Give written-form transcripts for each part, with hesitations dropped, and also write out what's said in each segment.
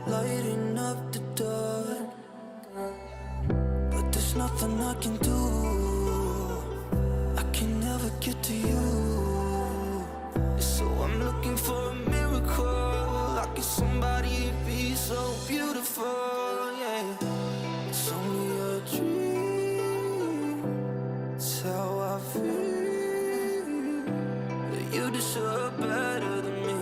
lighting up the dark, but there's nothing I can do. I can never get to you, so I'm looking for a miracle. Like it's somebody be so beautiful, yeah. It's only a dream, it's how I feel, that you deserve better than me.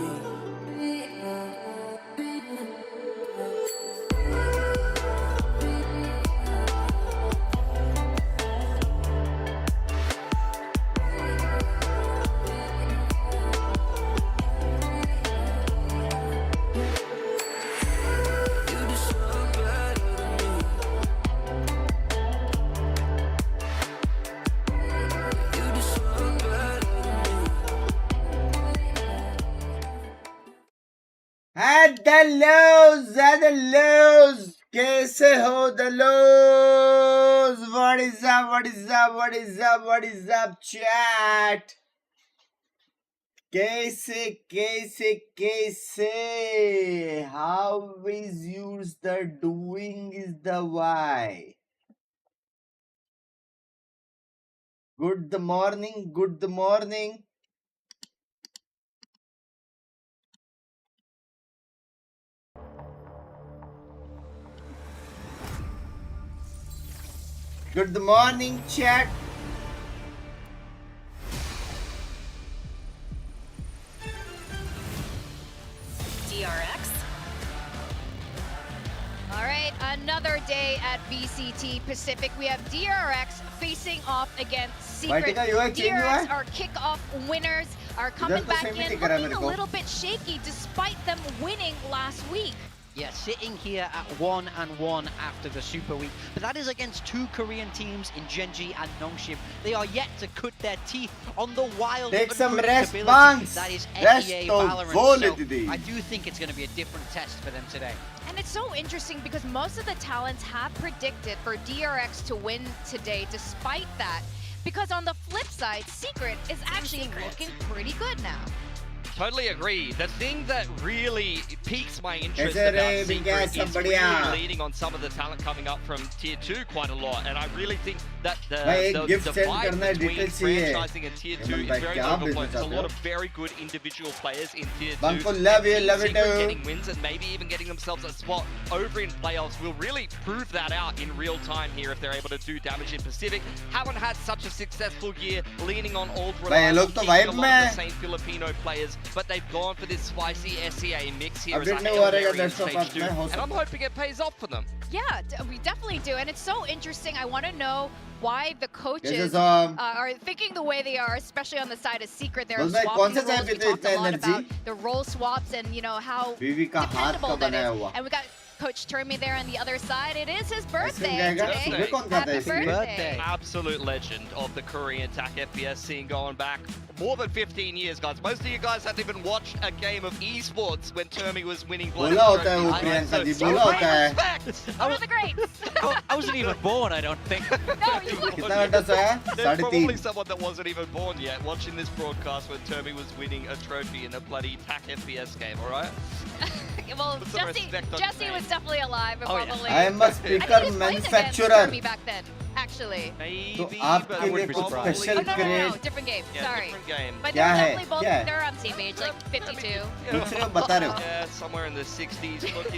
And the lows, कैसे हो the lows? What is up, what is up, what is up, what is up, chat? कैसे? How is yours the doing is the why? Good the morning, good the morning. Good morning, chat. DRX. All right, another day at VCT Pacific. We have DRX facing off against Secret. DRX, our kickoff winners, are coming back in looking a little bit shaky despite them winning last week. Yeah, sitting here at 1-1 after the Super Week, but that is against two Korean teams in Genji and Nongshim. They are yet to cut their teeth on the wild Take some rest, unpredictability Binks. that is Rest NEA of Valorant. So I do think it's going to be a different test for them today. And it's so interesting because most of the talents have predicted for DRX to win today despite that. Because on the flip side, Secret is actually looking pretty good now. Totally agree. The thing that really piques my interest about Secret is really leaning on some of the talent coming up from Tier 2 quite a lot. And I really think that the divide between franchising and Tier 2 is very overblown. There's a lot of very good individual players in Tier 2. Secret getting wins and maybe even getting themselves a spot over in playoffs will really prove that out in real time here if they're able to do damage in Pacific. Haven't had such a successful year leaning on old reliable a lot of the same Filipino players. But they've gone for this spicy SEA mix here as a Hail Mary in stage 2, and I'm hoping it pays off for them. Yeah, we definitely do, and it's so interesting. I want to know why the coaches are thinking the way they are, especially on the side of Secret. They're swapping the roles. We talked a lot about the role swaps and, you know, how dependable that is. And we got Coach CHUMMI there on the other side. It is his birthday today. Happy birthday. Absolute legend of the Korean TAC FPS scene going back more than 15 years, guys. Most of you guys hadn't even watched a game of esports when CHUMMI was winning Blood. One of the greats. I wasn't even born, I don't think. No, you wouldn't. There's probably someone that wasn't even born yet watching this broadcast when CHUMMI was winning a trophy in a bloody TAC FPS game, alright? Well, Jesse was definitely alive and probably. I am a speaker manufacturer. Back then, actually. Maybe, तो आपके लिए कुछ special no, different game. Yeah, sorry. Different game. But they're definitely both. They're on the same age, like 52. Yeah, somewhere in the 60s. Look,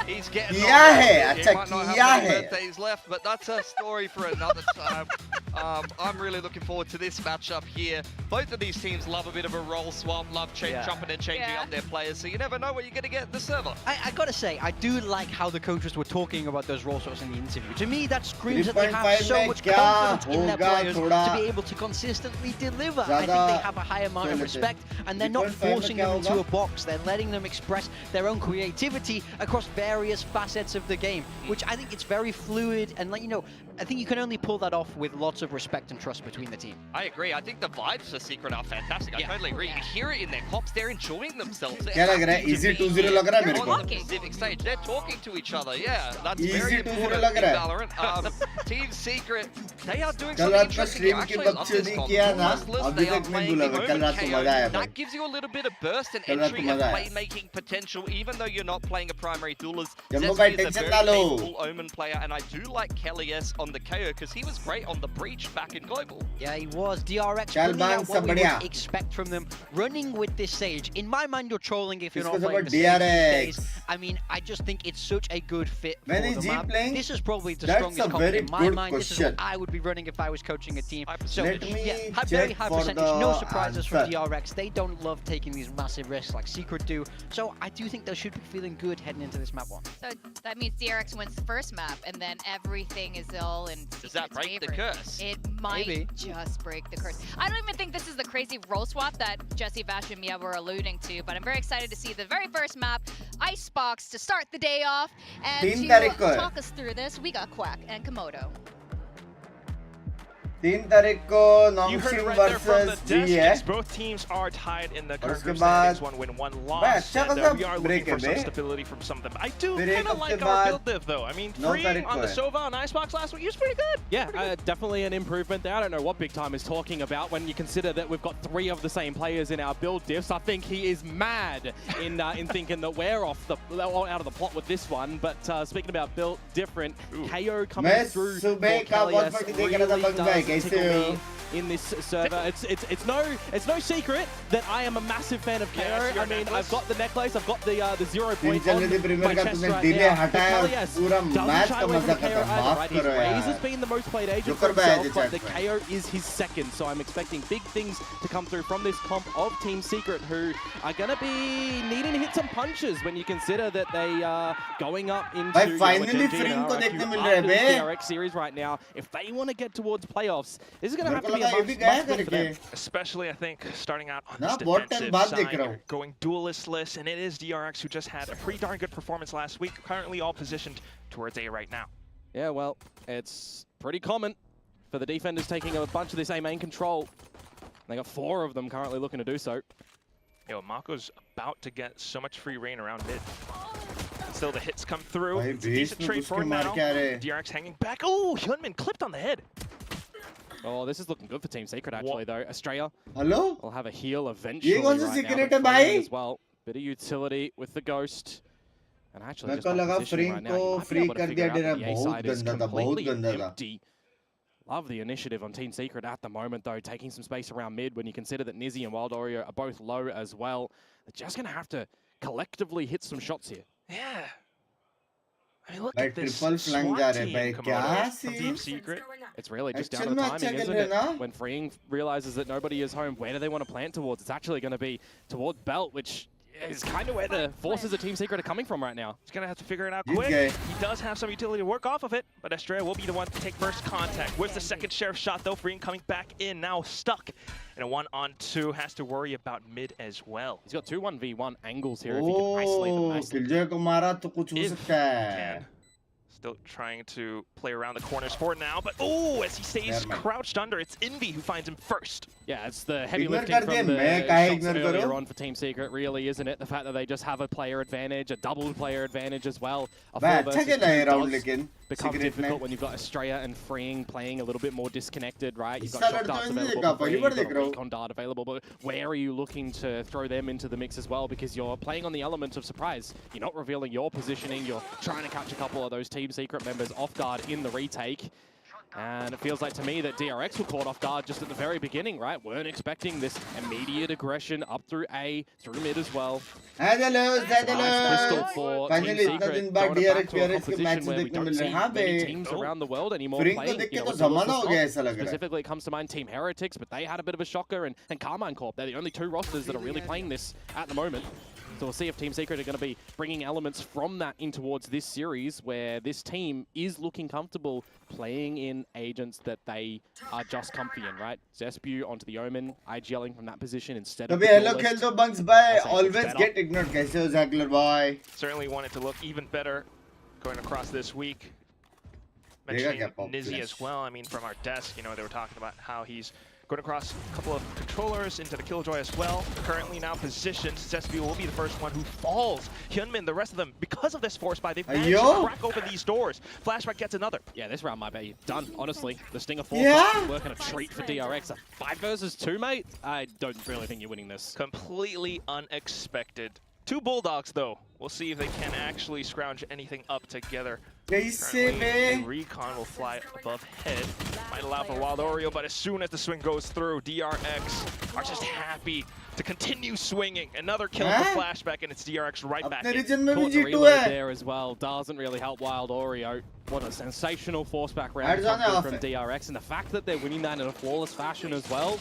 he's getting किया है, he अच्छा might not किया have many है. birthdays left, but that's a story for another time. I'm really looking forward to this matchup here. Both of these teams love a bit of a role swap, love jumping and changing up their players, so you never know what you're going to get at the server. I gotta say, I do like how the coaches were talking about those role swaps in the interview. To me, that screams that they have so much confidence in their players to be able to consistently deliver. I think they have a high amount of respect, and they're not forcing them into a box. They're letting them express their own creativity across various facets of the game, which I think it's very fluid. And, like, you know, I think you can only pull that off with lots of respect and trust between the team. I agree. I think the vibes for Secret are fantastic. I totally agree. You hear it in their comps. They're enjoying themselves. क्या लग रहा है? Easy 2-0 लग रहा है मेरे को. On the Pacific stage, they're talking to each other. Yeah, that's Easy very 2-0 important लग in रहा है. Valorant. Team Secret, they are doing कल something रात को interesting. I स्ट्रीम की actually love this बकचोदी comp. किया ना. Restless, अभी they are तक नहीं playing भूला the मैं. कल moment रात को KO. मजा आया भाई. That gives you a little bit of burst and कल रात entry को and मजा आया. playmaking potential, even though you're not playing a primary duelist. Jammu का Zesty is a tension very ना लो. capable Omen player, and I do like Kelly S on the KO because he was great on the breach back in Global. Yeah, he was. DRX चल bringing out Binks what we बढ़िया. would expect from them. Running with this stage. In my mind, you're trolling if you're not इसको playing support the stage DRX. these days. I mean, I just think it's such a good fit for When the is he map. playing? This is probably the That's strongest a comp very in my good mind. This is question. what I would be running if I was coaching a team. So, Let me yeah, very check high for percentage. the No surprises from answer. DRX. They don't love taking these massive risks like Secret do. So I do think they should be feeling good heading into this map one. So that means DRX wins the first map, and then everything is all in Does that Secret's break the favor. curse? It might Maybe. just break the curse. I don't even think this is the crazy role swap that Jesse, Vash, and Mia were alluding to, but I'm very excited to see the very first map, Icebox, to start the day off. And 3 तारीख को to है. talk us through this, we got Quack and Komodo. 3 तारीख को You heard Nongxing it right there from the versus G है. Destinies. Both teams are tied in the current उसके group बाद- standings, 1 win, 1 भाई loss. अच्छा And खासा we are break looking for है some bay. stability from some of them. I do फिर एक kind of हफ्ते like our बाद build div though. I mean, 9 freeing तारीख on को the है. Sova on Icebox last week, he was pretty good. Yeah, definitely an improvement there. I don't know what Big Time is talking about when you consider that we've got 3 of the same players in our build diffs. I think he is mad in thinking that we're out of the plot with this one. But speaking about build different, KO coming मैं through for सुबह का Kelly बहुत S बड़ी देख really रहा था does बंग भाई कैसे tickle हो? me in this server. It's no secret that I am a massive fan of KO. Yes, your I mean, necklace. I've got the necklace, I've got the 0 तीन point चलने on थे my premiere का chest तुमने right delay now. हटाया और Kelly S पूरा doesn't match shy का away मजा from KO खत्म. either, माफ right? His करो Raze has यार. been the most played agent जो for कर पाया himself, थे but the chat KO is his second, so I'm expecting big things to come through from this comp of Team Secret, who are going to be needing to hit some punches when you consider that they are going up into भाई finally freeing को देखने मिल रहा है बे. DRX series right now. If they want to get towards playoffs, this is going to मेरे have को to be a लगा ये भी गया must win for them. करके. Especially, I think, starting out on ना this बहुत टाइम defensive बाद side, देख रहा you're हूँ. going duelistless, and it is DRX who just had a pretty darn good performance last week. Currently all positioned towards A right now. Yeah, well, it's pretty common for the defenders taking a bunch of this A main control. They got 4 of them currently looking to do so. Yo, Mako's about to get so much free reign around mid. Still, the hits come through. भाई It's a base decent में trade घुस for के him मार now. के आ रहे. DRX hanging back. Oh, Hyunmin clipped on the head. Oh, this is looking good for Team Secret actually, though. Australia hello. will have a heal eventually कौन सा right secret now, है but भाई? Freeing as well. Bit of utility with the Ghost. And actually, मेरे just को by लगा positioning freeing right now, को you might be free able to कर figure दिया out that Dera. the A बहुत side is गंदा था, बहुत completely गंदा था. empty. Love the initiative on Team Secret at the moment, though, taking some space around mid when you consider that Nizzy and Wild Oreo are both low as well. They're just going to have to collectively hit some shots here. Yeah. I mean, look भाई at this triple फ्लैंग जा SWAT रहे team, भाई. क्या Komodo, from C? Team Secret. It's really just down Actually to में अच्छा timing, खेल isn't रहे it? ना? When Freeing realizes that nobody is home, where do they want to plant towards? It's actually going to be towards Belt, which is kind of where the forces of Team Secret are coming from right now. He's going to have to figure it out This quick. guy. He does have some utility to work off of it, but Estrella will be the one to take first contact. With the second sheriff shot, though, Freeing coming back in, now stuck. And a 1-on-2, has to worry about mid as well. He's got 2 1v1 angles here if he can isolate them oh nicely. Killjoy को मारा तो कुछ हो If सकता है. can. Still trying to play around the corners for now, but oh, as he stays Never mind. crouched under, it's Envy who finds him first. Yeah, it's the heavy Ignore lifting कर दिया, from the मैं काहे shots ignore earlier करूं? on for Team Secret, really, isn't it? The fact that they just have a player advantage, a double player advantage as well. A भाई 4 अच्छा versus खेला ये 2 round does लेकिन become Secret difficult में. when you've got Estrella and Freeing playing a little bit more disconnected, right? You've इस got साल shot darts तो नहीं available देखा, for पहली Freeing, बार you've देख got a रहा हूँ. recon dart available, but where are you looking to throw them into the mix as well? Because you're playing on the element of surprise. You're not revealing your positioning, you're trying to catch a couple of those Team Secret members off guard in the retake. And it feels like to me that DRX were caught off guard just at the very beginning, right? Weren't expecting this immediate aggression up through A, through mid as well. Hello Pistol for Team finally इतना Secret, दिन बाद throwing it back DRX to a PRX के composition match where we देखने don't मिल रहे see हैं. हाँ many bay. teams around the world anymore Freeing को playing, देख के you know, तो with the जमाना हो Lost गया Comp. ऐसा लग रहा है. Specifically, it comes to mind Team Heretics, but they had a bit of a shocker, and Carmine Corp. They're the only 2 rosters that are really playing this at the moment. So we'll see if Team Secret are going to be bringing elements from that in towards this series, where this team is looking comfortable playing in agents that they are just comfy in, right? Zespew onto the Omen, IGLing from that position instead of कभी the hello duelist. खेल दो bunks भाई. I'll say it's Always better. get ignored. कैसे हो Zackler boy? Certainly want it to look even better going across this week. mentioning Nizzy as well. I mean, from our desk, you know, they were talking about how he's going across a couple of controllers into the Killjoy as well. Currently now positioned, Zesby will be the first one who falls. Hyunmin, the rest of them, because of this force buy, they've managed to crack open these doors. Flashback gets another. Yeah, this round might be done, honestly. The Stinger force is working a treat for DRX. A 5 versus 2, mate? I don't really think you're winning this. Completely unexpected. 2 Bulldogs, though. We'll see if they can actually scrounge anything up together. Currently, Recon will fly above head. Might allow for Wild Oreo, but as soon as the swing goes through, DRX are just happy to continue swinging. Another kill for Flashback, and it's DRX right back in. Caught the reload there as well. Doesn't really help Wild Oreo. What a sensational force back round from DRX, and the fact that they're winning that in a flawless fashion as well.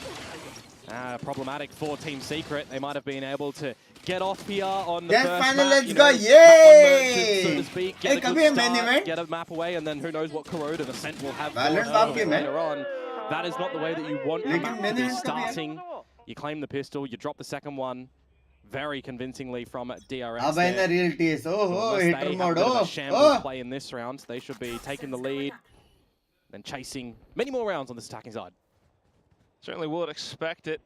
Problematic for Team Secret. They might have been able to get off here on the first final, map, let's go, yay! So to speak, get a good start, get a map away, and then who knows what Corode of Ascent will have later on. That is not the way that you want the map to be starting. You claim the pistol, you drop the second one very convincingly from DRX. They have a shambles play in this round, they should be taking the lead, then chasing many more rounds on this attacking side. Certainly would expect it.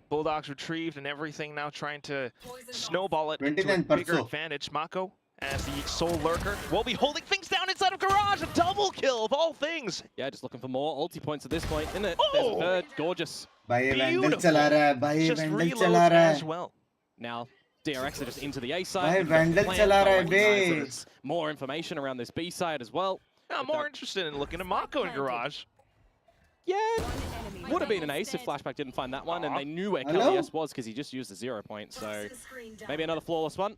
Bulldogs retrieved and everything now trying to snowball it into a bigger advantage. Mako, as the sole lurker, will be holding things down inside of Garage. A double kill of all things. Yeah, just looking for more ulti points at this point, isn't it? There's a third. Gorgeous. Beautiful. Just reloads as well. Now, DRX are just into the A side. There's more information around this B side as well. I'm more interested in looking at Mako in Garage. Yeah, would have been an ace if Flashback didn't find that one, and they knew where KLS was because he just used the 0 point, so maybe another flawless one.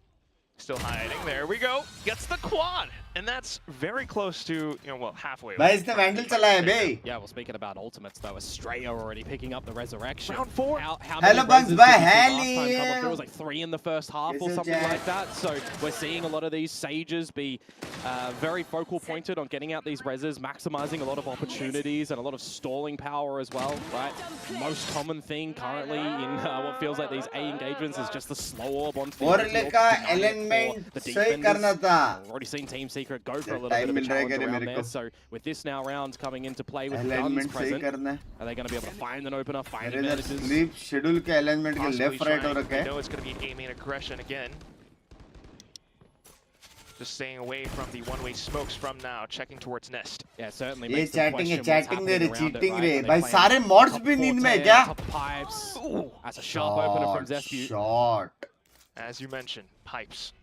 Still hiding, there we go. Gets the quad, and that's very close to, you know, well, halfway. Yeah, well, speaking about ultimates, though, Estrella already picking up the resurrection. Round 4. How many Bunks by Halley. It was like 3 in the first half or something like that, so we're seeing a lot of these Sages be very focal pointed on getting out these reses, maximizing a lot of opportunities and a lot of stalling power as well, right? Most common thing currently in what feels like these A engagements is just the slow orb on field. Already seen Team Secret go for a little bit of a challenge around there, so with this now round coming into play with guns present, are they going to be able to find an opener, find advantages? left right हो रखा है. I know it's going to be a gaming aggression again. Just staying away from the one-way smokes from now, checking towards Nest. Yeah, certainly makes the question what's happening around it, right? भाई सारे mods भी नींद में क्या? Pipes. That's a sharp opener from Zesby. Shot. As you mentioned, Pipes.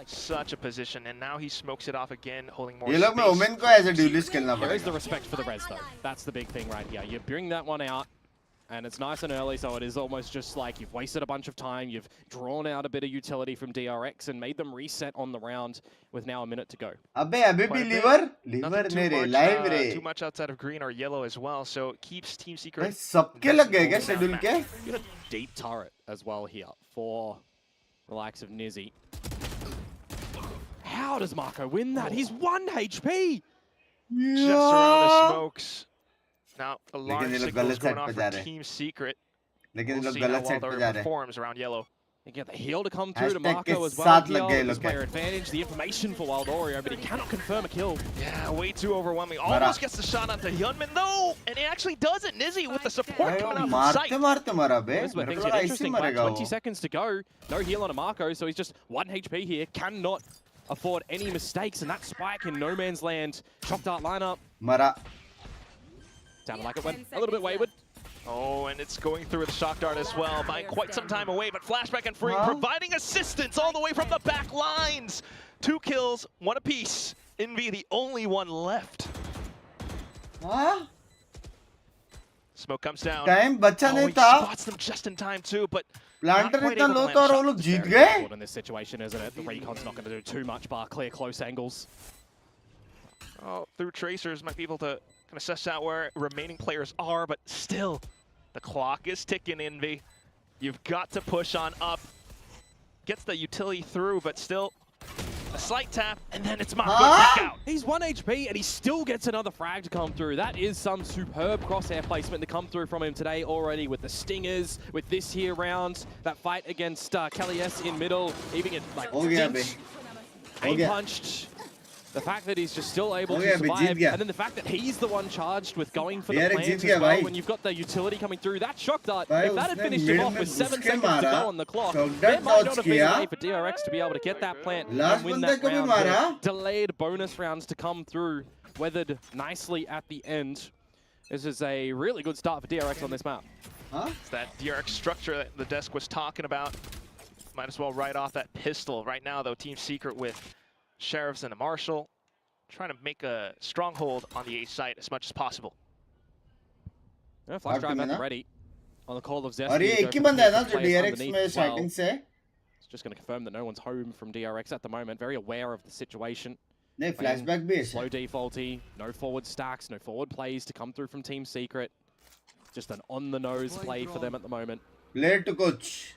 Such a position, and now he smokes it off again, holding more space. There is the respect for the res, though. That's the big thing right here. You bring that one out, and it's nice and early, so it is almost just like you've wasted a bunch of time, you've drawn out a bit of utility from DRX, and made them reset on the round with now a minute to go. Too much outside of green or yellow as well, so it keeps Team Secret. A deep turret as well here for the likes of Nizzy. How does Mako win that? He's 1 HP! Just around the smokes. Now, a large signal is going off for Team Secret. We'll see how well Wild performs around yellow. You get the heal to come through to Mako as well. This player advantage, the information for Wild Oreo, but he cannot confirm a kill. Yeah, way too overwhelming. Almost gets the shot onto Hyunmin though, and it actually does it. Nizzy with the support coming out from sight. This is where things get interesting. 20 seconds to go. No heal on a Mako, so he's just 1 HP here. Cannot afford any mistakes, and that spike in no man's land. Shock dart lineup. Sounded like it went a little bit wayward. Oh, and it's going through the shock dart as well, buying quite some time away, but Flashback and Free providing assistance all the way from the back lines. 2 kills, 1 apiece. Envy the only one left. Smoke comes down. He spots them just in time too, but Planter इतना low था और वो लोग जीत गए. In this situation, isn't it? The Recon's not going to do too much bar clear close angles. Oh, through tracers might be able to kind of suss out where remaining players are, but still, the clock is ticking, Envy. You've got to push on up. Gets the utility through, but still a slight tap, and then it's Mako back out. He's 1 HP, and he still gets another frag to come through. That is some superb crosshair placement to come through from him today already with the stingers, with this here round, that fight against Kelly S in middle, even get like aim punched. The fact that he's just still able to survive, and then the fact that he's the one charged with going for the plant as well, when you've got the utility coming through, that shock dart, if that had finished him off with 7 seconds to go on the clock, there might not have been a way for DRX to be able to get that plant and win that round. Delayed bonus rounds to come through, weathered nicely at the end. This is a really good start for DRX on this map. It's that DRX structure that the desk was talking about. Might as well write off that pistol. Right now, though, Team Secret with Sheriffs and a Marshal trying to make a stronghold on the A site as much as possible. Flash drive at the ready on the call of Zest. एक ही बंदा है ना जो DRX में starting से. It's just going to confirm that no one's home from DRX at the moment. Very aware of the situation. नहीं flashback भी है. Slow defaulty, no forward stacks, no forward plays to come through from Team Secret. Just an on-the-nose play for them at the moment. Play to coach.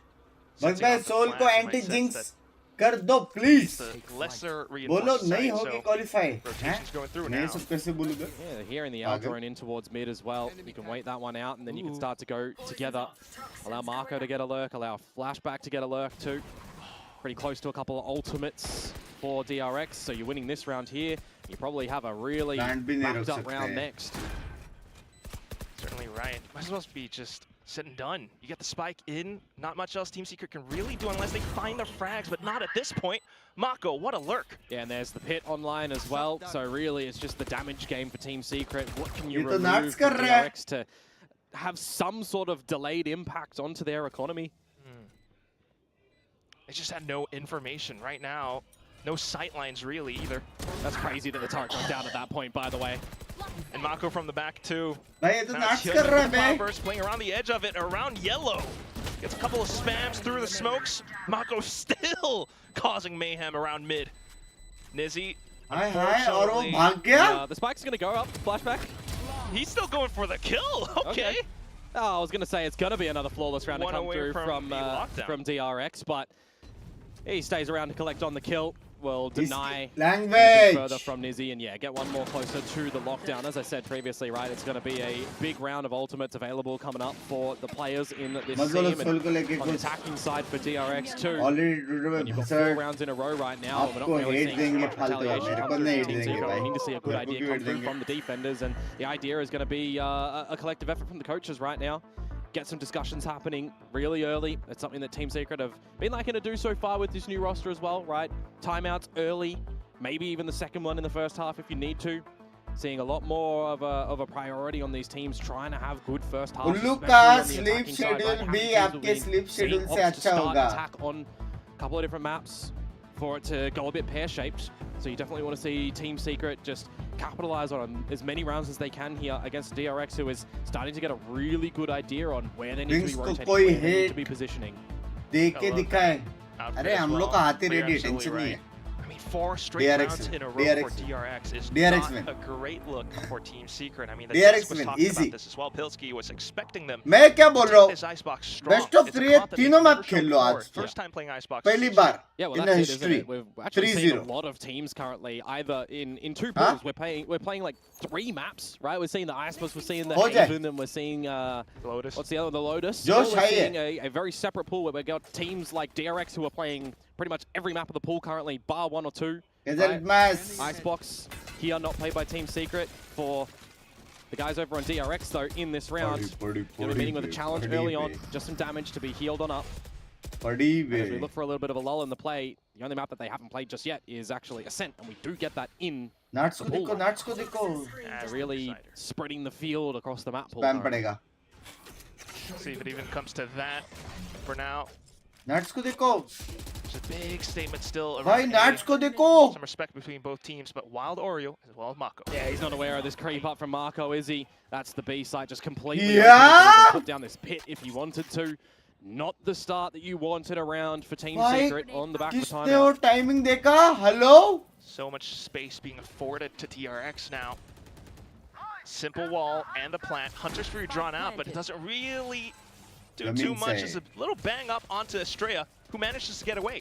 बस मैं soul को anti-jinx कर दो please. बोलो नहीं होगी qualify. नहीं सब कैसे बोलूँगा? Yeah, they're hearing the out drone in towards mid as well. You can wait that one out, and then you can start to go together. Allow Marco to get a lurk, allow Flashback to get a lurk too. Pretty close to a couple of ultimates for DRX, so you're winning this round here. You probably have a really wrapped up round next. Certainly right. Might as well be just said and done. You get the spike in, not much else Team Secret can really do unless they find their frags, but not at this point. Mako, what a lurk. Yeah, and there's the pit online as well, so really it's just the damage game for Team Secret. What can you remove from DRX to have some sort of delayed impact onto their economy? They just had no information right now. No sight lines really either. That's crazy that the turret went down at that point, by the way. And Mako from the back too. भाई playing around the edge of it, around yellow. Gets a couple of spams through the smokes. Mako still causing mayhem around mid. Nizzy. The spike's gonna go up. Flashback. He's still going for the kill. Okay. Oh, I was gonna say it's gonna be another flawless round to come through from DRX, but he stays around to collect on the kill. Will deny language further from Nizzy, and yeah, get one more closer to the lockdown. As I said previously, right, it's going to be a big round of ultimates available coming up for the players in this team. And on the attacking side for DRX too. And you've got 4 rounds in a row right now. We're not really seeing retaliation come through Team Secret. We need to see a good idea come through from the defenders, and the idea is going to be a collective effort from the coaches right now. Get some discussions happening really early. It's something that Team Secret have been liking to do so far with this new roster as well, right? Timeouts early, maybe even the second one in the first half if you need to. Seeing a lot more of a priority on these teams trying to have good first half. उल्लू का sleep schedule भी आपके sleep schedule से अच्छा होगा. Attack on a couple of different maps for it to go a bit pear-shaped. So you definitely want to see Team Secret just capitalize on as many rounds as they can here against DRX, who is starting to get a really good idea on where they need to be rotating, where they need to be positioning. देख के दिखाए. अरे हम लोग का हाथी ready, tension नहीं है. 4 straight rounds in a row for DRX is not a great look for Team Secret. I mean, the DRX was talking about this as well. Pilsky was expecting them मैं क्या बोल रहा हूँ? Icebox strong. Best of 3 तीनों map खेल लो आज. First time playing Icebox. पहली बार in the history. We've actually seen a lot of teams currently either in 2 pools. We're playing like 3 maps, right? We're seeing the Icebox, we're seeing the Haven, and we're seeing Lotus. What's the other one? The Lotus. We're seeing a very separate pool where we've got teams like DRX who are playing pretty much every map of the pool currently, bar 1 or 2. Right? Icebox here not played by Team Secret. For the guys over on DRX though in this round, going to be meeting with a challenge early on, just some damage to be healed on up. As we look for a little bit of a lull in the play, the only map that they haven't played just yet is actually Ascent, and we do get that in the pool. Really spreading the field across the map pool. See if it even comes to that for now. Nuts को देखो. It's a big statement still. भाई nuts को देखो. Some respect between both teams, but Wild Oreo as well as Mako. Yeah, he's not aware of this creep up from Mako, is he? That's the B site just completely. Put down this pit if he wanted to. Not the start that you wanted around for Team Secret on the back of the timeout. किसने वो timing देखा? Hello? So much space being afforded to DRX now. Simple wall and a plant. Hunter's Fury drawn out, but it doesn't really do too much. It's a little bang up onto Estrella, who manages to get away.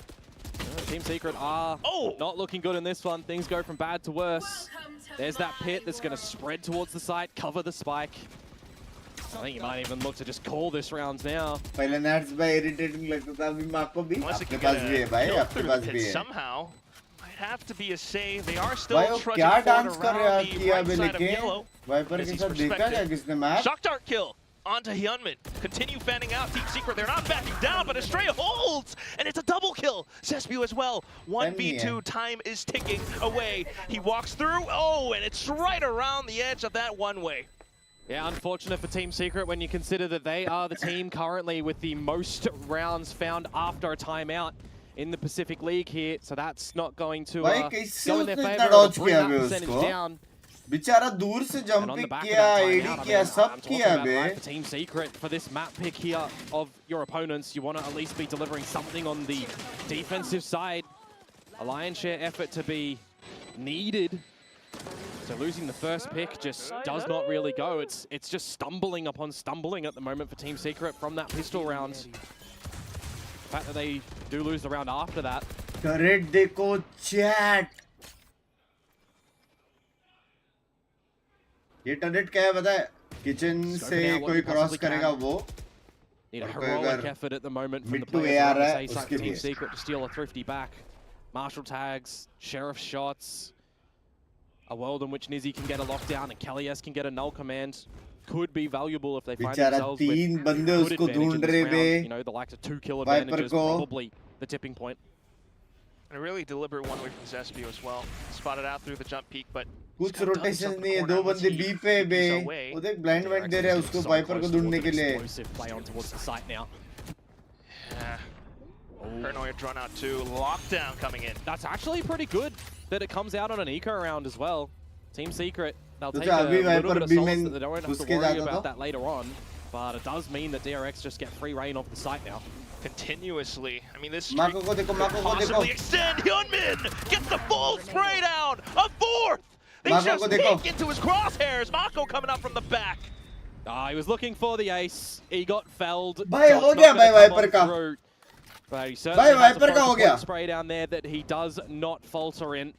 Team Secret are not looking good in this one. Things go from bad to worse. There's that pit that's going to spread towards the site, cover the spike. I think you might even look to just call this round now. पहले nats by irritating लगता था अभी माको भी. Unless it can get a kill through the pit somehow. Might have to be a save. They are still trudging forward around the right side of yellow. Shock dart kill onto Hyunmin. Continue fanning out. Team Secret, they're not backing down, but Estrella holds, and it's a double kill. Zespu as well. 1v2, time is ticking away. He walks through, oh, and it's right around the edge of that one-way. Yeah, unfortunate for Team Secret when you consider that they are the team currently with the most rounds found after a timeout in the Pacific League here, so that's not going to go in their favor. Bring that percentage down. बेचारा दूर से jump किया, AD किया, सब किया बे. For Team Secret, for this map pick here of your opponents, you want to at least be delivering something on the defensive side. A lion's share effort to be needed. So losing the first pick just does not really go. It's just stumbling upon stumbling at the moment for Team Secret from that pistol round. The fact that they do lose the round after that. Correct देखो chat. ये turret क्या है पता है? Kitchen से कोई cross करेगा वो. Need a heroic effort at the moment from the players of Team Secret to steal a thrifty back. Marshal tags, sheriff shots. A world in which Nizzy can get a lockdown and Kellyes can get a null command could be valuable if they find themselves with good advantage in this round. You know, the likes of 2 kill advantages, probably the tipping point. And a really deliberate one way from Zespu as well. Spotted out through the jump peak, but कुछ rotation नहीं है. 2 बंदे B पे बे. वो देख blind went दे रहे हैं उसको वाइपर को ढूंढने के लिए. Paranoia drawn out too. Lockdown coming in. That's actually pretty good that it comes out on an eco round as well. Team Secret, they'll take a little bit of salts that they don't have to worry about that later on. But it does mean that DRX just get free reign off the site now. Continuously. I mean, this streak could possibly extend. Hyunmin gets the full spray down. A fourth. They just peek into his crosshairs. Mako coming up from the back. He was looking for the ace. He got felled. भाई हो गया भाई wiper का. But he certainly has a focus spray down there that he does not falter in.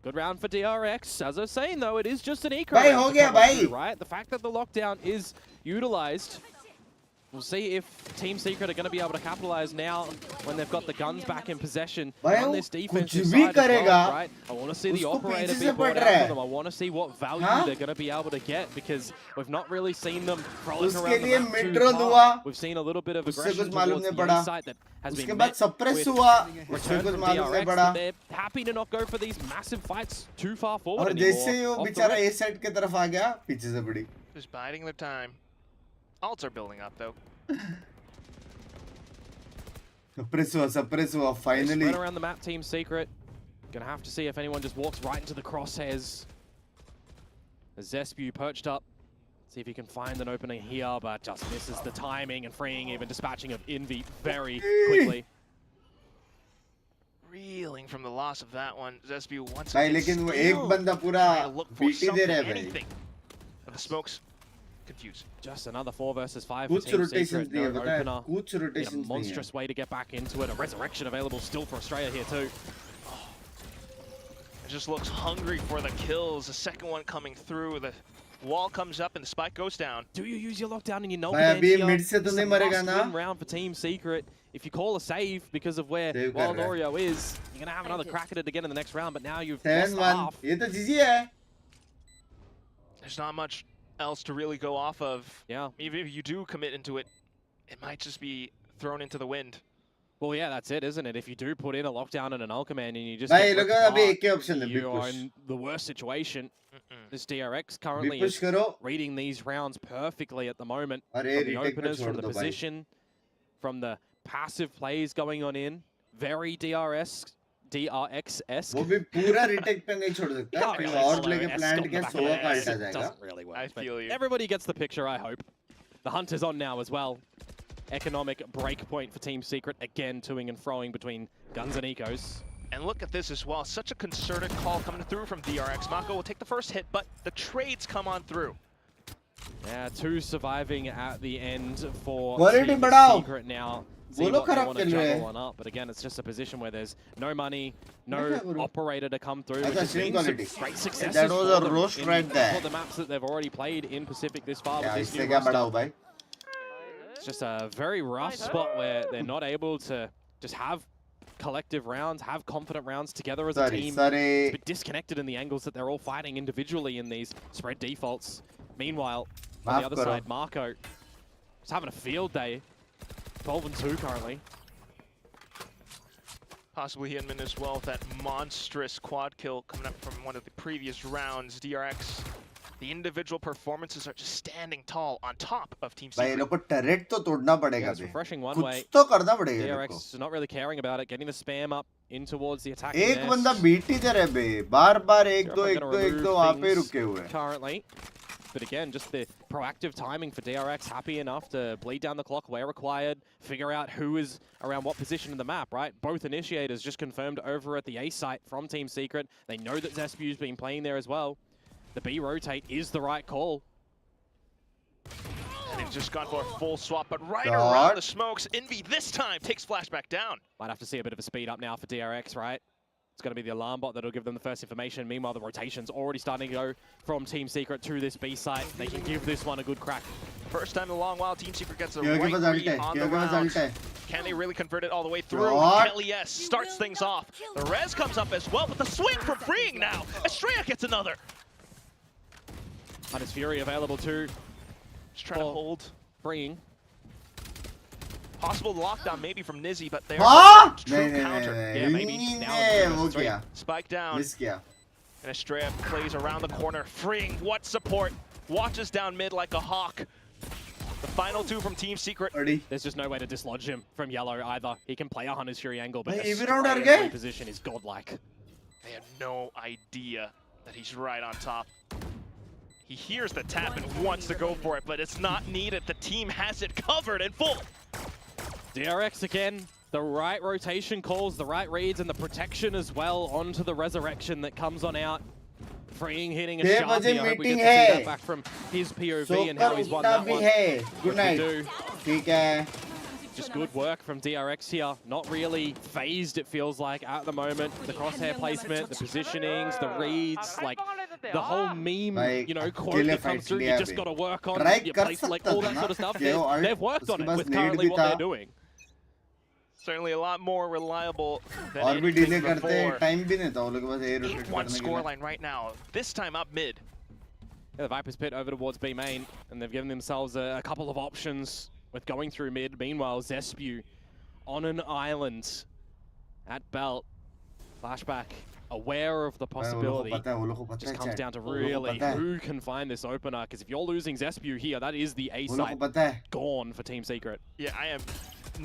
Good round for DRX. As I was saying though, it is just an eco round हो गया भाई. Right? The fact that the lockdown is utilized. We'll see if Team Secret are going to be able to capitalize now when they've got the guns back in possession on this defensive side as well, right? I want to see the operator be brought out for them. I want to see what value they're going to be able to get because we've not really seen them frolic around the map too hard. We've seen a little bit of aggression towards the A side that has been met with return from DRX, but they're happy to not go for these massive fights too far forward anymore. जैसे ही वो बेचारा A side की तरफ आ गया पीछे से बड़ी. Just biding their time. Alts are building up though. Suppressor, finally. Spread around the map, Team Secret. Gonna have to see if anyone just walks right into the crosshairs. Zespu perched up. See if he can find an opening here, but just misses the timing and freeing, even dispatching of Envy very quickly. Reeling from the loss of that one. Zespu once again लेकिन वो एक बंदा पूरा BT दे रहा है भाई. The smokes confused. Just another 4 versus 5 for Team Secret. No opener. A monstrous way to get back into it. A resurrection available still for Australia here too. It just looks hungry for the kills. The second one coming through. The wall comes up and the spike goes down. Do you use your lockdown and your null command here? It's a must-win round for Team Secret. If you call a save because of where Wild Oreo is, you're going to have another crack at it again in the next round, but now you've lost half. There's not much else to really go off of. Yeah. Even if you do commit into it, it might just be thrown into the wind. Well, yeah, that's it, isn't it? If you do put in a lockdown and an null command and you just look at you are in the worst situation. This DRX currently is reading these rounds perfectly at the moment. From the openers, from the position, from the passive plays going on in. Very DRX-esque. वो भी पूरा retake पे नहीं छोड़ सकता. और लेके plant के 100 का ulta जाएगा. Doesn't really work. I feel you. Everybody gets the picture, I hope. The hunt is on now as well. Economic break point for Team Secret, again toing and froing between guns and ecos. And look at this as well. Such a concerted call coming through from DRX. Mako will take the first hit, but the trades come on through. Yeah, 2 surviving at the end for Team Secret now. See what they want to juggle on up, but again, it's just a position where there's no money, no operator to come through. Which has been some great successes that was a roast right there. For the maps that they've already played in Pacific this far. Yeah, with this new roster. It's just a very rough spot where they're not able to just have collective rounds, have confident rounds together as a team. It's a bit disconnected in the angles that they're all fighting individually in these spread defaults. Meanwhile, on the other side, Marco is having a field day. 12-2 currently. Possibly Hyunmin as well with that monstrous quad kill coming up from one of the previous rounds. DRX, the individual performances are just standing tall on top of Team Secret. It's refreshing one way. DRX is not really caring about it, getting the spam up in towards the attack. Currently. But again, just the proactive timing for DRX, happy enough to bleed down the clock where required, figure out who is around what position in the map, right? Both initiators just confirmed over at the A site from Team Secret. They know that Zespu's been playing there as well. The B rotate is the right call. And they've just gone for a full swap, but right around the smokes, Envy this time takes Flashback down. Might have to see a bit of a speed up now for DRX, right? It's going to be the alarm bot that'll give them the first information. Meanwhile, the rotation's already starting to go from Team Secret to this B site. They can give this one a good crack. First time in a long while, Team Secret gets a right read on the round. Can they really convert it all the way through? Kelly S starts things off. The res comes up as well, but the swing for freeing now. Estrella gets another. Minus Fury available too. Just trying to hold. Freeing. Possible lockdown maybe from Nizzy, but there's true counter. Yeah, maybe. Now Spike down. And Estrella plays around the corner, freeing what support. Watches down mid like a hawk. The final two from Team Secret. There's just no way to dislodge him from yellow either. He can play a Hunter's Fury angle, but his position is godlike. They have no idea that he's right on top. He hears the tap and wants to go for it, but it's not needed. The team has it covered in full. DRX again, the right rotation calls, the right reads, and the protection as well onto the resurrection that comes on out. Freeing, hitting a sharpie. I hope we get to see that back from his POV and how he's won that one. Good night. Just good work from DRX here. Not really phased, it feels like, at the moment. The crosshair placement, the positionings, the reads, like the whole meme, you know, quote that comes through, you just got to work on your place, like all that sort of stuff. They've worked on it with currently what they're doing. Certainly a lot more reliable than anything before. 8-1 scoreline right now, this time up mid. Yeah, the Viper's pit over towards B main, and they've given themselves a couple of options with going through mid. Meanwhile, Zespu on an island at Belt. Flashback, aware of the possibility. Just comes down to really who can find this opener, because if you're losing Zespu here, that is the A site gone for Team Secret. Yeah, I am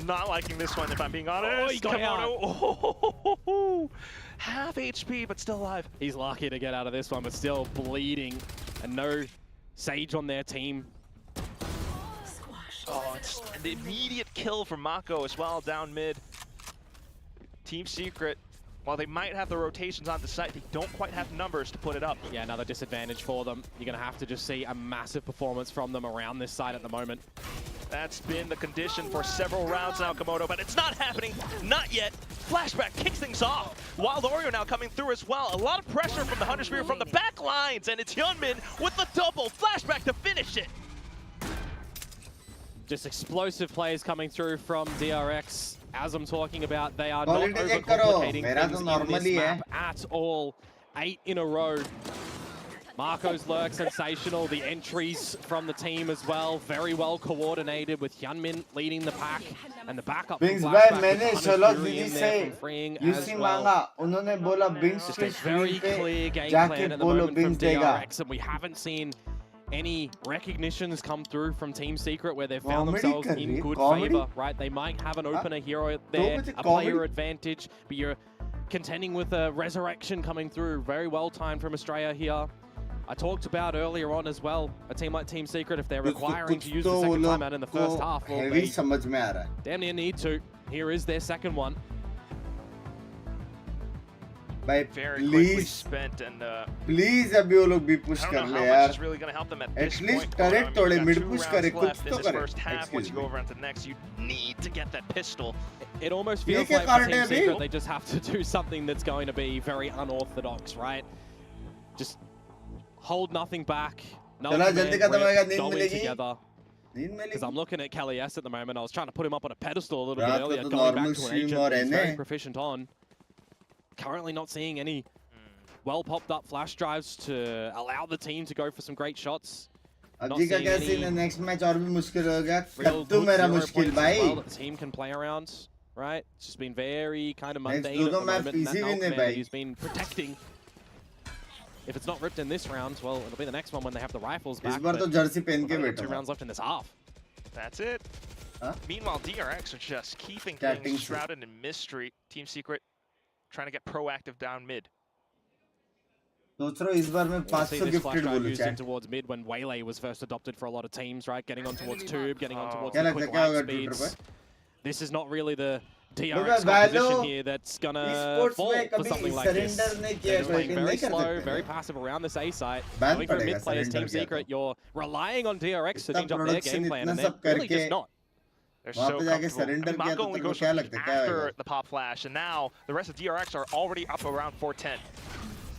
not liking this one, if I'm being honest. Oh, he got out. Half HP, but still alive. He's lucky to get out of this one, but still bleeding. And no Sage on their team. Oh, it's the immediate kill from Mako as well, down mid. Team Secret, while they might have the rotations on the site, they don't quite have numbers to put it up. Yeah, another disadvantage for them. You're going to have to just see a massive performance from them around this site at the moment. That's been the condition for several rounds now, Komodo, but it's not happening. Not yet. Flashback kicks things off. Wild Oreo now coming through as well. A lot of pressure from the Hunter Spear from the back lines, and it's Hyunmin with the double. Flashback to finish it. Just explosive plays coming through from DRX. As I'm talking about, they are not overcomplicating things in this map at all. 8 in a row. Marco's lurk, sensational. The entries from the team as well, very well coordinated with Hyunmin leading the pack, and the backup from Flashback from freeing as well. Just a very clear game plan at the moment from DRX, and we haven't seen any recognitions come through from Team Secret where they've found themselves in good favor, right? They might have an opener hero there, a player advantage, but you're contending with a resurrection coming through. Very well timed from Estrella here. I talked about earlier on as well, a team like Team Secret, if they're requiring to use the second timeout in the first half, well, they damn near need to. Here is their second one. Very quickly spent, and please अभी वो लोग भी push कर ले यार. Is really going to help them at this least point. turret थोड़े mid push करे, कुछ तो करे. First half, once you go over into the next, you need to get that pistol. It almost feels like for Team Secret, they just have to do something that's going to be very unorthodox, right? Just hold nothing back. No go in together. Because I'm looking at Kelly S at the moment. I was trying to put him up on a pedestal a little bit earlier, going back to an agent that he's very proficient on. Currently not seeing any well popped up flash drives to allow the team to go for some great shots. Not seeing any next match और भी मुश्किल हो गया कद्दू मेरा मुश्किल भाई that the team can play around, right? It's just been very kind of mundane at the moment, and that Malcolm he's been protecting. If it's not ripped in this round, well, it'll be the next one when they have the rifles back. इस बार तो Jersey पहन के बैठा 2 rounds left in this half. That's it. Meanwhile, DRX are just keeping things shrouded in mystery. Team Secret trying to get proactive down mid. सोच रहा हूँ इस बार मैं 500 gifted बोलूँ chat. Towards mid when Waylay was first adopted for a lot of teams, right? Getting on towards Tube, getting on towards the quick light speeds. This is not really the DRX composition here that's gonna fall for something like this. They're playing very slow, very passive around this A site. Going for mid players, Team Secret, you're relying on DRX to change up their game plan, and they're really just not. They're so comfortable. Mako only goes after the pop flash, and now the rest of DRX are already up around 410.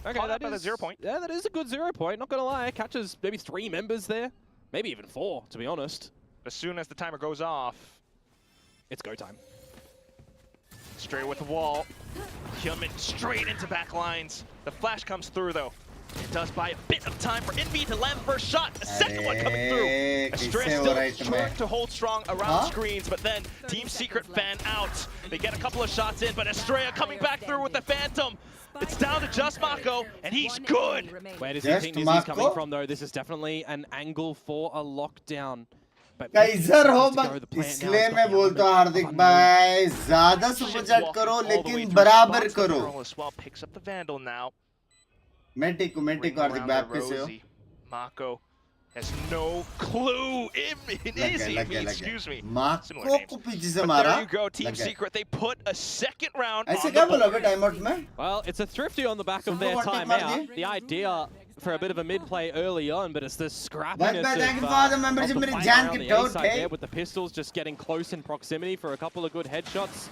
Okay, that is a 0 point. Yeah, that is a good 0 point. Not gonna lie, catches maybe 3 members there, maybe even 4, to be honest. As soon as the timer goes off, it's go time. Straight with the wall. CHUMMI straight into back lines. The flash comes through though. It does buy a bit of time for Envy to land first shot. A second one coming through. Astrea still trying to hold strong around screens, but then Team Secret fan out. They get a couple of shots in, but Astrea coming back through with the Phantom. It's down to just Mako, and he's good. Where does he think Nizzy's coming from though? This is definitely an angle for a lockdown. Kaizer हो इसलिए मैं बोलता हूँ हार्दिक भाई ज़्यादा super chat करो लेकिन बराबर करो मैं ठीक हूँ हार्दिक भाई आप कैसे हो Mako has no clue in Izzy. Excuse me. Mako को पीछे से मारा. There you go, Team Secret. They put a second round ऐसे क्या बोलोगे timeout में? Well, it's a thrifty on the back of their timeout. The idea for a bit of a mid play early on, but it's the scrappiness of the fight around the A side there with the pistols just getting close in proximity for a couple of good headshots.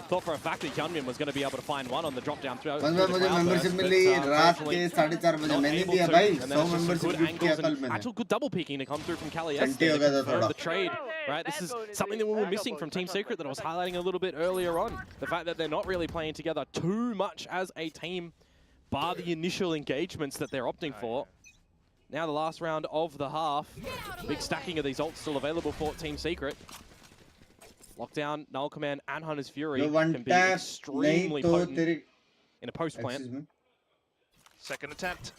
Thought for a fact that Hyunmin was going to be able to find one on the drop down through. मुझे membership मिली रात के 4:30 बजे मैंने दिया भाई 100 membership gift किया कल मैंने. Actual good double peeking to come through from Cali S. The trade, right? This is something that we were missing from Team Secret that I was highlighting a little bit earlier on. The fact that they're not really playing together too much as a team, bar the initial engagements that they're opting for. Now the last round of the half, big stacking of these ults still available for Team Secret. Lockdown, Null Command, and Hunter's Fury can be extremely potent in a post plant. Second attempt.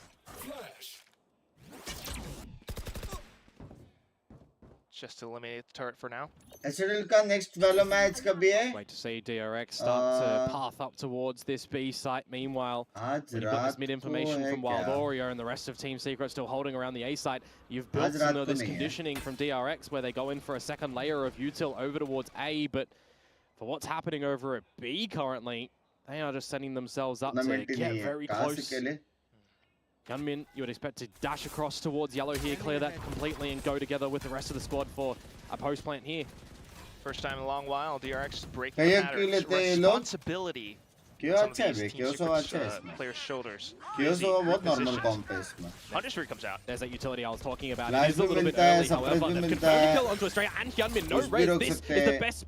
Just to eliminate the turret for now. SDL का next Valo match कब है? Wait to see DRX start to path up towards this B site. Meanwhile, when you've got this mid information from Wild Oreo and the rest of Team Secret still holding around the A site, you've built some of this conditioning from DRX where they go in for a second layer of util over towards A, but for what's happening over at B currently, they are just setting themselves up to get very close. Gunmin, you would expect to dash across towards yellow here, clear that completely, and go together with the rest of the squad for a post plant here. First time in a long while, DRX breaking the patterns. Responsibility on some of these Team Secret players' shoulders. Hunter's Fury comes out. There's that utility I was talking about. It is a little bit early, however. They've confirmed the kill onto Astrea and Hyunmin. No raise. This is the best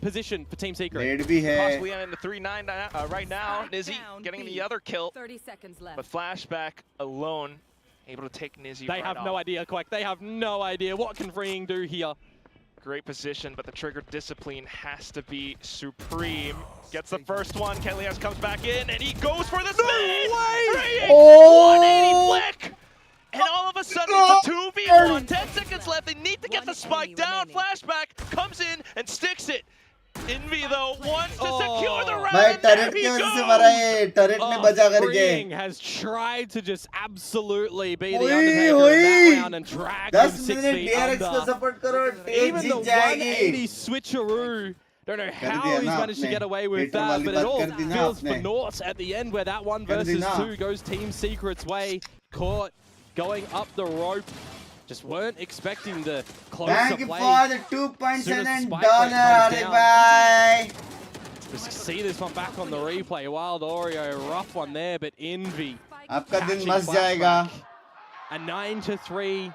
position for Team Secret. Possibly in the 3-9 right now. Nizzy getting the other kill. 30 seconds left. But Flashback alone, able to take Nizzy They have no idea, Quack. They have no idea. What can Freeing do here? Great position, but the trigger discipline has to be supreme. Gets the first one. Kelias comes back in, and he goes for the spin! Oh! 180 flick! And all of a sudden, it's a 2v1. 10 seconds left. They need to get the spike down. Flashback comes in and sticks it. Envy though wants to secure the round. भाई turret की वजह से मरा ये turret ने बचा करके. Freeing has tried to just absolutely be the undertaker in that round and drag him 6 feet DRX under. को support करो. Even the 180 switcheroo. Don't know how he's managed to get away with that, but it all feels for naught at the end where that 1 versus 2 goes Team Secret's way. Caught going up the rope. Just weren't expecting the closer play. Thank you for the $2.7 bye. Just see this one back on the replay. Wild Oreo, rough one there, but Envy. आपका दिन मस्त जाएगा. A 9-3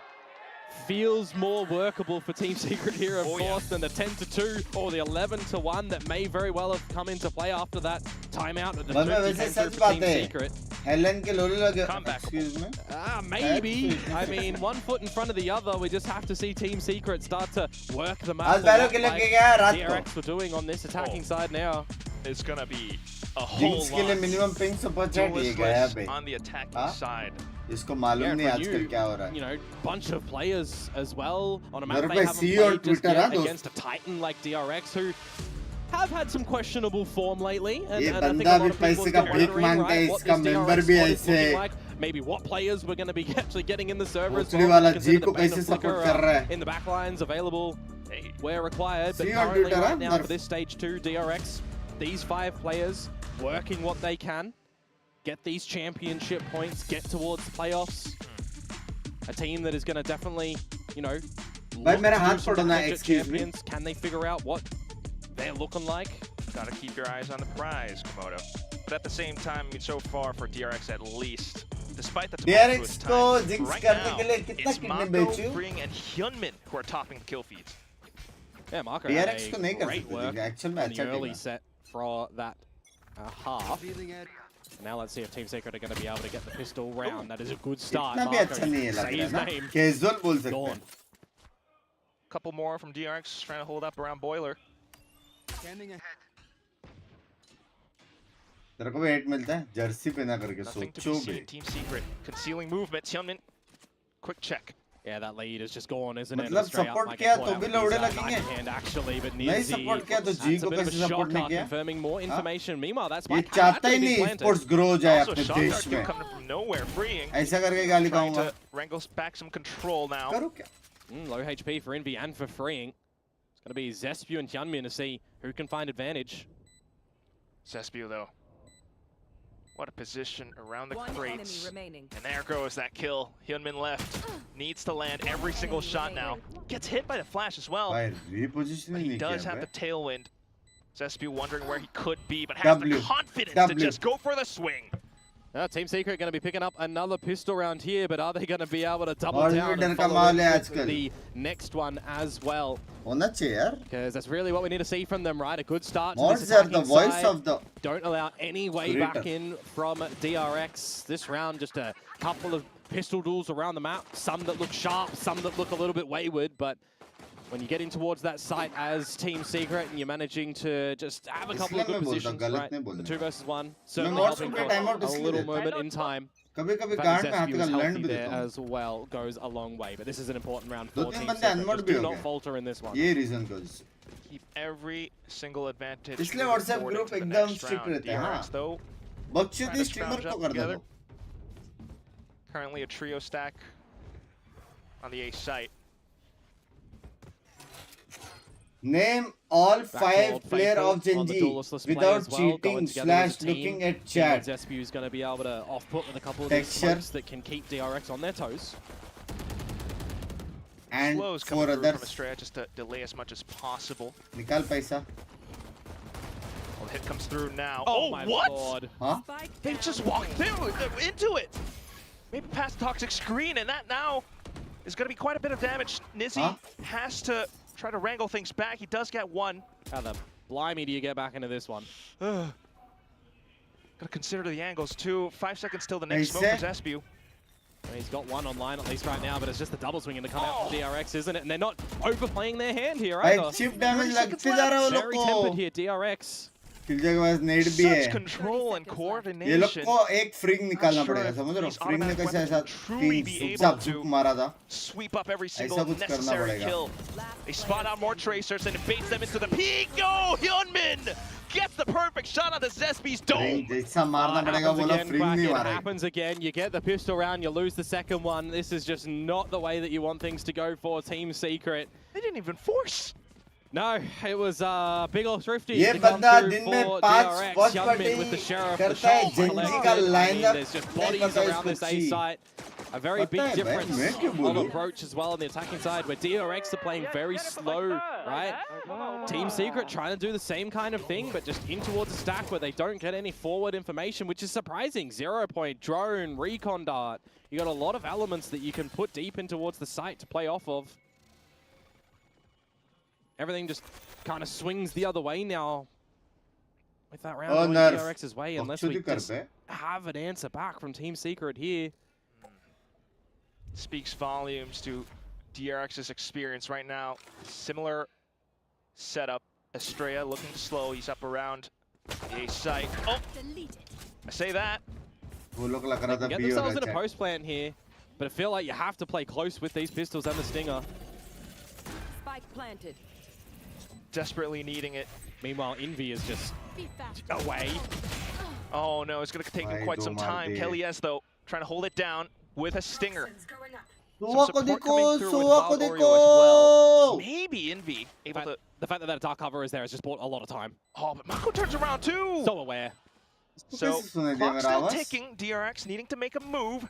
feels more workable for Team Secret here, of course, than the 10-2 or the 11-1 that may very well have come into play after that timeout at the 30 for Team Secret. Helen ke lole lage. Comeback. Excuse me. Maybe. I mean, one foot in front of the other. We just have to see Team Secret start to work the map. As balo ke lage gaya raat ko. DRX were doing on this attacking side now. It's gonna be a whole Binks ke liye lot minimum ping support chat diye gaya bhai. on the attacking side. इसको मालूम नहीं आजकल क्या हो रहा है. You know, bunch of players as well on a map मेरे they को haven't see played on just Twitter yet against a titan like DRX who have had some questionable form lately. And ये I think बंदा a lot भी of people पैसे are का still भीख wondering, मांगता है, right, what इसका this member DRX भी squad is ऐसे. looking like. Maybe what players we're going to be actually getting in the server as भोसड़ी well. वाला Consider जी को the band कैसे of Flicker, support कर रहा है. in the backlines available where required. But See on currently Twitter, right now Nerf. for this stage 2 DRX, these 5 players working what they can, get these championship points, get towards the playoffs. A team that is going to definitely, you know, भाई look मेरा to हाथ do some पड़ो ना, damage at excuse me. champions. Can they figure out what they're looking like? Gotta keep your eyes on the prize, Komodo. But at the same time, I mean, so far for DRX at least, despite the tumultuous DRX को times, jinx right करने now, के लिए कितना it's kidney Mako, बेचूं? Bring, and Hyunmin who are topping the kill feeds. Yeah, Marco DRX had को a नहीं कर great सकते work थे, actual में in the अच्छा early टीम है. set for that half. And now let's see if Team Secret are going to be able to get the pistol round. That is a good start. इतना भी Marco, अच्छा नहीं है say लग his रहा है name. ना. Casual बोल सकते Gone. हैं. Couple more from DRX trying to hold up around Boiler. तेरे को भी 8 मिलता है जर्सी पहना करके Nothing to सोचो be bay. seen. Team Secret concealing movement. Hyunmin, quick check. Yeah, that lead is just gone, isn't it? मतलब Straight up, support might किया get तो caught भी out with लौड़े his, लगेंगे. knife hand actually, but नहीं Nizzy, support किया तो that's ji a को bit of a कैसे support नहीं shocker, किया? confirming more information. Meanwhile, that's ये why चाहता ही नहीं Esports grow जाए Also, अपने shot देश dart में. coming from nowhere, freeing. ऐसा करके गाली Trying खाऊंगा. to wrangle back some control now. करूँ क्या? Low HP for Envy and for Freeing. It's going to be Zespew and Hyunmin to see who can find advantage. Zespew, though. What a position around the One crates. enemy remaining. And there goes that kill. Hyunmin left. Needs to land every single shot now. Gets hit by the flash as well. भाई repositioning But he नहीं does किया have bay. the tailwind. Zespew wondering where he could be, but has the confidence to just go for the swing. Team Secret going to be picking up another pistol round here, but are they going to be able to double और भी down डर and का follow माहौल है it आजकल. with the next one as well? होना चाहिए यार. Because that's really what we need to see from them, right? A good start to Mods this are the attacking voice side. of the Don't allow any way creator. back in from DRX. This round, just a couple of pistol duels around the map. Some that look sharp, some that look a little bit wayward, but when you get in towards that site as Team Secret and you're managing to just have a couple of good positions, right? The 2 versus 1, certainly mods helping को for time out a इसलिए little देता. moment in time. कभी-कभी The guard fact में that हाथ Zespew का is land healthy भी there देता हूँ. as well goes a long way, but this is an important round दो for तीन Team बंदे Secret. unmod Just भी do हो not गए. falter in this one. ये reason cause. Keep every single advantage. इसलिए moving WhatsApp forward group into the एकदम next strict round. रहते हैं, हाँ. DRX, though, बच्चे trying the to streamer scrounge को up कर दे together. दो. Currently a trio stack on the A site. Name all Back 5 hold player faithful of Gen on the G duelist play without as well, going cheating together as a / team. looking at Team chat. Zespew is going to be able to off-put with a couple of these Texture. smokes that can keep DRX on their toes. And Slows 4 coming through from others. Estrella just to delay as much as possible. निकाल पैसा. Well, the hit comes through now. Oh my what? lord. हाँ? Spike They down just A. walked through into it. Maybe past toxic screen, and that now is going to be quite a bit of damage. Nizzy Huh? has to try to wrangle things back. He does get one. How the blimey do you get back into this one? Gotta consider the angles too. 5 seconds till the next smoke Nice. for Zespew. And he's got one online at least right now, but it's just the double swinging to come out from DRX, isn't it? And they're not overplaying their hand here भाई either. chip damage लगते जा रहा है वो लोग Very tempered को. here, DRX. किल के पास नेड भी Such है. control and ये लोग coordination. को एक फ्रिंग निकालना sure पड़ेगा if समझ रहे हो? these फ्रिंग ने automatic कैसे ऐसा weapons truly 3 be झुक able झाप to झुक मारा था. Sweep up every single ऐसा कुछ करना necessary पड़ेगा. kill. They spot out more tracers and it baits them into the peak. Oh, Hyunmin gets the perfect shot on the Zespy's dome. जैसा मारना पड़ेगा वो लोग फ्रिंग नहीं It मारे. happens again. You get the pistol round, you lose the second one. This is just not the way that you want things to go for Team Secret. They didn't even force. No, it was big old thrifty ये to come बंदा through दिन में for 5 DRX. watch Hyunmin party with the sheriff, the करता है shot Gen G का collected. I mean, lineup there's just नहीं bodies पता around इसको this A ची. site. a very big difference of approach as well on the attacking side, where DRX are playing very slow, right? Team Secret trying to do the same kind of thing, but just in towards a stack where they don't get any forward information, which is surprising. 0 point, drone, recon dart. You got a lot of elements that you can put deep in towards the site to play off of. Everything just kind of swings the other way now with that round going DRX's way, unless we just have an answer back from Team Secret here. Speaks volumes to DRX's experience right now. Similar setup. Estrella looking to slow. He's up around the A site. Oh, I say that. They can get themselves in a post plant here, but I feel like you have to play close with these pistols and the Stinger. Spike planted. Desperately needing it. Meanwhile, Envy is just away. Oh no, it's going to take him quite some time. Kelly S, though, trying to hold it down with a Stinger. Some support coming through with Wild Oreo as well. Maybe Envy able to... The fact that that dark cover is there has just bought a lot of time. Oh, but Mako turns around too! So aware. So, clock still ticking. DRX needing to make a move.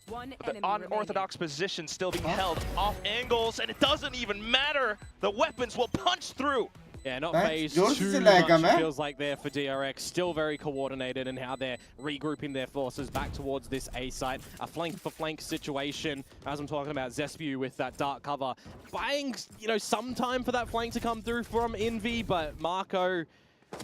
The unorthodox position still being held off angles, and it doesn't even matter. The weapons will punch through. Yeah, not phased too much, it feels like there for DRX. Still very coordinated in how they're regrouping their forces back towards this A site. A flank-for-flank situation, as I'm talking about Zespew with that dark cover. Buying, you know, some time for that flank to come through from Envy, but Marco,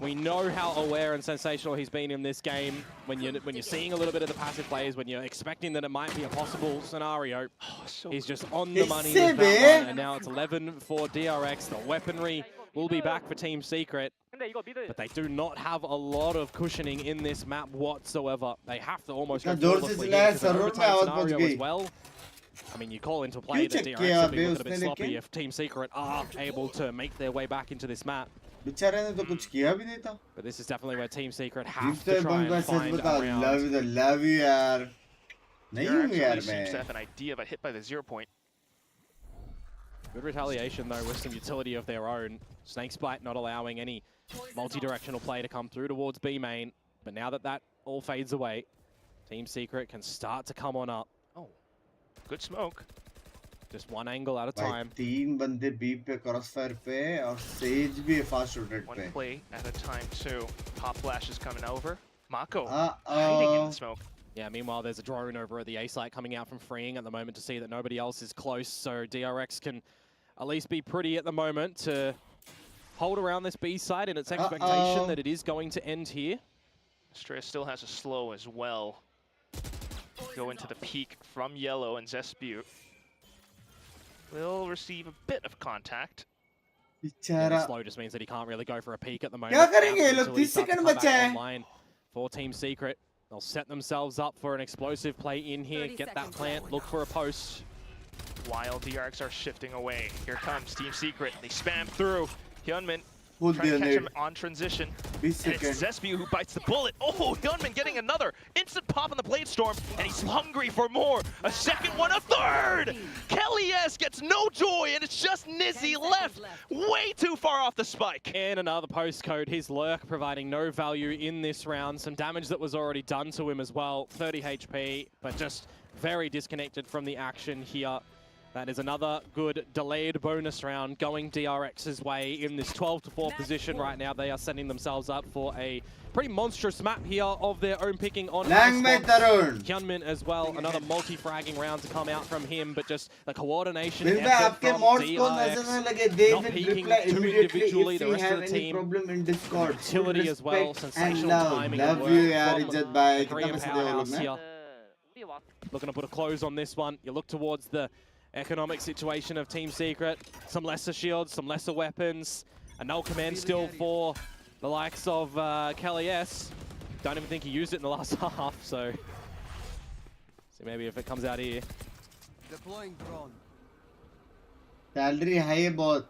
we know how aware and sensational he's been in this game. When you're seeing a little bit of the passive plays, when you're expecting that it might be a possible scenario, he's just on the money with that one. And now it's 11 for DRX. The weaponry will be back for Team Secret, but they do not have a lot of cushioning in this map whatsoever. They have to almost go flawlessly into an overtime scenario as well. I mean, you call into play that DRX will be a little bit sloppy if Team Secret are able to make their way back into this map. But this is definitely where Team Secret have to try and find a round. Love you, yaar. DRX seems to have an idea of a hit by the 0 point. Good retaliation, though, with some utility of their own. Snakespite not allowing any multi-directional play to come through towards B main. But now that that all fades away, Team Secret can start to come on up. Oh, good smoke. Just one angle at a time. तीन बंदे B पे crossfire पे और Sage भी fast shooted पे. One play at a time too. Pop flash is coming over. Mako hiding in the smoke. Yeah, meanwhile, there's a drone over at the A site coming out from Freeing at the moment to see that nobody else is close. So DRX can at least be pretty at the moment to hold around this B site in its expectation that it is going to end here. Estrella still has a slow as well. Go into the peak from Yellow, and Zespew will receive a bit of contact. Yeah, slow just means that he can't really go for a peek at the moment. क्या करेंगे लोग 30 second बचा है. For Team Secret, they'll set themselves up for an explosive play in here, get that plant, look for a post. While DRX are shifting away, here comes Team Secret. They spam through. Hyunmin trying to catch him on transition. And it's Zespew who bites the bullet. Oh, Hyunmin getting another instant pop on the Blade Storm, and he's hungry for more. A second one, a third! Kelly S gets no joy, and it's just Nizzy left. Way too far off the spike. And another postcode, his lurk providing no value in this round. Some damage that was already done to him as well. 30 HP, but just very disconnected from the action here. That is another good delayed bonus round going DRX's way in this 12-4 position right now. They are setting themselves up for a pretty monstrous map here of their own picking on Hyunmin as well. Another multi-fragging round to come out from him, but just the coordination effort from DRX. Not peeking too individually, the rest of the team. Utility as well, sensational timing and work from the Korean powerhouse here. Looking to put a close on this one. You look towards the economic situation of Team Secret. Some lesser shields, some lesser weapons. A null command still for the likes of Kelly S. Don't even think he used it in the last half, so see maybe if it comes out here. Deploying drone. Salary high है बहुत.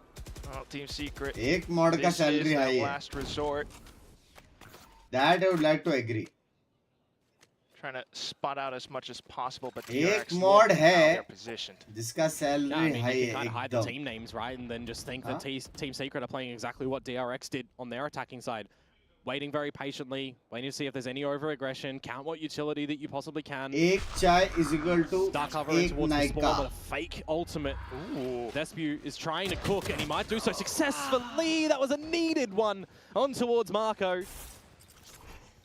Oh, Team Secret. एक mod का salary high है. Last resort. That I would like to agree. Trying to spot out as much as possible, but एक mod है positioned. जिसका salary high है. You can hide the team names, right, and then just think that Team Secret are playing exactly what DRX did on their attacking side. waiting very patiently, waiting to see if there's any over-aggression, count what utility that you possibly can. एक चाय is equal to Dark cover एक towards the spawn Nykaa. with a fake ultimate. Ooh. Despew is trying to cook, and he might do so successfully. That was a needed one on towards Marco.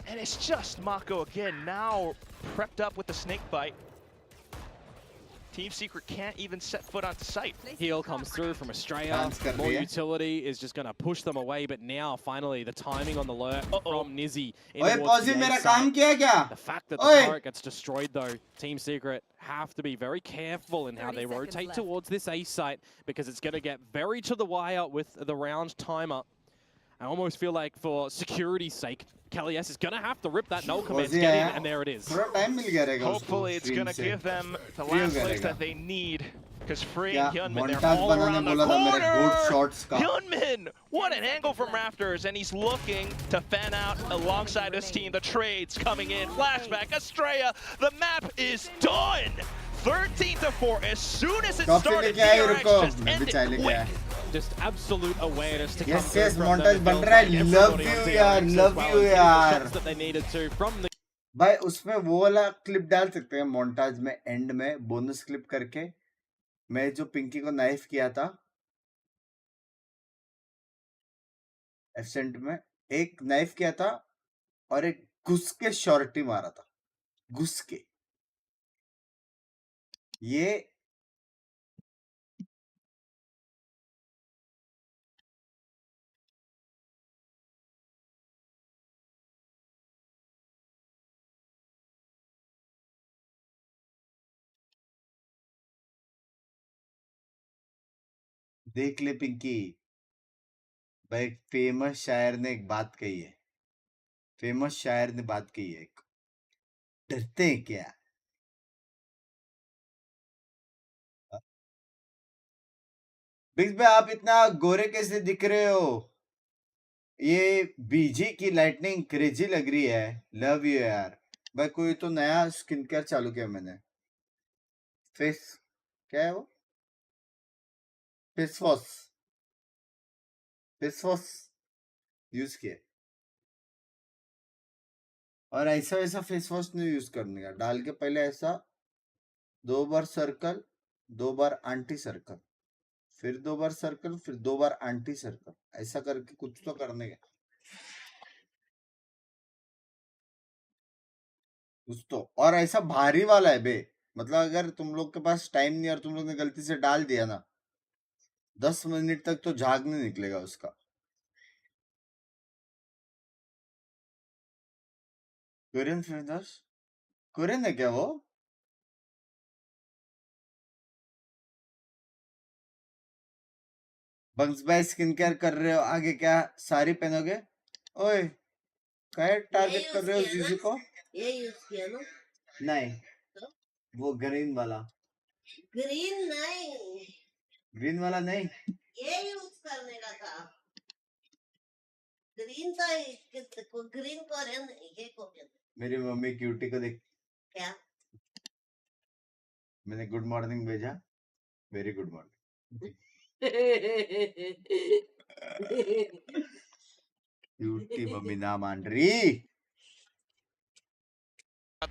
And it's just Mako again, now prepped up with the snake bite. Team Secret can't even set foot onto site. Heal comes through from Australia. More utility is just going to push them away, but now finally the timing on the lurk from Nizzy. ओए पॉजी मेरा काम किया क्या? The fact that the turret gets destroyed though, Team Secret have to be very careful in how they rotate towards this A site, because it's going to get very to the wire with the round timer. I almost feel like for security's sake, Kelly S is going to have to rip that null command, get in, and there it is. Hopefully it's going to give them the last place that they need. Because Free and Hyunmin, they're all around the corner! Hyunmin! What an angle from Rafters, and he's looking to fan out alongside his team. The trades coming in, flashback, Estrella, the map is done! 13-4, as soon as it started, DRX just ended quick. Just absolute awareness to yes, come yes, from montage बन रहा है. Love you यार, love you यार. That they needed to from the भाई उसमें वो वाला clip डाल सकते हैं montage में, एंड में बोनस क्लिप करके. मैं जो पिंकी को नाइफ किया था एब्सेंट में, एक नाइफ किया था और एक घुस के शॉर्टी मारा था, घुस के. ये देख ले पिंकी भाई, फेमस शायर ने एक बात कही है. फेमस शायर ने बात कही है, डरते हैं क्या? बिग्स भाई आप इतना गोरे कैसे दिख रहे हो? ये बीजी की लाइटनिंग क्रेजी लग रही है. लव यू यार. भाई कोई तो नया स्किन केयर चालू किया मैंने. फेस क्या है वो? Face wash. Face wash use किया, और ऐसा वैसा फेस वॉश नहीं यूज करने का. डाल के पहले ऐसा 2 बार सर्कल, 2 बार एंटी सर्कल, फिर 2 बार सर्कल, फिर 2 बार एंटी सर्कल, ऐसा करके कुछ तो करने का कुछ तो. और ऐसा भारी वाला है बे, मतलब अगर तुम लोग के पास टाइम नहीं और तुम लोग ने गलती से डाल दिया ना, 10 मिनट तक तो झाग नहीं निकलेगा उसका. कोरियन फेमस, कोरियन है क्या वो? बंक्स भाई स्किन केयर कर रहे हो, आगे क्या साड़ी पहनोगे? ओए क्या टारगेट कर रहे हो जीजू को? ये यूज किया ना? नहीं तो? वो ग्रीन वाला. ग्रीन नहीं, ग्रीन वाला नहीं, ये यूज करने का था. ग्रीन तो ग्रीन कोरियन, ये कोरियन. मेरी मम्मी क्यूटी को देख. क्या? मैंने गुड मॉर्निंग भेजा, very good morning. Cutie mummy ना मान रही.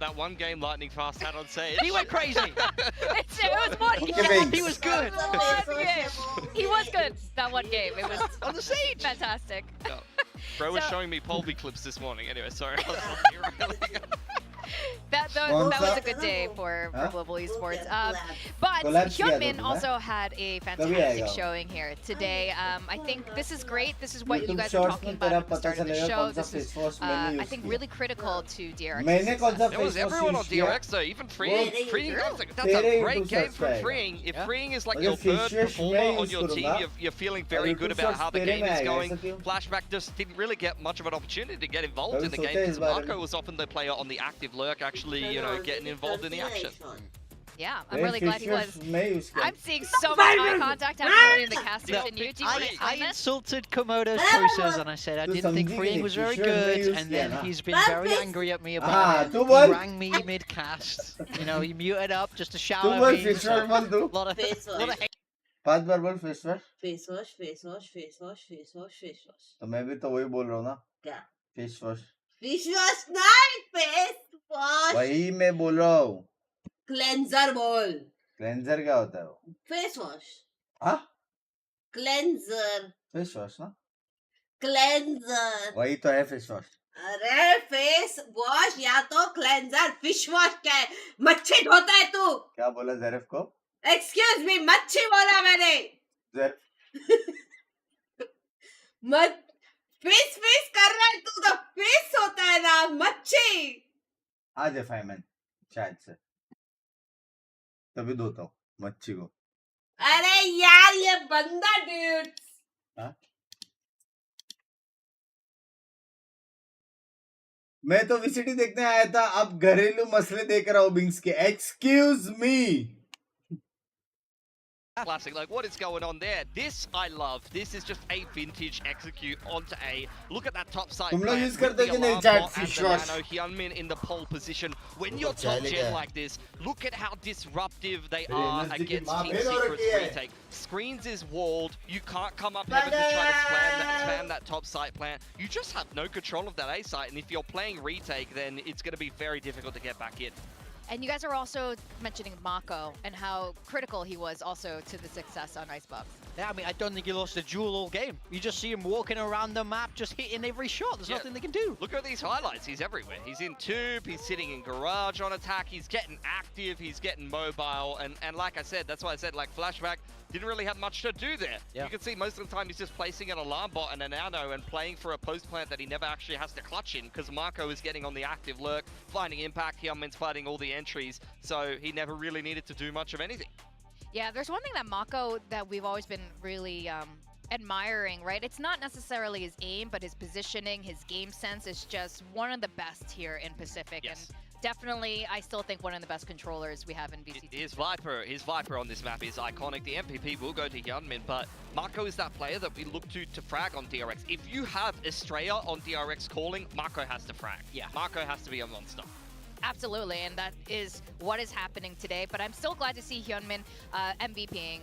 That one game Lightning Fast had on stage. He went crazy. It was one Okay, game. Binks. He was good. One game. He was good. That one game. It was On the siege. fantastic. Oh, bro was showing me Polby clips this morning. Anyway, sorry. I was really That was a good day for Global Esports. But Hyunmin also had a fantastic showing here today. I think this is great. This is what you guys were talking about at the start of the show. This is, I think, really critical to DRX. There was everyone on DRX though, even Freeing. That's a great game from Freeing. If Freeing is like your third performer on your team, you're feeling very good about how the game is going. Flashback just didn't really get much of an opportunity to get involved in the game because Marco was often the player on the active lurk, actually, getting involved in the action. Yeah, I'm really glad he was. I'm seeing so much eye contact happening between the casters and you. I insulted Komodo's choices and I said I didn't think Freeing was very good, and then he's been very angry at me about it. He rang me mid-cast, he muted up just to shout at me. A lot of hate. 5 बार बोल face wash. Face wash, face wash, face wash, face wash, face wash. तो मैं भी तो वही बोल रहा हूँ ना. क्या? फेस वॉश नहीं फेस वॉश वही मैं बोल रहा हूँ क्लेंजर बोल क्लेंजर क्या होता है वो फेस वॉश हाँ क्लेंजर फेस वॉश ना क्लेंजर वही तो है फेस वॉश अरे फेस वॉश या तो क्लेंजर फिश वॉश क्या है मच्छी धोता है तू क्या बोला ज़रफ को एक्सक्यूज मी मच्छी बोला मैंने मत फिश फिश कर रहा है तू तो फिश होता है ना मच्छी आज है फाइमैन शायद से तभी धोता हूँ मच्छी को अरे यार ये बंदा ड्यूड हाँ? मैं तो वीसीटी देखने आया था अब घरेलू मसले देख रहा हूँ बिंक्स के excuse me Classic, like what is going on there? This I love. This is just a vintage execute onto A. Look at that top side. तुम लोग यूज with करते the हो कि नहीं alarm chat bot and fish the wash nano Hyunmin in the pole position. When you're चले top गए। gen like this, look at how disruptive they मेरी are energy की against माँ Team भेद हो Secret's रखी है। retake. Screens is walled. You can't come up heaven to try to spam that top site plant. You just have no control of that A site, and if you're playing retake, then it's going to be very difficult to get back in. And you guys are also mentioning Mako and how critical he was also to the success on Icebox. Yeah, I mean, I don't think he lost a duel all game. You just see him walking around the map, just hitting every shot. There's nothing they can do. Look at these highlights. He's everywhere. He's in tube. He's sitting in garage on attack. He's getting active. He's getting mobile. And like I said, that's why I said, like, Flashback didn't really have much to do there. Yeah. You can see most of the time he's just placing an alarm bot and a nano and playing for a post plant that he never actually has to clutch in because Marco is getting on the active lurk, finding impact. Hyunmin's fighting all the entries. So he never really needed to do much of anything. Yeah, there's one thing that Mako that we've always been really admiring, right? It's not necessarily his aim, but his positioning, his game sense is just one of the best here in Pacific. Yes. And definitely, I still think one of the best controllers we have in VCT. His Viper on this map is iconic. The MVP will go to Hyunmin, but Marco is that player that we look to frag on DRX. If you have Estrella on DRX calling, Marco has to frag. Yeah. Marco has to be a monster. Absolutely, and that is what is happening today. But I'm still glad to see Hyunmin MVPing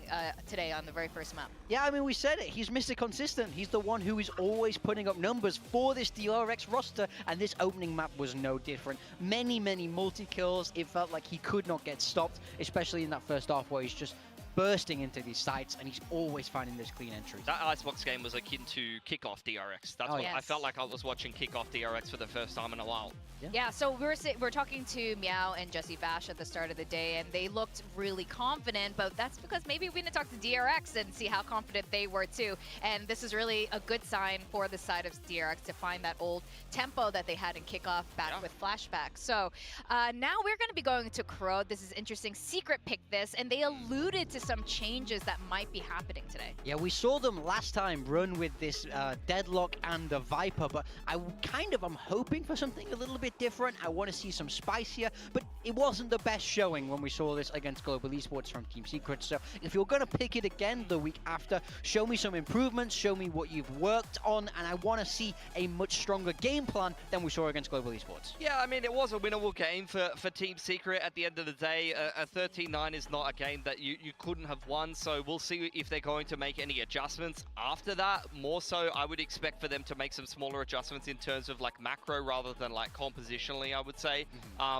today on the very first map. Yeah, I mean, we said it. He's Mr. Consistent. He's the one who is always putting up numbers for this DRX roster, and this opening map was no different. Many, many multi-kills. It felt like he could not get stopped, especially in that first half where he's just bursting into these sites, and he's always finding those clean entries. That Icebox game was akin to Kickoff DRX. That's what yes. I felt like I was watching Kickoff DRX for the first time in a while. Yeah, so we're talking to Meow and Jesse Bash at the start of the day, and they looked really confident, but that's because maybe we need to talk to DRX and see how confident they were too. And this is really a good sign for the side of DRX to find that old tempo that they had in Kickoff back with Flashback. So now we're going to be going to Corode. This is interesting. Secret picked this, and they alluded to some changes that might be happening today. Yeah, we saw them last time run with this Deadlock and the Viper, but I'm hoping for something a little bit different. I want to see some spice here, but it wasn't the best showing when we saw this against Global Esports from Team Secret. So if you're going to pick it again the week after, show me some improvements, show me what you've worked on, and I want to see a much stronger game plan than we saw against Global Esports. Yeah, I mean, it was a winnable game for Team Secret at the end of the day. A 13-9 is not a game that you couldn't have won, so we'll see if they're going to make any adjustments after that. More so, I would expect for them to make some smaller adjustments in terms of like macro rather than like compositionally, I would say,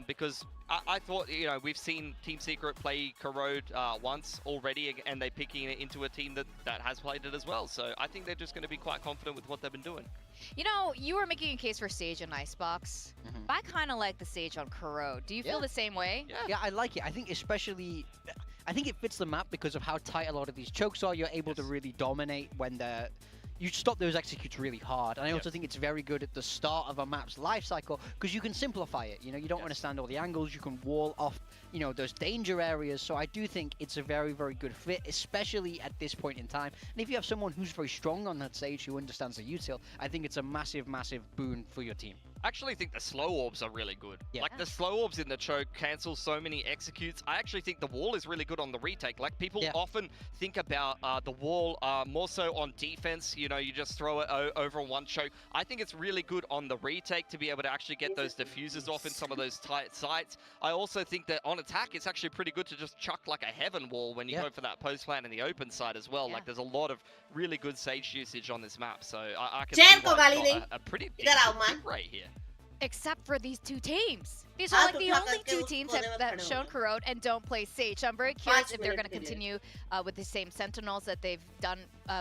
because I thought, you know, we've seen Team Secret play Corode once already, and they're picking it into a team that has played it as well. So I think they're just going to be quite confident with what they've been doing. You know, you were making a case for Sage on Icebox. But I kind of like the Sage on Corode. Do you feel the same way? Yeah, I like it. I think especially, I think it fits the map because of how tight a lot of these chokes are. You're able to really dominate when they're... You stop those executes really hard. And I also think it's very good at the start of a map's life cycle because you can simplify it. You know, you don't understand all the angles. You can wall off, you know, those danger areas. So I do think it's a very, very good fit, especially at this point in time. And if you have someone who's very strong on that stage who understands the util, I think it's a massive, massive boon for your team. I actually think the slow orbs are really good. Yeah. Like the slow orbs in the choke cancel so many executes. I actually think the wall is really good on the retake. Like people often think about the wall more so on defense. You know, you just throw it over on one choke. I think it's really good on the retake to be able to actually get those diffusers off in some of those tight sites. I also think that on attack, it's actually pretty good to just chuck like a heaven wall when you go for that post plant in the open side as well. Like there's a lot of really good Sage usage on this map. So I can see a pretty decent hit rate here. Except for these two teams. These are like the only two teams that have shown Corode and don't play Sage. So I'm very curious if they're going to continue with the same Sentinels that they've done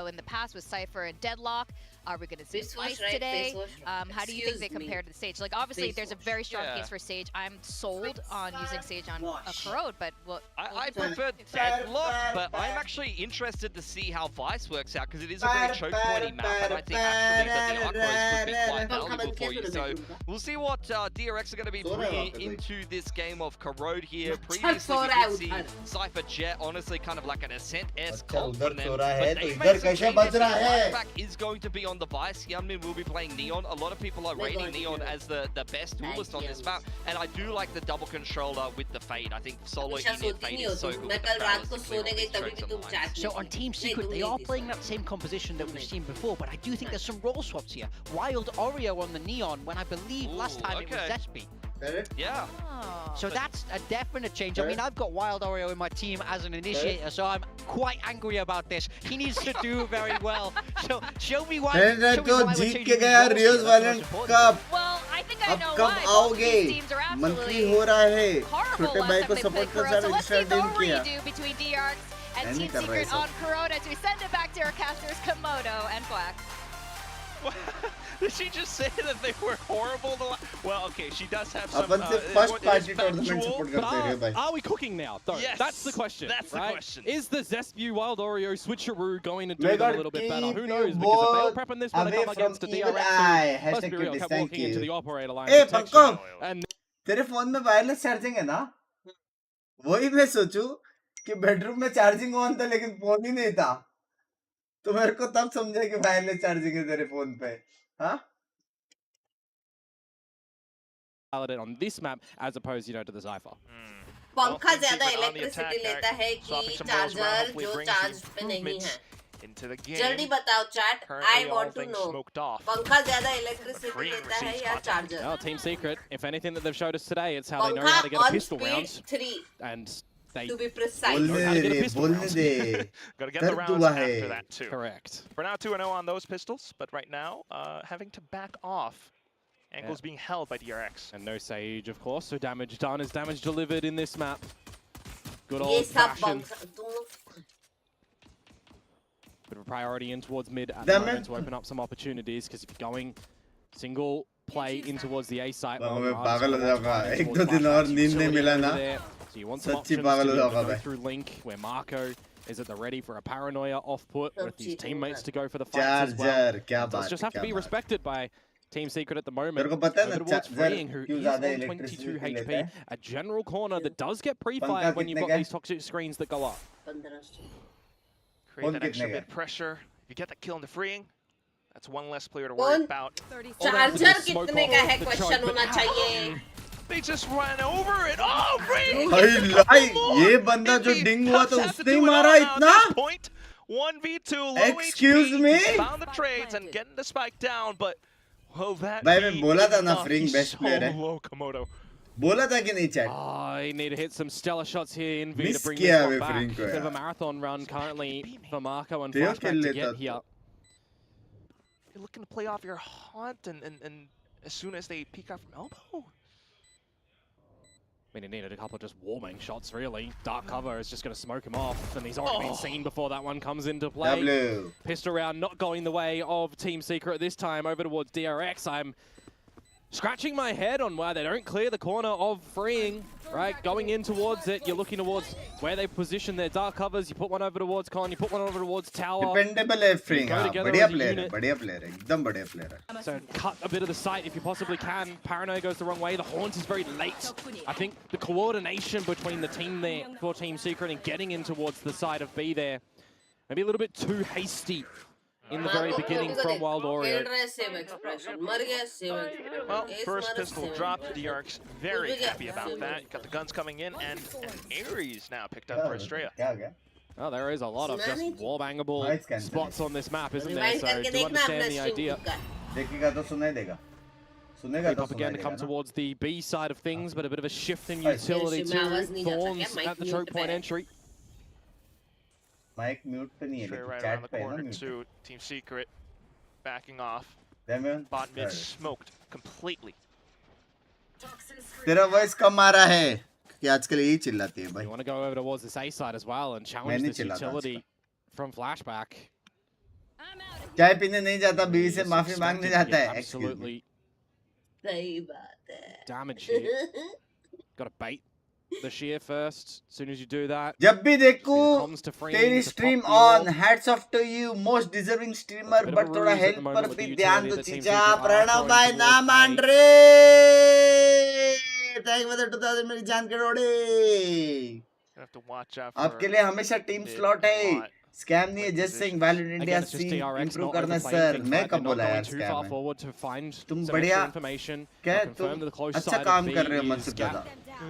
in the past with Cypher and Deadlock. Are we going to see Ice today? How do you think they compare to the Sage? Like, obviously, there's a very strong case for Sage. I'm sold on using Sage on a Corode, but I prefer Deadlock, but I'm actually interested to see how Vice works out because it is a very choke pointy map, and I think actually that the Archros could be quite valuable for you. So we'll see what DRX are going to be bringing into this game of Corode here. Previously, we did see Cypher Jet, honestly, kind of like an Ascent-esque comp from them, but they've made some changes. Flashback is going to be on the Vice. Hyunmin will be playing Neon. A lot of people are rating Neon as the best duelist on this map, and I do like the double controller with the Fade. I think solo Enid Fade is so good. So on Team Secret, they are playing that same composition that we've seen before, but I do think there's some role swaps here. Wild Oreo on the Neon, when I believe last time it was Zespy. Yeah. So that's a definite change. I mean, I've got Wild Oreo in my team as an initiator, so I'm quite angry about this. He needs to do very well. So show me why. Well, I think I know why. Both these teams are absolutely horrible last time they played Corode. So let's see the redo between DRX and Team Secret on Corode as we send it back to our casters Komodo and Black. Did she just say that they were horrible? Well, okay, she does have some. First party tournament support karte but are we cooking now? Though? Yes, that's the question. That's the question. Is the Zespy Wild Oreo switcheroo going to do them a little bit better? Who knows? Because if they're prepping this when they come against the DRX, let's be real, kept walking into the operator line. Hey, Pankaj, तेरे phone में wireless charging है ना? वही मैं सोचूं कि bedroom में charging on था लेकिन फोन ही नहीं था. तो मेरे को तब समझा कि वायरलेस चार्जिंग है तेरे फोन पे. हाँ? On this map as opposed, you know, to the Cypher. पंखा ज्यादा इलेक्ट्रिसिटी लेता है कि चार्जर जो चार्ज पे नहीं है. जल्दी बताओ chat. I want to know. पंखा ज्यादा इलेक्ट्रिसिटी लेता है या charger? Well, Team Secret, if anything that they've showed us today, it's how they know how to get a pistol round. 3. And they to be precise. Gotta get the rounds after that too. Correct. For now, 2-0 on those pistols, but right now, having to back off. Angle's being held by DRX. And no Sage, of course, so damage done is damage delivered in this map. Good old fashioned. Bit of a priority in towards mid at the moment to open up some opportunities, because if you're going single play in towards the A site, so you want some options to go through Link, where Marco is at the ready for a paranoia off put with his teammates to go for the fights as well. Does just have to be respected by Team Secret at the moment. Over towards Freeing, who is on 22 HP. A general corner that does get pre-fired when you've got these toxic screens that go up. Create that extra bit pressure. If you get the kill in the Freeing, that's one less player to worry about. Charger कितने का है question होना चाहिए. They just ran over it. Oh, Freeing! ये बंदा जो डिंग हुआ तो उसने ही मारा इतना. 1v2 low Excuse HP. me? Found the trades and getting the spike down, but will that भाई मैं बोला था ना be Freeing best player है. low, Komodo. बोला था कि नहीं chat. Oh, you need to hit some stellar shots here in V to bring किया this one way back. Freeing को Bit of a यार. marathon run currently for Marco and Theo Flashback to get here. You're looking to play off your haunt and as soon as they peek out from elbow. I mean, he needed a couple of just warming shots, really. Dark cover is just going to smoke him off, and he's already been seen before that one comes into play. W. Pistol round not going the way of Team Secret this time, over towards DRX. I'm scratching my head on why they don't clear the corner of Freeing, right? Going in towards it, you're looking towards where they position their dark covers. You put one over towards Con, you put one over towards Tower. Dependable है Freeing. बढ़िया player है, बढ़िया player है, एकदम बढ़िया player है. So cut a bit of the sight if you possibly can. Paranoia goes the wrong way. The Haunt is very late. I think the coordination between the team there for Team Secret and getting in towards the side of B there, maybe a little bit too hasty in the very beginning from Wild Oreo. Well, first pistol dropped. DRX very happy about that. Got the guns coming in, and Ares now picked up for Estrella. Oh, there is a lot of just wall-bangable spots on this map, isn't there? So do understand the idea. Creep up again to come towards the B side of things, but a bit of a shift in utility too. Thorns at the choke point entry. Mic mute पे नहीं है Straight right around the corner to Team Secret, backing off. Bot mid smoked completely. तेरा voice कम आ रहा है कि आजकल यही चिल्लाती है भाई. You want to go over towards this A side as well and challenge this utility from flashback. चाय पीने नहीं जाता, बीवी से माफी मांगने जाता है. Absolutely. सही बात है. Damage here. Got to bait the shear first. As soon as you do that, जब भी देखूं तेरी stream on, hats off to you, most deserving streamer, but थोड़ा help पर भी ध्यान दो चीजा. प्रणव भाई ना मान रे. Thank you for the 2000 मेरी जान करोड़े. Have to watch out. आपके लिए हमेशा team slot है. Scam नहीं है, just saying valid India scene improve करना सर. मैं कब बोला यार scam है? तुम बढ़िया क्या तुम अच्छा काम कर रहे हो मुझसे ज़्यादा.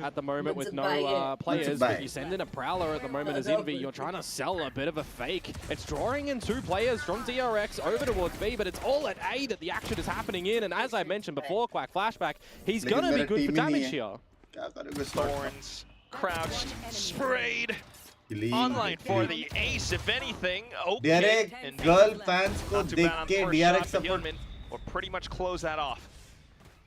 At the moment with no players, but you send in a Prowler at the moment as Envy. You're trying to sell a bit of a fake. It's drawing in 2 players from DRX over towards B, but it's all at A that the action is happening in. And as I mentioned before, Quack Flashback, he's going to be good for damage here. Thorns, crouched, sprayed. Online for the ace, if anything. Okay. DRX girl fans को देख के DRX support. Or pretty much close that off.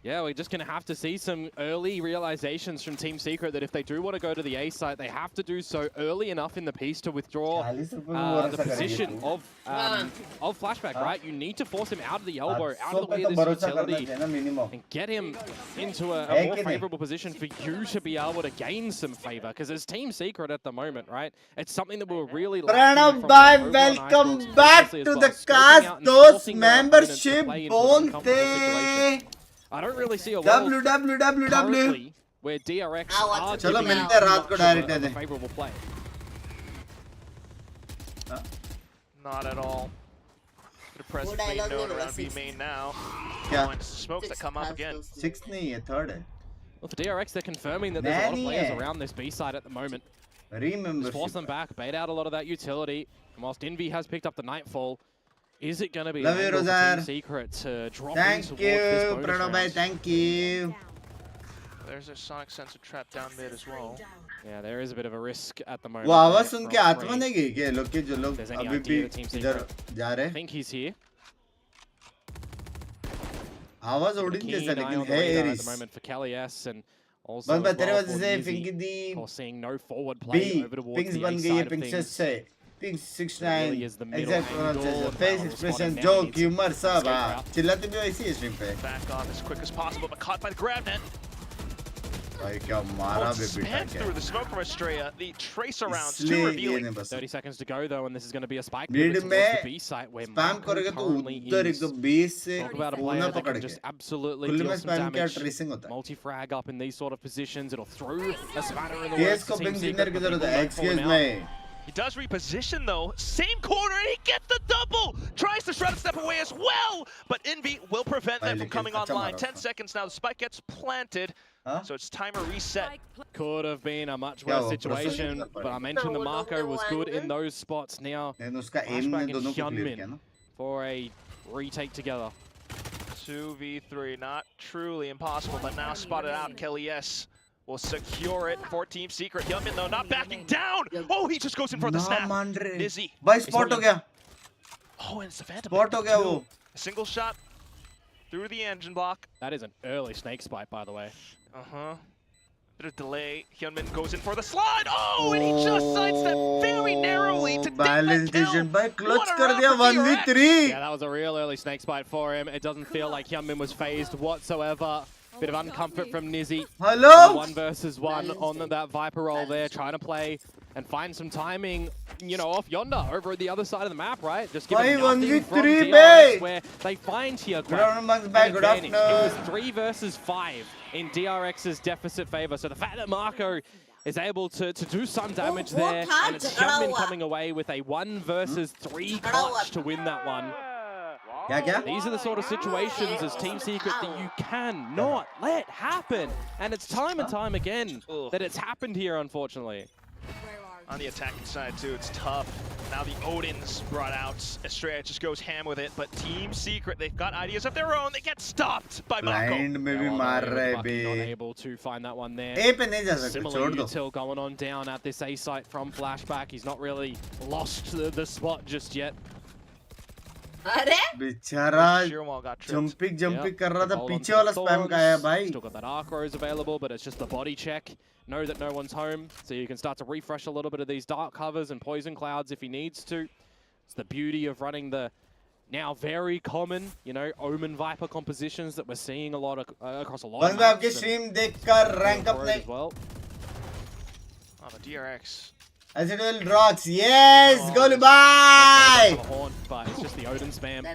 Yeah, we're just going to have to see some early realizations from Team Secret that if they do want to go to the A site, they have to do so early enough in the piece to withdraw the position of Flashback, right? You need to force him out of the elbow, out of the way of this utility, and get him into a more favorable position for you to be able to gain some favor. Because as Team Secret at the moment, right, it's something that we're really Pranav bhai, welcome back to the cast. Those membership bonte. I don't really see a world currently where DRX are चलो मिलते हैं रात को direct है. favorable play. Not at all. The presence being known around B main now. क्या? Smokes that come up again. 6th नहीं है, 3rd है. Well, for DRX, they're confirming that there's a lot of players around this B side at the moment. Remember. Just force them back, bait out a lot of that utility. And whilst Envy has picked up the Nightfall, is it going to be Team Secret to drop in towards this bonus Pranav bhai, thank you. There's a sonic sensor trap down mid as well. Yeah, there is a bit of a risk at the moment. वो आवाज सुन के आत्मा नहीं गई क्या लोग के जो लोग अभी भी इधर जा रहे हैं? I think he's here. आवाज उड़ी जैसा लेकिन है at the moment for Kelly S and also बस तेरे वजह से फिंगी दी seeing no forward play over towards Binks the बन A गई है side of Binks things. से Binks 69 really is the middle exact pronunciation face expression joke humor सब हाँ चिल्लाते भी वैसी है stream पे. Back off as quick as possible, but caught by the grab net. भाई क्या मारा बे बेटा क्या. Through the smoke from Estrella, the tracer rounds too revealing. 30 seconds to go though, and this is going to be a spike mid towards the B site where spam करेगा तो उधर एक तो base से कोना पकड़ के. Just absolutely deal some damage. Multi-frag up in these sort of positions. It'll throw a spanner in the works. को Binks dinner की जरूरत है. Excuse me. He does reposition though. Same corner, and he gets the double! Tries to try to step away as well, but Envy will prevent them from coming online. 10 seconds now, the spike gets planted, so it's timer reset. Could have been a much worse situation, but I mentioned the Marco was good in those spots now. Flashback and Hyunmin for a retake together. 2v3, not truly impossible, but now spotted out. Kelly S will secure it for Team Secret. Hyunmin though not backing down. Oh, he just goes in for the snap. Nizzy. भाई spot हो गया. Oh, and it's the Phantom. Spot हो गया वो. A single shot through the engine block. That is an early snake spike, by the way. Bit of delay. Hyunmin goes in for the slide. Oh, and he just sidestepped very narrowly to take that kill. By clutch कर दिया 1v3. Yeah, that was a real early snake spike for him. It doesn't feel like Hyunmin was phased whatsoever. Bit of uncomfort from Nizzy. Hello? 1 versus 1 on that Viper roll there, trying to play and find some timing, you know, off yonder, over at the other side of the map, right? Just giving nothing from DRX where they find here. Good afternoon. It was 3 versus 5 in DRX's deficit favor. So the fact that Marco is able to do some damage there, and it's CHUMMI coming away with a 1 versus 3 clutch to win that one. These are the sort of situations as Team Secret that you cannot let happen, and it's time and time again that it's happened here, unfortunately. On the attacking side too, it's tough. Now the Odin's brought out. Estrella just goes ham with it, but Team Secret, they've got ideas of their own. They get stopped by Mako. Not able to find that one there. Similar util going on down at this A site from Flashback. He's not really lost the spot just yet. बेचारा jumping कर रहा था पीछे वाला spam का है भाई. Still got that arc rose available, but it's just the body check. Know that no one's home, so you can start to refresh a little bit of these dark covers and poison clouds if he needs to. It's the beauty of running the now very common, you know, Omen Viper compositions that we're seeing a lot across a lot of maps. आपके stream देखकर rank up as well. Oh, the DRX. As it will rocks, yes, goodbye. But it's just the Odin spam.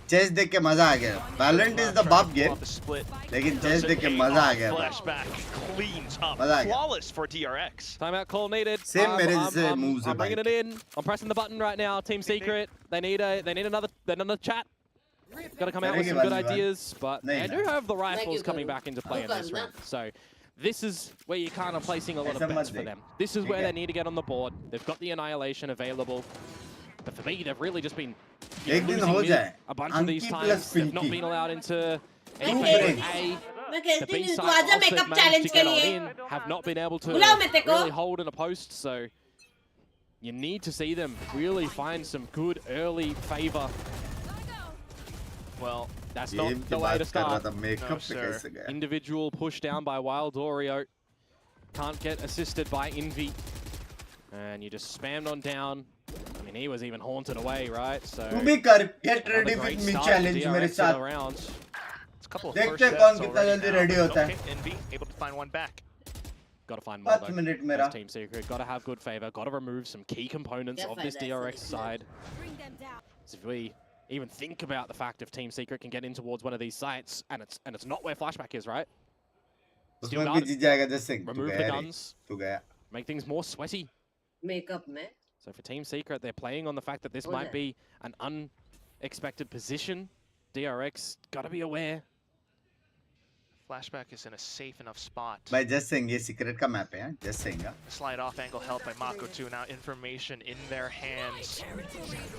Chess देख के मजा आ गया. Valorant is the buff game. लेकिन chess देख के मजा आ गया. Flashback cleans up. Flawless for DRX. Timeout call needed. Same मेरे moves. I'm bringing it in. I'm pressing the button right now. Team Secret. They need another chat. Got to come out with some good ideas, but they do have the rifles coming back into play in this round. So this is where you're kind of placing a lot of bets for them. This is where they need to get on the board. They've got the Annihilation available. But for me, they've really just been losing a bunch of these times. They've not been allowed into anything A. The B side also managed to get on in, have not been able to really hold in a post. So you need to see them really find some good early favor. Well, that's not the way to start. No, sir. Individual push down by Wild Oreo. Can't get assisted by Envy. And you just spammed on down. I mean, he was even haunted away, right? So get ready with me challenge मेरे साथ. It's a couple of देखते हैं कौन कितना जल्दी ready होता है. Envy able to find one back. Got to find more though. Team Secret. Got to have good favor. Got to remove some key components of this DRX side. So if we even think about the fact if Team Secret can get in towards one of these sites, and it's not where Flashback is, right? Still remove the guns. Make things more sweaty. So for Team Secret, they're playing on the fact that this might be an unexpected position. DRX gotta be aware. Flashback is in a safe enough spot. By just saying, ये secret का map है, just saying. Slide off angle help by Mako too. Now information in their hands.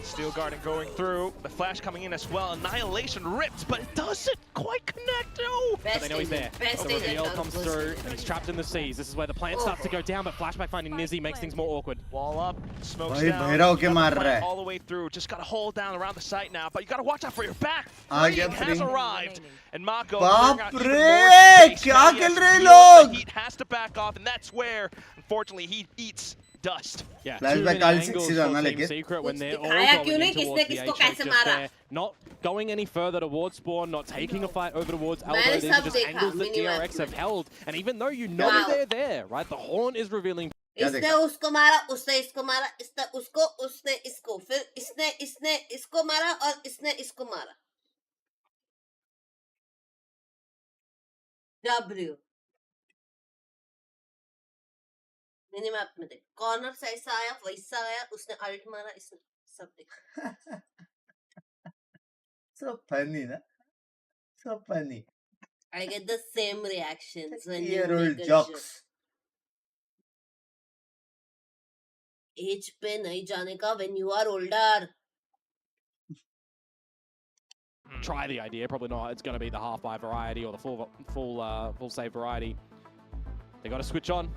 Steel Garden going through. The flash coming in as well. Annihilation ripped, but it doesn't quite connect. No. But they know he's there. The reveal comes through, and he's trapped in the seas. This is where the plant starts to go down, but Flashback finding Nizzy makes things more awkward. Wall up, smokes down. All the way through. Just gotta hold down around the site now, but you gotta watch out for your back. Freeing has arrived, and Mako. क्या खेल रहे लोग? Heat has to back off, and that's where, unfortunately, he eats dust. Yeah, Flashback काल 6 जाना लेके. Secret when they're all going in towards the H, just there, not going any further towards spawn, not taking a fight over towards Elbow. These are just angles that DRX have held, and even though you know they're there, right? The horn is revealing. इसने उसको मारा, उसने इसको मारा, इसने उसको, उसने इसको, फिर इसने इसको मारा और इसने इसको मारा. W मिनिमैप में देख कॉर्नर से ऐसा आया वैसा आया उसने अल्ट मारा इसने सब देखा. So funny ना, so funny. I get the same reactions when you make jokes. Age पे नहीं जाने का when you are older. Try the idea, probably not. It's going to be the half buy variety or the full save variety. They got to switch on.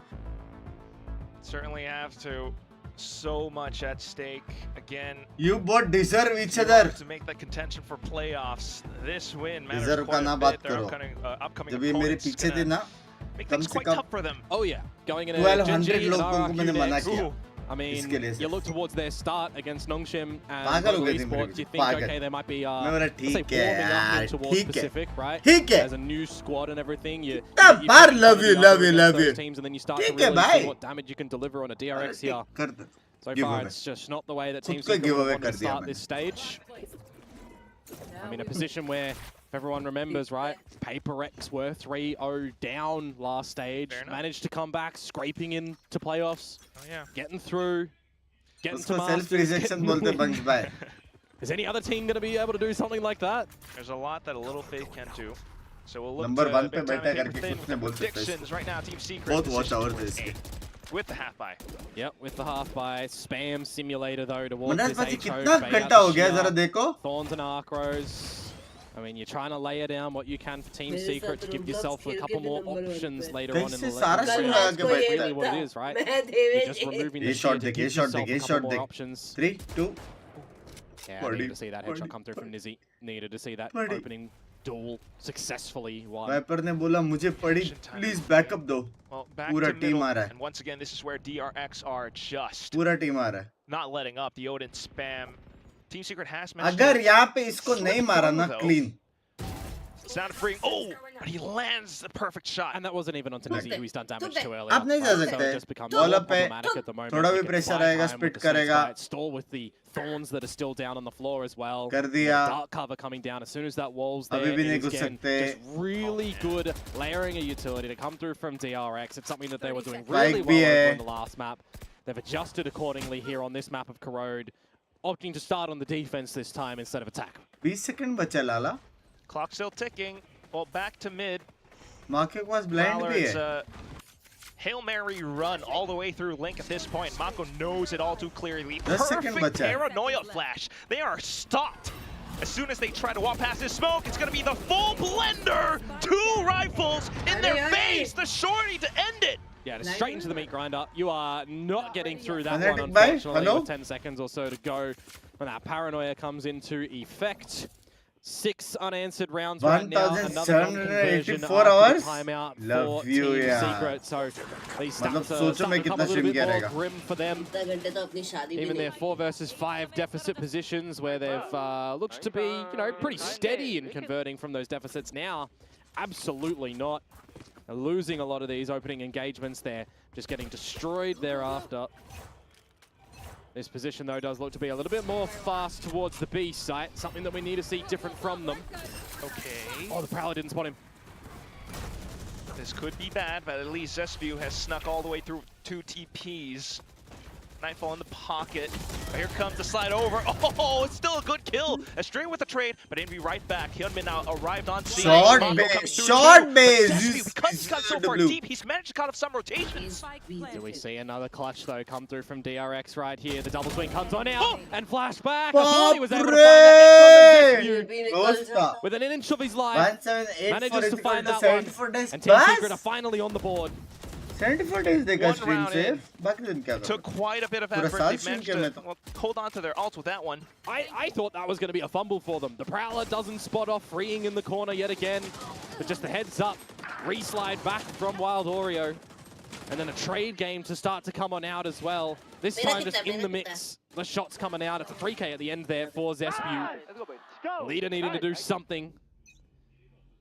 Certainly have to. So much at stake. Again, you both deserve each other to make the contention for playoffs. This win matters quite a bit. Their upcoming opponents gonna make things quite tough for them. Oh yeah, going in a 1200 लोगों को मैंने मना किया. I mean, you look towards their start against Nongshim and Esports, you think, okay, they might be, let's say, warming up towards Pacific, right? As a new squad and everything, you love you. Teams, and then you start to really see what damage you can deliver on a DRX here. So far, it's just not the way that teams want to start this stage. I mean, a position where If everyone remembers, right? PRX were 3-0 down last stage. Managed to come back, scraping into playoffs. Oh, yeah. Getting through. Getting to self-rejection bolte Binks bhai. Is any other team going to be able to do something like that? There's a lot that a little faith can do. So we'll look Number to 1 पे big time बैठा paper करके thin कुछ with नहीं the बोल सकता predictions right now. Team Secret. बहुत watch position hour number थे इसके. 8 with the half buy. Yep, with the half buy. Spam simulator though towards Manraj this पाजी HO. कितना घंटा हो गया जरा देखो. Thorns and Arcros. I mean, you're trying to layer down what you can for Team Secret to give yourself a couple more options later on in the सारा round. Shield लगा के That's बैठता really है. what it is, right? You're just removing the ये shot shield to देख, ये give shot yourself देख, ये a shot couple more देख. options. 3, 2. Yeah, I needed to see that headshot come through from Nizzy. Needed to see that opening duel successfully won. Viper ने बोला मुझे पड़ी, please backup दो. Well, back पूरा to team middle, आ रहा है. and once again, this is where DRX are just पूरा team आ रहा है. not letting up. The Odin spam. Team Secret has managed अगर to यहाँ पे इसको नहीं मारा ना clean. sound free. Oh, but he lands the perfect shot. And that wasn't even onto Nizzy, who he's done damage to earlier. आप नहीं जा So सकते. it just becomes Ball more up पे problematic at the moment. थोड़ा भी You get pressure buy आएगा, time split with the Swiss करेगा. fight, stall with the thorns that are still down on the floor as well. कर दिया. Dark cover coming down as soon as that wall's there. अभी भी नहीं it is घुस again सकते. just really good layering a utility to come through from DRX. It's something that they were doing Spike really भी well है. over on the last map. They've adjusted accordingly here on this map of Corode, opting to start on the defense this time instead of attack. 20 second बचा लाला. Clock still ticking. Well, back to mid. मार्के के पास blind Valor, भी it's है. a Hail Mary run all the way through Link at this point. Mako knows it all too clearly. 10 second Perfect बचा है. paranoia flash. They are stopped. As soon as they try to walk past this smoke, it's going to be the full blender. 2 rifles in their face. The shorty to end it. Yeah, just straight into the meat grinder. You are not getting through that Fanatic one, bhai, unfortunately, hello? with 10 seconds or so to go when that paranoia comes into effect. 6 unanswered rounds right now. Another non-conversion 1784 after hours. the timeout Love for you, Team yeah. Secret. So these मतलब stats are सोचो starting मैं to become कितना a little stream bit more करेगा. grim for them. Even their 4 versus 5 deficit positions where they've looked to be, you know, pretty steady in converting from those deficits now. Absolutely not. They're losing a lot of these opening engagements. They're just getting destroyed thereafter. This position, though, does look to be a little bit more fast towards the B site, something that we need to see different from them. Okay. Oh, the Prowler didn't spot him. This could be bad, but at least Zespew has snuck all the way through 2 TPs. Nightfall in the pocket. Here comes the slide over. Oh, it's still a good kill. A straight with the trade, but it'll be right back. Hyunmin now arrived on scene. Short base, short base. Zespew, because he's got so far deep, he's managed to cut off some rotations. Do we see another clutch, though, come through from DRX right here? The double swing comes on out and flashback. I thought he was able to find that next one. Rosta. With an inch of his life, 1784 manages is to equal find to that 74 one. days. And Team Secret are बस finally on the board. 74 days देखा One stream round से. in. बाकी दिन क्या Took करूँ? quite a bit of पूरा effort. साल They've stream managed किया मैं to तो. hold on to their ults with that one. I thought that was going to be a fumble for them. The Prowler doesn't spot off, freeing in the corner yet again. But just a heads up, re-slide back from Wild Oreo. And then a trade game to start to come on out as well. This time just in the mix. The shots coming out. It's a 3K at the end there for Zespew. Leader needing to do something.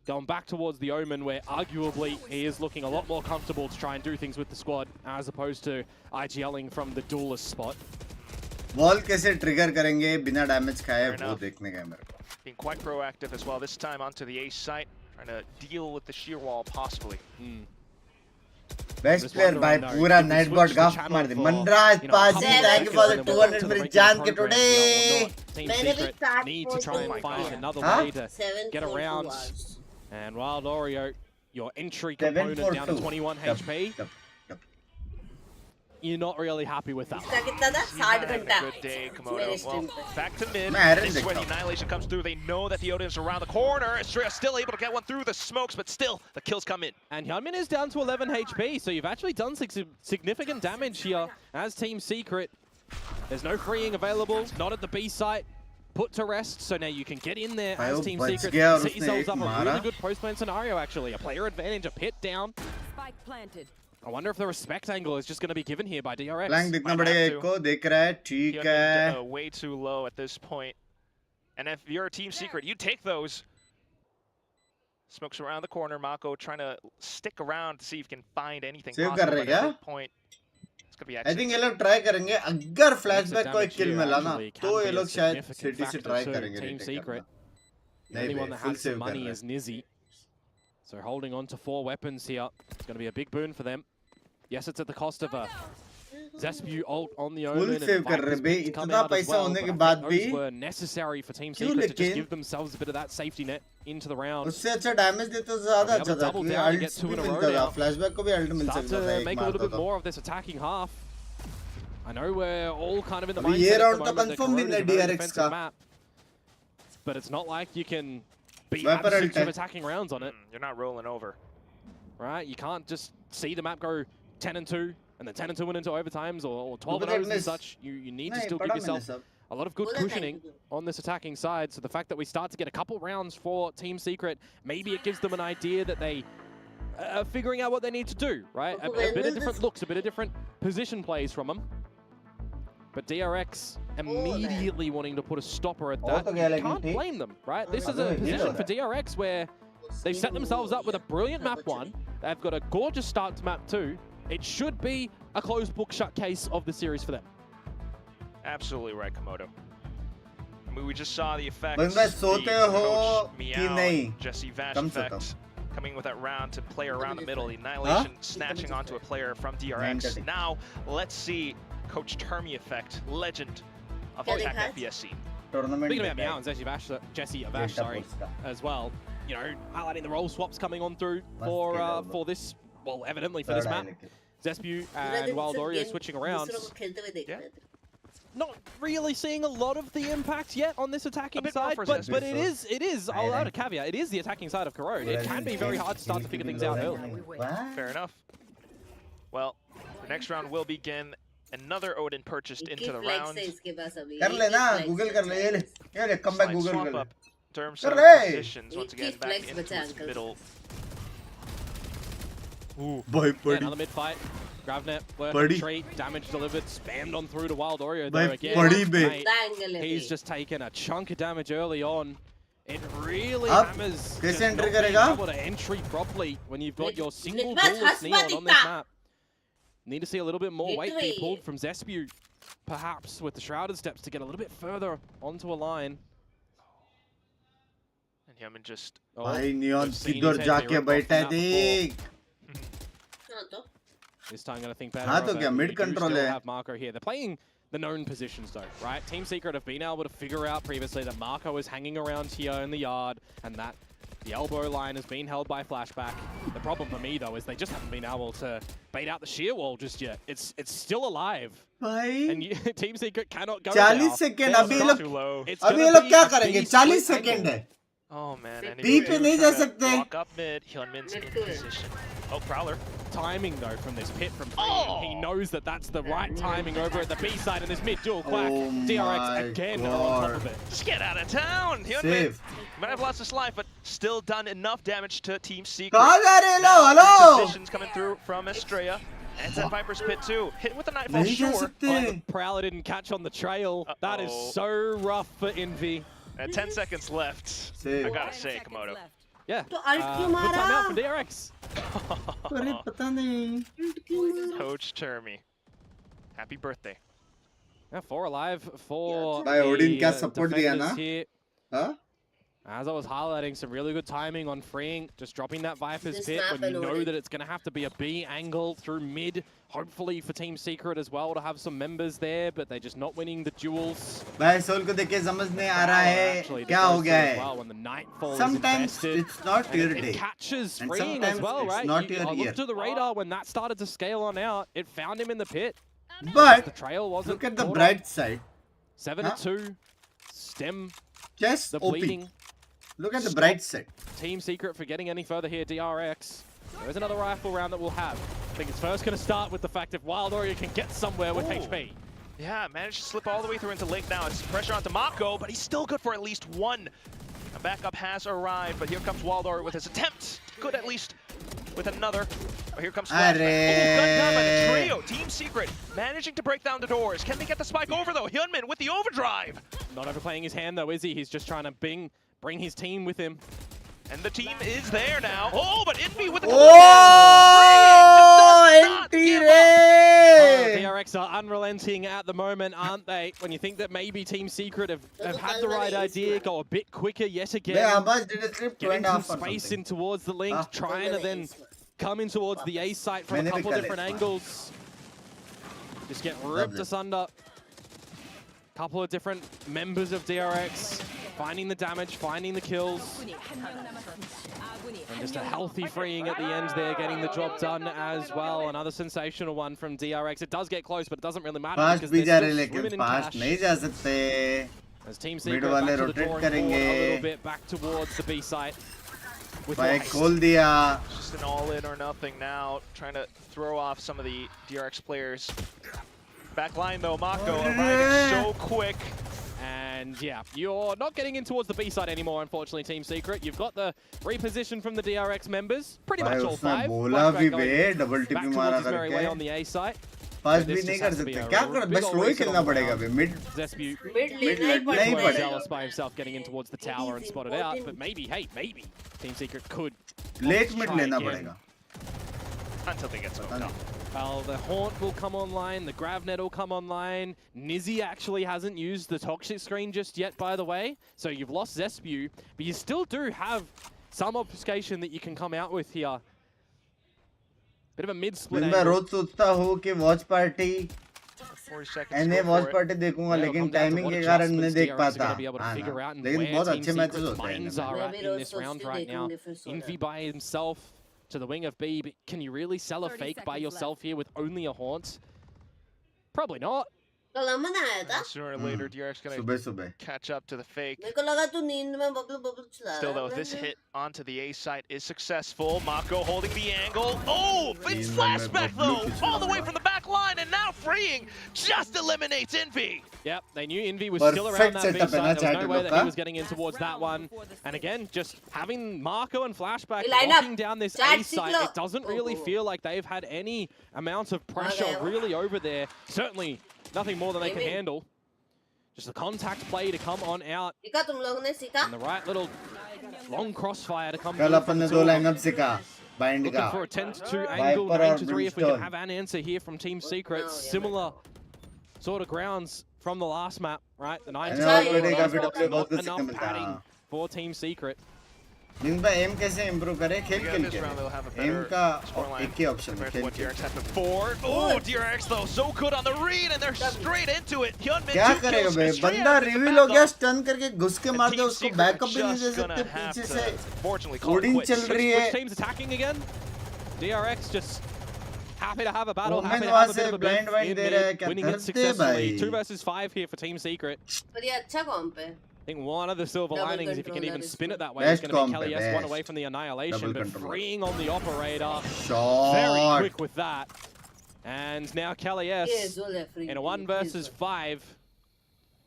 Going back towards the Omen, where arguably he is looking a lot more comfortable to try and do things with the squad, as opposed to IGLing from the duelist spot. Wall कैसे trigger करेंगे बिना damage खाए वो देखने का है मेरे को. Being quite proactive as well, this time onto the A site, trying to deal with the shear wall possibly. Best player by पूरा Nightbot gaff मार दी. मनराज पाजी, thank you for the 200 minutes जान के today. Team Secret need to try and find another way to get around. And Wild Oreo, your entry component down to 21 HP. You're not really happy with that. इसका कितना था? 60 घंटा. Good day, Komodo. Well, back to mid. मैं Aaron This is where the देखता हूँ. annihilation comes through. They know that the Odin's around the corner. Estrella still able to get one through the smokes, but still, the kills come in. And Hyunmin is down to 11 HP, so you've actually done significant damage here as Team Secret. There's no freeing available, not at the B site. Put to rest, so now you can get in there as Team Secret. Set yourselves up a really good post-plan scenario, actually. A player advantage, a pit down. Spike planted. I wonder if the respect angle is just going to be given here by DRX. Flank दिखना पड़ेगा एक को. देख रहा है. ठीक Hyunmin, है. way too low at this point. And if you're a Team Secret, you take those. Smokes around the corner. Mako trying to stick around to see if he can find anything Save possible. कर रहे But at क्या? this point, it's going to be I exit. think ये लोग try करेंगे. अगर flashback को एक kill मिला ना, Actually तो can ये be a लोग शायद significant city से factor try too, करेंगे Team retake Secret. करना. The only one that has some money is Nizzy. So holding on to 4 weapons here. It's going to be a big boon for them. Yes, it's at the cost of a Zespew ult on the Omen. Full save कर रहे बे इतना पैसा होने के बाद भी those were necessary for Team Secret to just give themselves a bit of that safety net into the round. उससे अच्छा डैमेज देते तो ज़्यादा अच्छा था क्योंकि अल्ट भी मिलता था फ्लैशबैक को भी अल्ट मिल सकता था एक make a little bit more of this attacking half. I know we're all kind of in the mindset ये at round the तो moment that confirm Corode is a नहीं very DRX defensive का map, but it's not like you can beat Sniper have 6 ult of attacking rounds on it. You're not rolling over. Right? You can't just see the map go 10-2 and then 10-2 and into overtimes or 12-0s and such. You need to still give yourself a lot of good cushioning on this attacking side. So the fact that we start to get a couple rounds for Team Secret, maybe it gives them an idea that they are figuring out what they need to do, right? A bit of different looks, a bit of different position plays from them. But DRX immediately wanting to put a stopper at that. You can't blame them, right? This is a position for DRX where they've set themselves up with a brilliant map 1. They've got a gorgeous start to map 2. It should be a closed book shut case of the series for them. Absolutely right, Komodo. I mean, we just saw the effect. Jesse Vash effect coming with that round to player around the middle. The Annihilation snatching onto a player from DRX. Now, let's see Coach CHUMMI effect, legend of attack FPSC. Speaking about Meow and Jesse Vash, sorry, as well. You know, highlighting the role swaps coming on through for this, well, evidently for this map. Zespew and Wild Oreo switching around. Yeah. Not really seeing a lot of the impact yet on this attacking side, but it is, I'll add a caveat, it is the attacking side of Corode. It can be very hard to start to figure things out early. Fair enough. Well, the next round will begin. Another Odin purchased into the round. कर लेना Google कर ले ये ले come back Google कर ले terms of positions once again back into the middle. Ooh, another mid fight. Gravnet working treat, damage delivered, spammed on through to Wild Oreo though again. Mate, he's just taken a chunk of damage early on. It really hammers just not being able to entry properly when you've got your single duelist Neon on this map. Need to see a little bit more weight being pulled from Zespew, perhaps with the Shrouded Steps to get a little bit further onto a line. And Yaman just... भाई Neon किधर जाके बैठा देख. This time going to think better. हाँ तो क्या mid control है. Have Marco here. They're playing the known positions though, right? Team Secret have been able to figure out previously that Marco is hanging around here in the yard and that the elbow line has been held by Flashback. The problem for me though is they just haven't been able to bait out the sheer wall just yet. It's still alive. भाई. And Team Secret cannot go 40 second अभी ये लोग क्या करेंगे 40 second है. Oh man, B पे नहीं जा सकते. Walk up mid, Hyunmin's in position. Oh, Prowler. Timing though from this pit from Free. He knows that that's the right timing over at the B side in this mid dual quack. DRX again are on top of it. Just get out of town, Hyunmin. Might have lost his life, but still done enough damage to Team Secret. Hello. Decisions coming through from Estrella. And that Viper's pit too. Hit with the nightfall, sure. The Prowler didn't catch on the trail. That is so rough for Envy. 10 seconds left. I gotta say, Komodo. Yeah. Good timeout from DRX. Coach CHUMMI. Happy birthday. Yeah, 4 alive for भाई Odin क्या support दिया ना? हाँ? As I was highlighting, some really good timing on freeing, just dropping that Viper's pit when you know that it's going to have to be a B angle through mid, hopefully for Team Secret as well to have some members there, but they're just not winning the duels. भाई soul को देख के समझ नहीं आ रहा है क्या हो गया है. Sometimes it's not your day. It catches freeing as well, right? I looked to the radar when that started to scale on out. It found him in the pit. But the trail wasn't. Look at the bright side. 7-2. Stem. Just the bleeding. Look at the bright side. Team Secret for getting any further here, DRX. There's another rifle round that we'll have. I think it's first going to start with the fact if Wild Oreo can get somewhere with HP. Yeah, managed to slip all the way through into Link now. It's pressure onto Mako, but he's still good for at least one. A backup has arrived, but here comes Wild Oreo with his attempt. Good at least with another. Oh, here comes Flashback. Oh, good job by the trio. Team Secret managing to break down the doors. Can they get the spike over though? Hyunmin with the overdrive. Not overplaying his hand though, is he? He's just trying to bring his team with him. And the team is there now. Oh, but Envy with the DRX DRX are unrelenting at the moment, aren't they? When you think that maybe Team Secret have had the right idea, go a bit quicker yet again. Getting some space in towards the link, trying to then come in towards the A site from a couple different angles. Just get ripped asunder. Couple of different members of DRX finding the damage, finding the kills. And just a healthy freeing at the end there, getting the job done as well. Another sensational one from DRX. It does get close, but it doesn't really matter because they're still swimming in cash. As Team Secret back to the drawing board a little bit, back towards the B site. It's just an all-in or nothing now, trying to throw off some of the DRX players. Back line though, Mako arriving so quick. And yeah, you're not getting in towards the B side anymore, unfortunately, Team Secret. You've got the reposition from the DRX members, pretty much all five. Back towards his merry way on the A site. पास भी नहीं कर सकते क्या कर बस slow ही खेलना पड़ेगा अभी मिड नहीं पड़ेगा by himself getting in towards the tower and spotted out, but maybe Team Secret could late mid लेना पड़ेगा until they get smoked up. Well, the Haunt will come online, the Gravnet will come online. Nizzy actually hasn't used the Toxic Screen just yet, by the way. So you've lost Zespew, but you still do have some obfuscation that you can come out with here. Bit of a mid-split angle. मैं रोज सोचता हूँ कि watch party and watch party देखूंगा लेकिन timing के कारण नहीं देख पाता लेकिन बहुत अच्छे मैचेस होते हैं in this round right now. Envy by himself to the wing of B, but can you really sell a fake by yourself here with only a Haunt? Probably not. Sooner or later, DRX gonna catch up to the fake. Still though, this hit onto the A site is successful. Mako holding the angle. Oh, Binks flashback though, all the way from the back line, and now freeing just eliminates Envy. Yep, they knew Envy was still around that B site. There was no way that he was getting in towards that one. And again, just having Mako and Flashback locking down this A site, it doesn't really feel like they've had any amount of pressure really over there. Certainly nothing more than they can handle. Just a contact play to come on out. And the right little long crossfire to come through. Looking for a 10-2 angle, 9-3 if we can have an answer here from Team Secret. Similar sort of grounds from the last map, right? The 9-2 not enough padding for Team Secret. Binks भाई aim कैसे improve करे खेल के aim का एक ही option है खेल के Oh, DRX though so good on the read and they're straight into it. क्या करेगा भाई बंदा reveal हो गया stun करके घुस के मार दे उसको backup भी नहीं दे सकते पीछे से loading चल रही है. Which team's attacking again? DRX just happy to have a battle, happy to have a bit of a blend in winning it successfully. 2 versus 5 here for Team Secret. I think one of the silver linings, if you can even spin it that way, is going to be Kelly S one away from the annihilation, but freeing on the operator. Very quick with that. And now Kelly S in a 1 versus 5.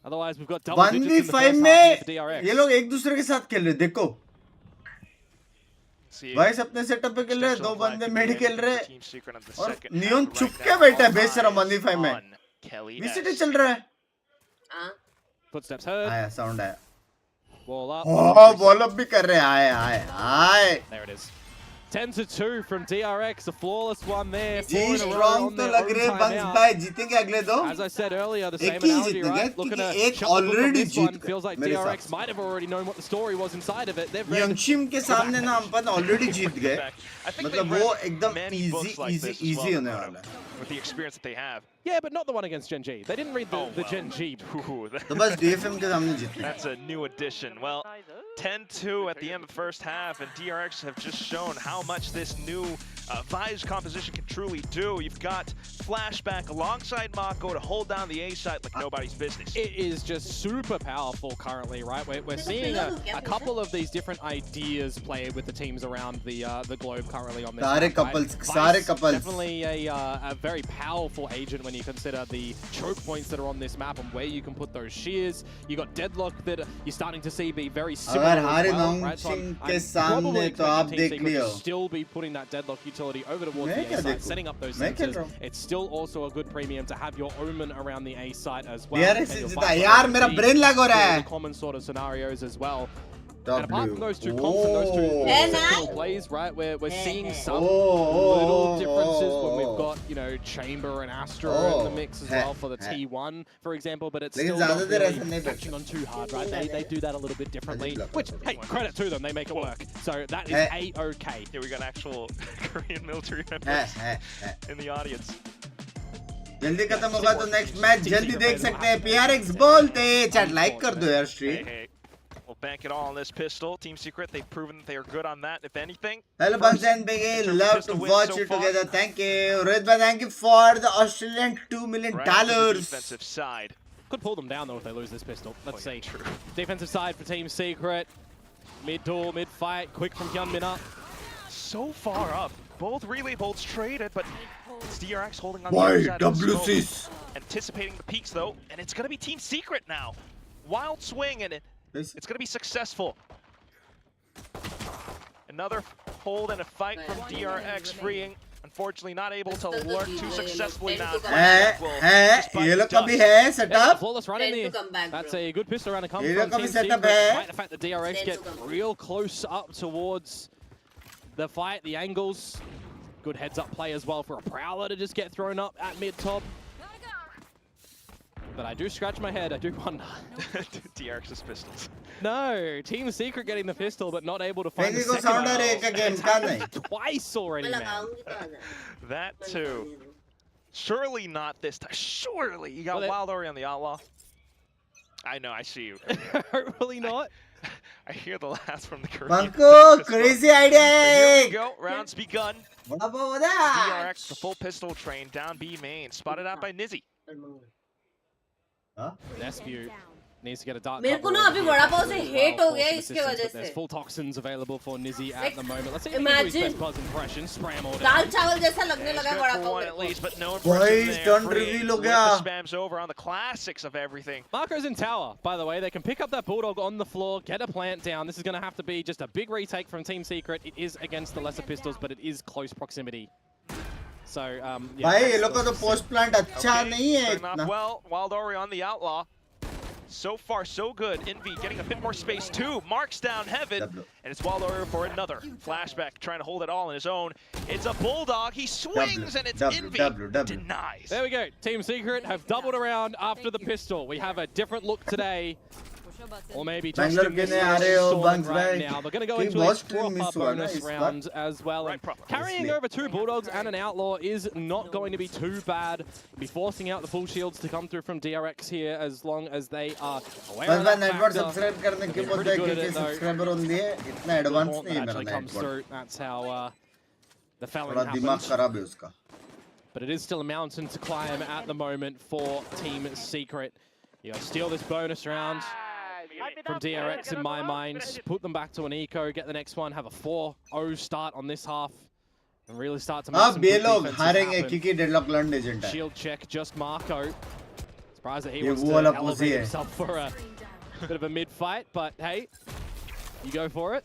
Otherwise, we've got double digits in the first half of DRX. ये लोग एक दूसरे के साथ खेल रहे देखो. भाई अपने सेटअप पे खेल रहे दो बंदे मेड खेल रहे और नियॉन चुप के बैठा है बेशरम 1v5 में. VCT चल रहा है. Footsteps heard. आया साउंड आया. Wall up. Oh, wall up भी कर रहे हैं. आए. There it is. 10-2 from DRX, a flawless one there. G strong तो लग रहे Binks भाई जीतेंगे अगले दो. As I said earlier, the same analogy, right? Looking at एक already Jeet. Feels like DRX might have already known what the story was inside of it. यंगशिम के सामने ना हम अपन already जीत गए. मतलब वो एकदम easy होने वाला है. With the experience that they have. Yeah, but not the one against Gen G. They didn't read the Gen G. तो बस DFM के सामने जीते. That's a new addition. Well, 10-2 at the end of the first half, and DRX have just shown how much this new Vise composition can truly do. You've got Flashback alongside Mako to hold down the A site like nobody's business. It is just super powerful currently, right? We're seeing a couple of these different ideas play with the teams around the globe currently on this map, right? Definitely a very powerful agent when you consider the choke points that are on this map and where you can put those shears. You got Deadlock that you're starting to see be very similar as well, right? So I'm probably expecting Team Secret to still be putting that Deadlock utility over towards the A site, setting up those sensors. It's still also a good premium to have your Omen around the A site as well. DRX जीता यार मेरा brain lag हो रहा है. Common sort of scenarios as well. And apart from those two comps and those two exceptional plays, right, we're seeing some little differences when we've got, you know, Chamber and Astra in the mix as well for the T1, for example, but it's still not really catching on too hard, right? They do that a little bit differently, which, hey, credit to them, they make it work. So that is A-okay. Here we got actual Korean military members in the audience. जल्दी खत्म होगा तो next match जल्दी देख सकते हैं PRX बोलते chat like कर दो यार stream We'll bank it all on this pistol. Team Secret, they've proven that they are good on that, if anything. Hello, Bunks and Biggie. Love to watch you together. Thank you. Rohit bhai, thank you for the Australian $2 million. Defensive side. Could pull them down, though, if they lose this pistol. Let's see. True. Defensive side for Team Secret. Mid-duel, mid-fight. Quick from Hyunmin up. So far up. Both relay bolts traded, but it's DRX holding on the other side of the smoke. Anticipating the peaks, though, and it's going to be Team Secret now. Wild swing, and it's going to be successful. Another hold and a fight from DRX, freeing. Unfortunately, not able to lurk too successfully now. Flawless run in there. That's a good pistol round to come from Team Secret. Despite the fact that DRX get real close up towards the fight, the angles. Good heads-up play as well for a Prowler to just get thrown up at mid-top. But I do scratch my head, I do wonder. DRX's pistols. No, Team Secret getting the pistol, but not able to find the second. Twice already, man. That too. Surely not this time. Surely. You got Wild Ori on the Outlaw. I know, I see you. Hopefully not. I hear the last from the Korean. Banco, crazy idea. Here we go. Rounds begun. What about that? DRX, the full pistol train, down B main, spotted out by Nizzy. Nesview needs to get a dark मेरे को ना अभी बड़ा पाव से hate हो गया इसके वजह से. There's full toxins available for Nizzy at the moment. Let's see if imagine he can do his best buzz impression. Spray him all down. दाल चावल जैसा लगने लगा बड़ा पाव at least, but no Boys, don't reveal हो गया. Spams over on the classics of everything. Marco's in tower, by the way. They can pick up that Bulldog on the floor, get a plant down. This is going to have to be just a big retake from Team Secret. It is against the lesser pistols, but it is close proximity. So, yeah. भाई ये लोग का तो post plant अच्छा नहीं है इतना. Well, Wild Ori on the Outlaw. So far, so good. Envy getting a bit more space too. Marks down Heaven, and it's Wild Ori for another flashback, trying to hold it all on his own. It's a Bulldog. He swings, and it's Envy. Denies. There we go. Team Secret have doubled around after the pistol. We have a different look today. Or maybe just right now. They're going to go into a proper bonus round as well. And carrying over 2 Bulldogs and an Outlaw is not going to be too bad. Be forcing out the full shields to come through from DRX here as long as they are aware of that factor. Pretty good at it though. Actually comes through. That's how the felling happens. But it is still a mountain to climb at the moment for Team Secret. You got to steal this bonus round from DRX in my mind, put them back to an eco, get the next one, have a 4-0 start on this half, and really start to make some good defenses happen. Shield check, just Marco. Surprised that he wants to elevate himself for a bit of a mid-fight, but hey, you go for it.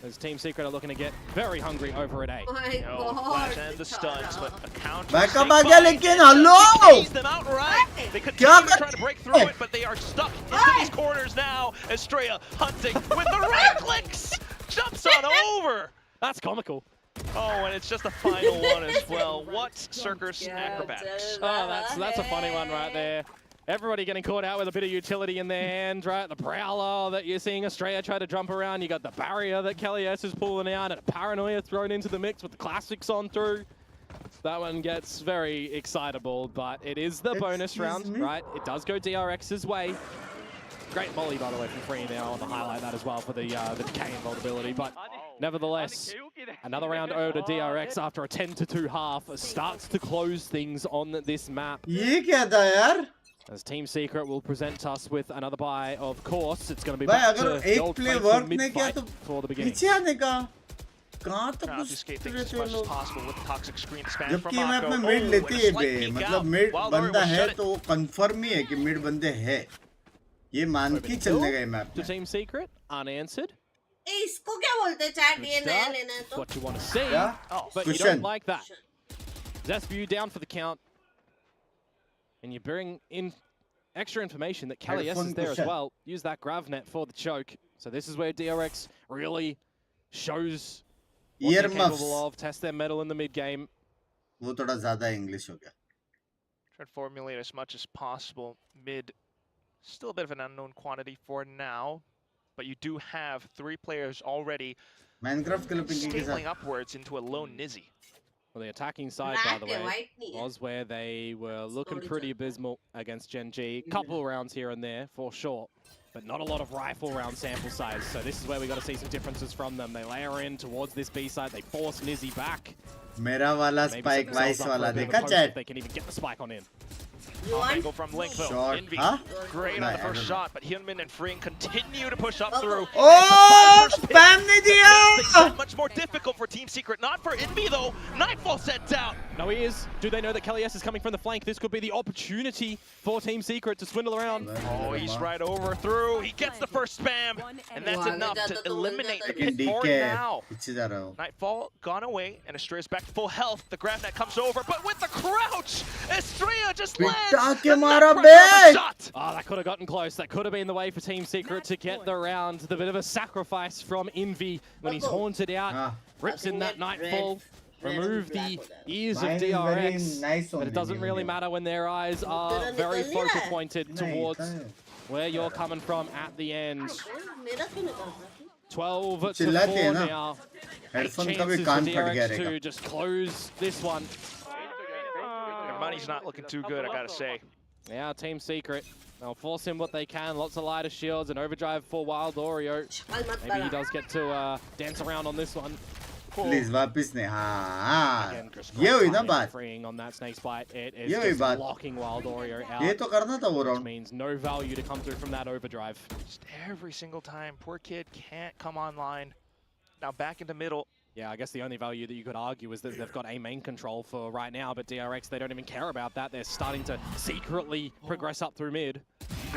As Team Secret are looking to get very hungry over at A. Flash and the stuns, but a counter. Back up again, hello! Them outright. They continue to try to break through it, but they are stuck into these corners now. Estrella hunting with the right clicks. Jumps on over. That's comical. Oh, and it's just a final one as well. What circus acrobatics? Oh, that's a funny one right there. Everybody getting caught out with a bit of utility in their hand, right? The Prowler that you're seeing Australia try to jump around. You got the barrier that Kelly S is pulling out, and a Paranoia thrown into the mix with the classics on through. That one gets very excitable, but it is the bonus round, right? It does go DRX's way. Great volley, by the way, from Free there. I want to highlight that as well for the decay invulnerability, but nevertheless, another round over to DRX after a 10-2 half starts to close things on this map. As Team Secret will present us with another buy, of course. It's going to be back to the old mid-fight for the beginning. कहाँ तक escape things as much as possible with toxic screen spam from जबकि map में mid लेती है बे, मतलब mid बंदा है तो वो कंफर्म ही है कि मिड बंदे हैं. ये मान के चलने गए मैप में. Team Secret unanswered. इसको क्या बोलते हैं चैट ये नया लेना है तो? What you want to see, but you don't like that. Zesview down for the count. And you bring in extra information that Kelly S is there as well. Use that grav net for the choke. So this is where DRX really shows what they're capable of, test their mettle in the mid game. वो थोड़ा ज़्यादा English हो गया. Try to formulate as much as possible. Mid, still a bit of an unknown quantity for now, but you do have 3 players already scaling upwards into a lone Nizzy. Well, the attacking side, by the way, was where they were looking pretty abysmal against Gen G. Couple rounds here and there, for sure, but not a lot of rifle round sample size. So this is where we got to see some differences from them. They layer in towards this B side. They force Nizzy back. मेरा वाला spike vice वाला देखा chat. They can even get the spike on in. Angle from Link though. Envy. Great on the first shot, but Hyunmin and Freeing continue to push up through. Oh, spam नहीं दिया. Much more difficult for Team Secret, not for Envy though. Nightfall sent out. No, he is. Do they know that Kelly S is coming from the flank? This could be the opportunity for Team Secret to swindle around. Oh, he's right over through. He gets the first spam, and that's enough to eliminate the pit for now. Nightfall gone away, and Estrella's back to full health. The grab net comes over, but with the crouch, Estrella just lands another shot. Oh, that could have gotten close. That could have been the way for Team Secret to get the round. The bit of a sacrifice from Envy when he's haunted out, rips in that Nightfall. Remove the ears of DRX, but it doesn't really matter when their eyes are very focal pointed towards where you're coming from at the end. 12 to 4 now. 8 chances for DRX to just close this one. Their money's not looking too good, I gotta say. Yeah, Team Secret. They'll force him what they can. Lots of lighter shields and overdrive for Wild Oreo. Maybe he does get to dance around on this one. Please वापस नहीं हाँ ये हुई ना बात freeing on that snake's bite. It is just blocking Wild Oreo out. ये तो करना था वो round. Which means no value to come through from that overdrive. Just every single time, poor kid can't come online. Now back into middle. Yeah, I guess the only value that you could argue is that they've got A main control for right now, but DRX, they don't even care about that. They're starting to secretly progress up through mid.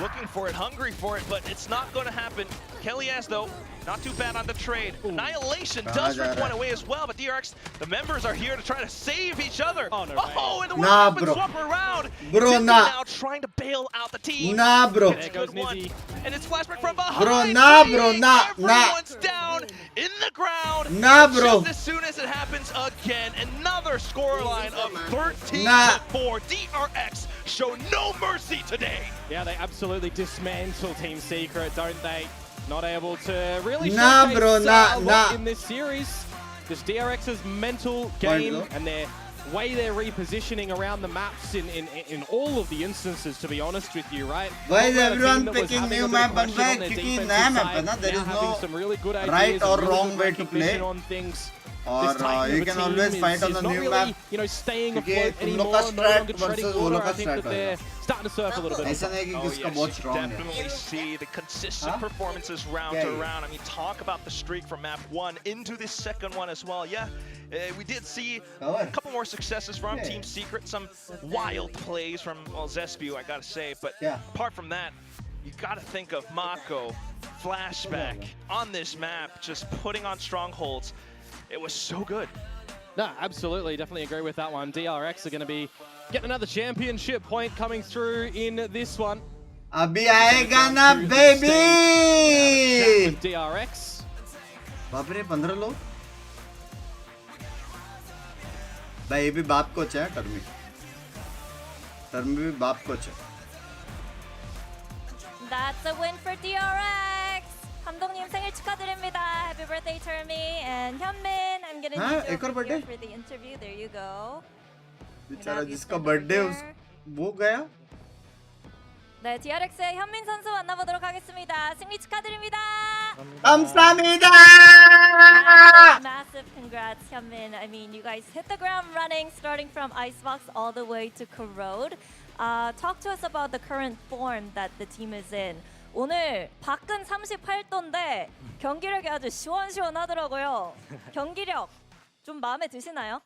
Looking for it, hungry for it, but it's not going to happen. Kelly S, though, not too bad on the trade. Annihilation does rip one away as well, but DRX, the members are here to try to save each other. Oh, no, and the world up and swap around. Bro, now trying to bail out the team. Nah, bro. There goes Nizzy. And it's flashback from behind. Bro, nah, bro, nah. Everyone's down in the ground. Nah, bro. Just as soon as it happens again, another scoreline of 13-4. DRX show no mercy today. Yeah, they absolutely dismantle Team Secret, don't they? Not able to really showcase a lot in this series. Just DRX's mental game and their way they're repositioning around the maps in all of the instances, to be honest with you, right? Why is everyone picking new map and back? Because naya map hai na, there is no some really good right or wrong way to play. On things. Or you can always fight on the new really, map. You know, staying afloat anymore, no longer treading water. I think that they're starting to surf a little bit. ऐसा नहीं कि किसका बहुत strong है. Definitely see the consistent performances round to round. I mean, talk about the streak from map 1 into this second one as well. Yeah, we did see a couple more successes from Team Secret, some wild plays from Zespew, I gotta say. But apart from that, you gotta think of Mako, Flashback on this map, just putting on strongholds. It was so good. No, absolutely. Definitely agree with that one. DRX are going to be getting another championship point coming through in this one. Abhi aayega na, baby! DRX. बाप रे 15 लोग भाई ये भी बाप coach है टर्मी भी बाप कोच है. That's a win for DRX. 감독님 생일 축하드립니다. Happy birthday, Termi and Hyunmin. I'm gonna need you over here for the interview. There you go. बेचारा जिसका बर्थडे वो गया. 네, DRX의 현민 선수 만나보도록 하겠습니다. 승리 축하드립니다. 감사합니다. Massive congrats, Hyunmin. I mean, you guys hit the ground running, starting from Icebox all the way to Corode. Talk to us about the current form that the team is in. 오늘 밖은 38도인데 경기력이 아주 시원시원하더라고요. 경기력 좀 마음에 드시나요?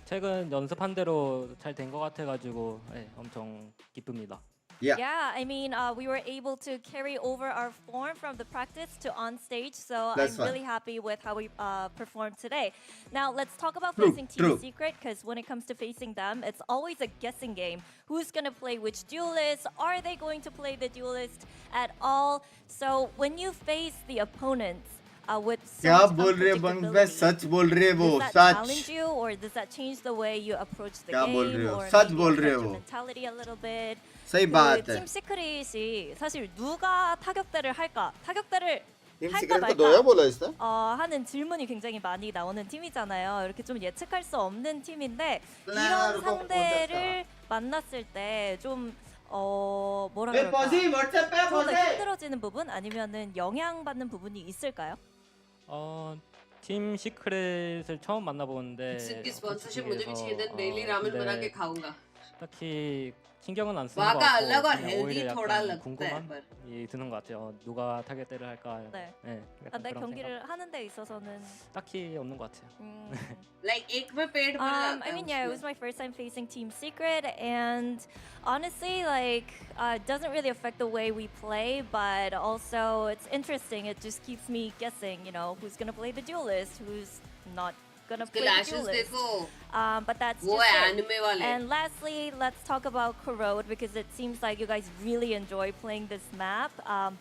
최근 연습한 대로 잘 된 것 같아가지고 엄청 기쁩니다. Yeah, I mean, we were able to carry over our form from the practice to on stage, so I'm really happy with how we performed today. Now, let's talk about facing Team Secret, because when it comes to facing them, it's always a guessing game. Who's going to play which duelist? Are they going to play the duelist at all? So when you face the opponents, with so much unpredictability, does that challenge you, or does that change the way you approach the game, or maybe affect your mentality a little bit? सही बात है. 팀 시크릿이 사실 누가 타격대를 할까? 타격대를 팀 할까 시크릿 말까? 너야 बोला इसका? 하는 질문이 굉장히 많이 나오는 팀이잖아요. 이렇게 좀 예측할 수 없는 팀인데 이런 상대를 만났을 때 좀 뭐라 그럴까? 좀 힘들어지는 부분 아니면은 영향받는 부분이 있을까요? 팀 시크릿을 처음 만나보는데 딱히 신경은 안 쓰는 것 같고 그냥 오히려 약간 궁금함이 드는 것 같아요. 누가 타겟대를 할까? 네. 네, 내 경기를 하는 데 있어서는 딱히 없는 것 같아요. I mean, yeah, it was my first time facing Team Secret, and honestly, like, it doesn't really affect the way we play, but also it's interesting. It just keeps me guessing, you know, who's gonna play the duelist, who's not gonna play the duelist. But that's just it. And lastly, let's talk about Corode, because it seems like you guys really enjoy playing this map,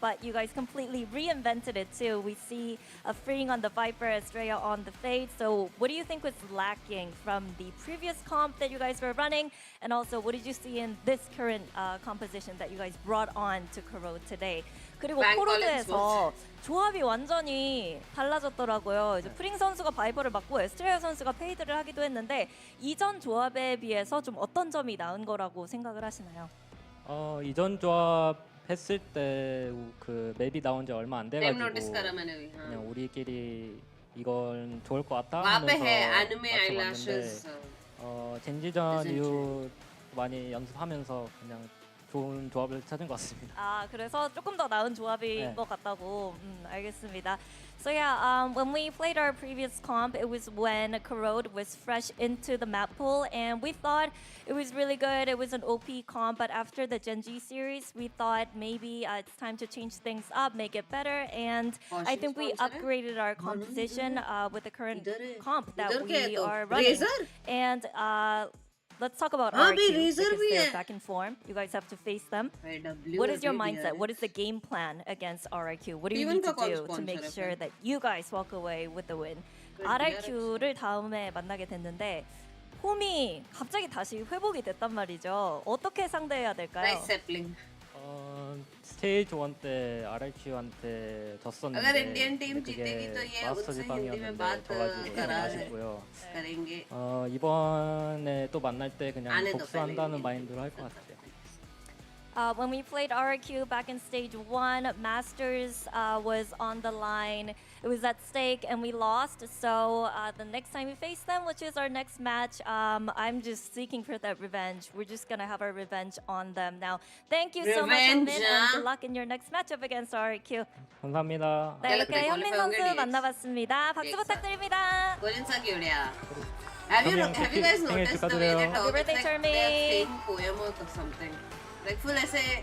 but you guys completely reinvented it too. We see a freeing on the Viper, Estrella on the Fade. So what do you think was lacking from the previous comp that you guys were running? And also, what did you see in this current composition that you guys brought on to Corode today? 그리고 코로드에서 조합이 완전히 달라졌더라고요. 이제 프링 선수가 바이퍼를 맡고 에스트레아 선수가 페이드를 하기도 했는데 이전 조합에 비해서 좀 어떤 점이 나은 거라고 생각을 하시나요? 이전 조합 했을 때 그 맵이 나온 지 얼마 안 돼가지고 그냥 우리끼리 이건 좋을 것 같다 하면서 맞춰봤는데 젠지전 이후 많이 연습하면서 그냥 좋은 조합을 찾은 것 같습니다. 그래서 조금 더 나은 조합인 것 같다고. 알겠습니다. So yeah, when we played our previous comp, it was when Corode was fresh into the map pool, and we thought it was really good. It was an OP comp, but after the Gen G series, we thought maybe it's time to change things up, make it better, and I think we upgraded our composition with the current comp that we are running. And let's talk about RQ, because they're back in form. You guys have to face them. What is your mindset? What is the game plan against RQ? What do you need to do to make sure that you guys walk away with the win? RQ를 다음에 만나게 됐는데 홈이 갑자기 다시 회복이 됐단 말이죠. 어떻게 상대해야 될까요? 스테이지 1 때 RQ한테 졌었는데 그게 마스터 지방이었는데 져가지고 아쉽고요. 이번에 또 만날 때 그냥 복수한다는 마인드로 할 것 같아요. When we played RQ back in stage 1, Masters was on the line. It was at stake and we lost. So the next time we face them, which is our next match, I'm just seeking for that revenge. We're just going to have our revenge on them. Now, thank you so much, Hyunmin, and good luck in your next matchup against RQ. 감사합니다. 네, 이렇게 현민 선수 만나봤습니다. 박수 부탁드립니다. Have you guys noticed the way they talk? Happy birthday, It's like Charmy. they're saying poem or something. Like full ऐसे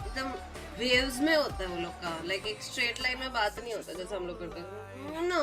एकदम waves में होता है वो लोग का. Like एक straight line में बात नहीं होता जैसे हम लोग करते हैं. No.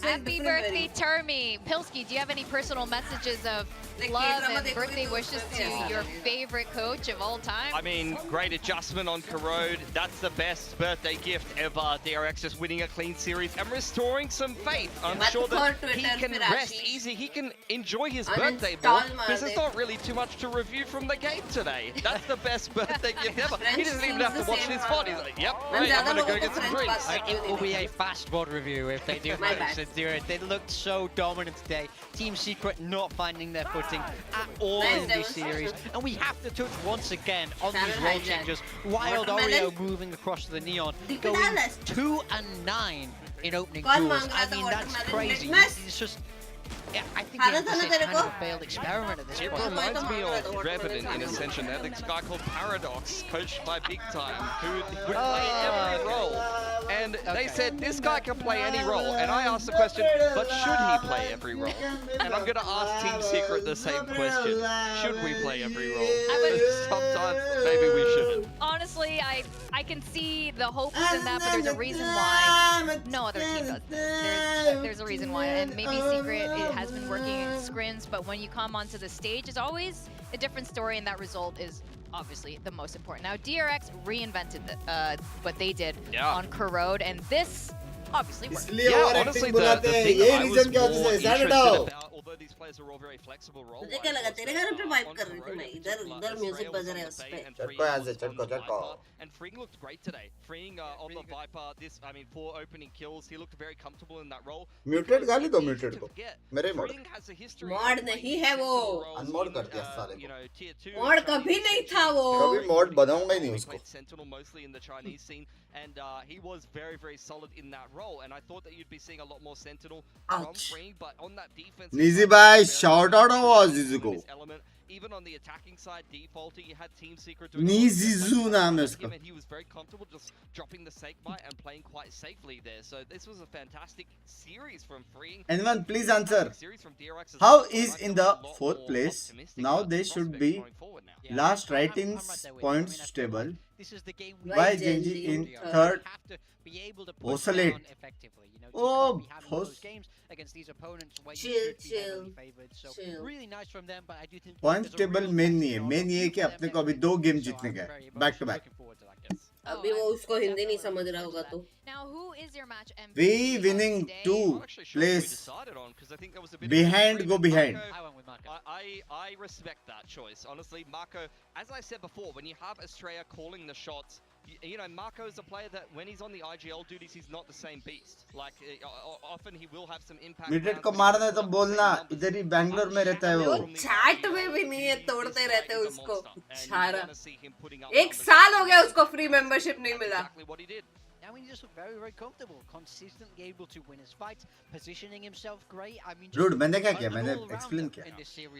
Happy birthday, Charmy. Pilski, do you have any personal messages of love and birthday wishes to your favorite coach of all time? I mean, great adjustment on Corode. That's the best birthday gift ever. DRX is winning a clean series and restoring some faith. I'm sure that he can rest easy. He can enjoy his birthday more because there's not really too much to review from the game today. That's the best birthday gift ever. He doesn't even have to watch his VOD. He's like, yep, right, I'm going to go get some drinks. It will be a fast VOD review if they do manage to do it. They looked so dominant today. Team Secret not finding their footing at all in this series. And we have to touch once again on these role changes. Wild Oreo moving across the Neon, going 2-9 in opening duels. I mean, that's crazy. It's just... Yeah, I think it's kind of a failed experiment at this point. It reminds me of Revenant in Ascension. There's this guy called Paradox, coached by Big Time, who would play every role. and they said this guy can play any role. And I asked the question, but should he play every role? And I'm going to ask Team Secret the same question. Should we play every role? Sometimes maybe we shouldn't. Honestly, I can see the hopes in that, but there's a reason why no other team does this. There's a reason why, and maybe Secret, it has been working in scrims, but when you come onto the stage, it's always a different story, and that result is obviously the most important. Now, DRX reinvented what they did on Corode, and this obviously worked. Yeah, honestly, the thing that I was more interested about, although these players are all very flexible role-wise, मुझे क्या लगा तेरे घर पे wipe कर रही थी मैं इधर म्यूजिक बज रहा है उस पे and Freeing looked great today. Freeing on the Viper, I mean, 4 opening kills, he looked very comfortable in that role. Muted गाली दो muted को मेरे mod Freeing has a history mod नहीं है वो unmod कर दिया साले you know, tier 2 mod कभी नहीं था वो कभी mod बनाऊंगा ही नहीं उसको Sentinel mostly in the Chinese scene, and he was very, very solid in that role, and I thought that you'd be seeing a lot more Sentinel from Freeing, but on that defense Nizi bhai shout out was Nizi element. Even on the attacking side, defaulting, you had Team Secret doing Nizizu naam hai uska. And he was very comfortable just dropping the Sake Bite and playing quite safely there. So this was a fantastic series from Freeing. Anyone please answer. How is in the 4th place? Now they should be last ratings points stable. Why Genji in 3rd? Oscillate. Oh, against these opponents where chill. Really nice from them, but I do think Points table main नहीं है. Main ये है कि अपने को अभी 2 game जीतने का है. Back to back. अभी वो उसको हिंदी नहीं समझ रहा होगा तो. Now, who is your match MVP? We winning 2 place. Behind, go behind. I respect that choice. Honestly, Marco, as I said before, when you have Estrella calling the shots, you know, Marco is a player that when he's on the IGL duties, he's not the same beast. Like, often he will have some impact. Midget को मारना है तो बोलना. इधर ही बैंगलोर में रहता है वो. चैट में भी नहीं है, तोड़ते रहते हैं उसको. छारा. 1 साल हो गया उसको फ्री मेंबरशिप नहीं मिला. I mean, he just looked very, very comfortable, consistently able to win his fights, positioning himself great. I mean, dude, मैंने क्या किया? मैंने explain किया.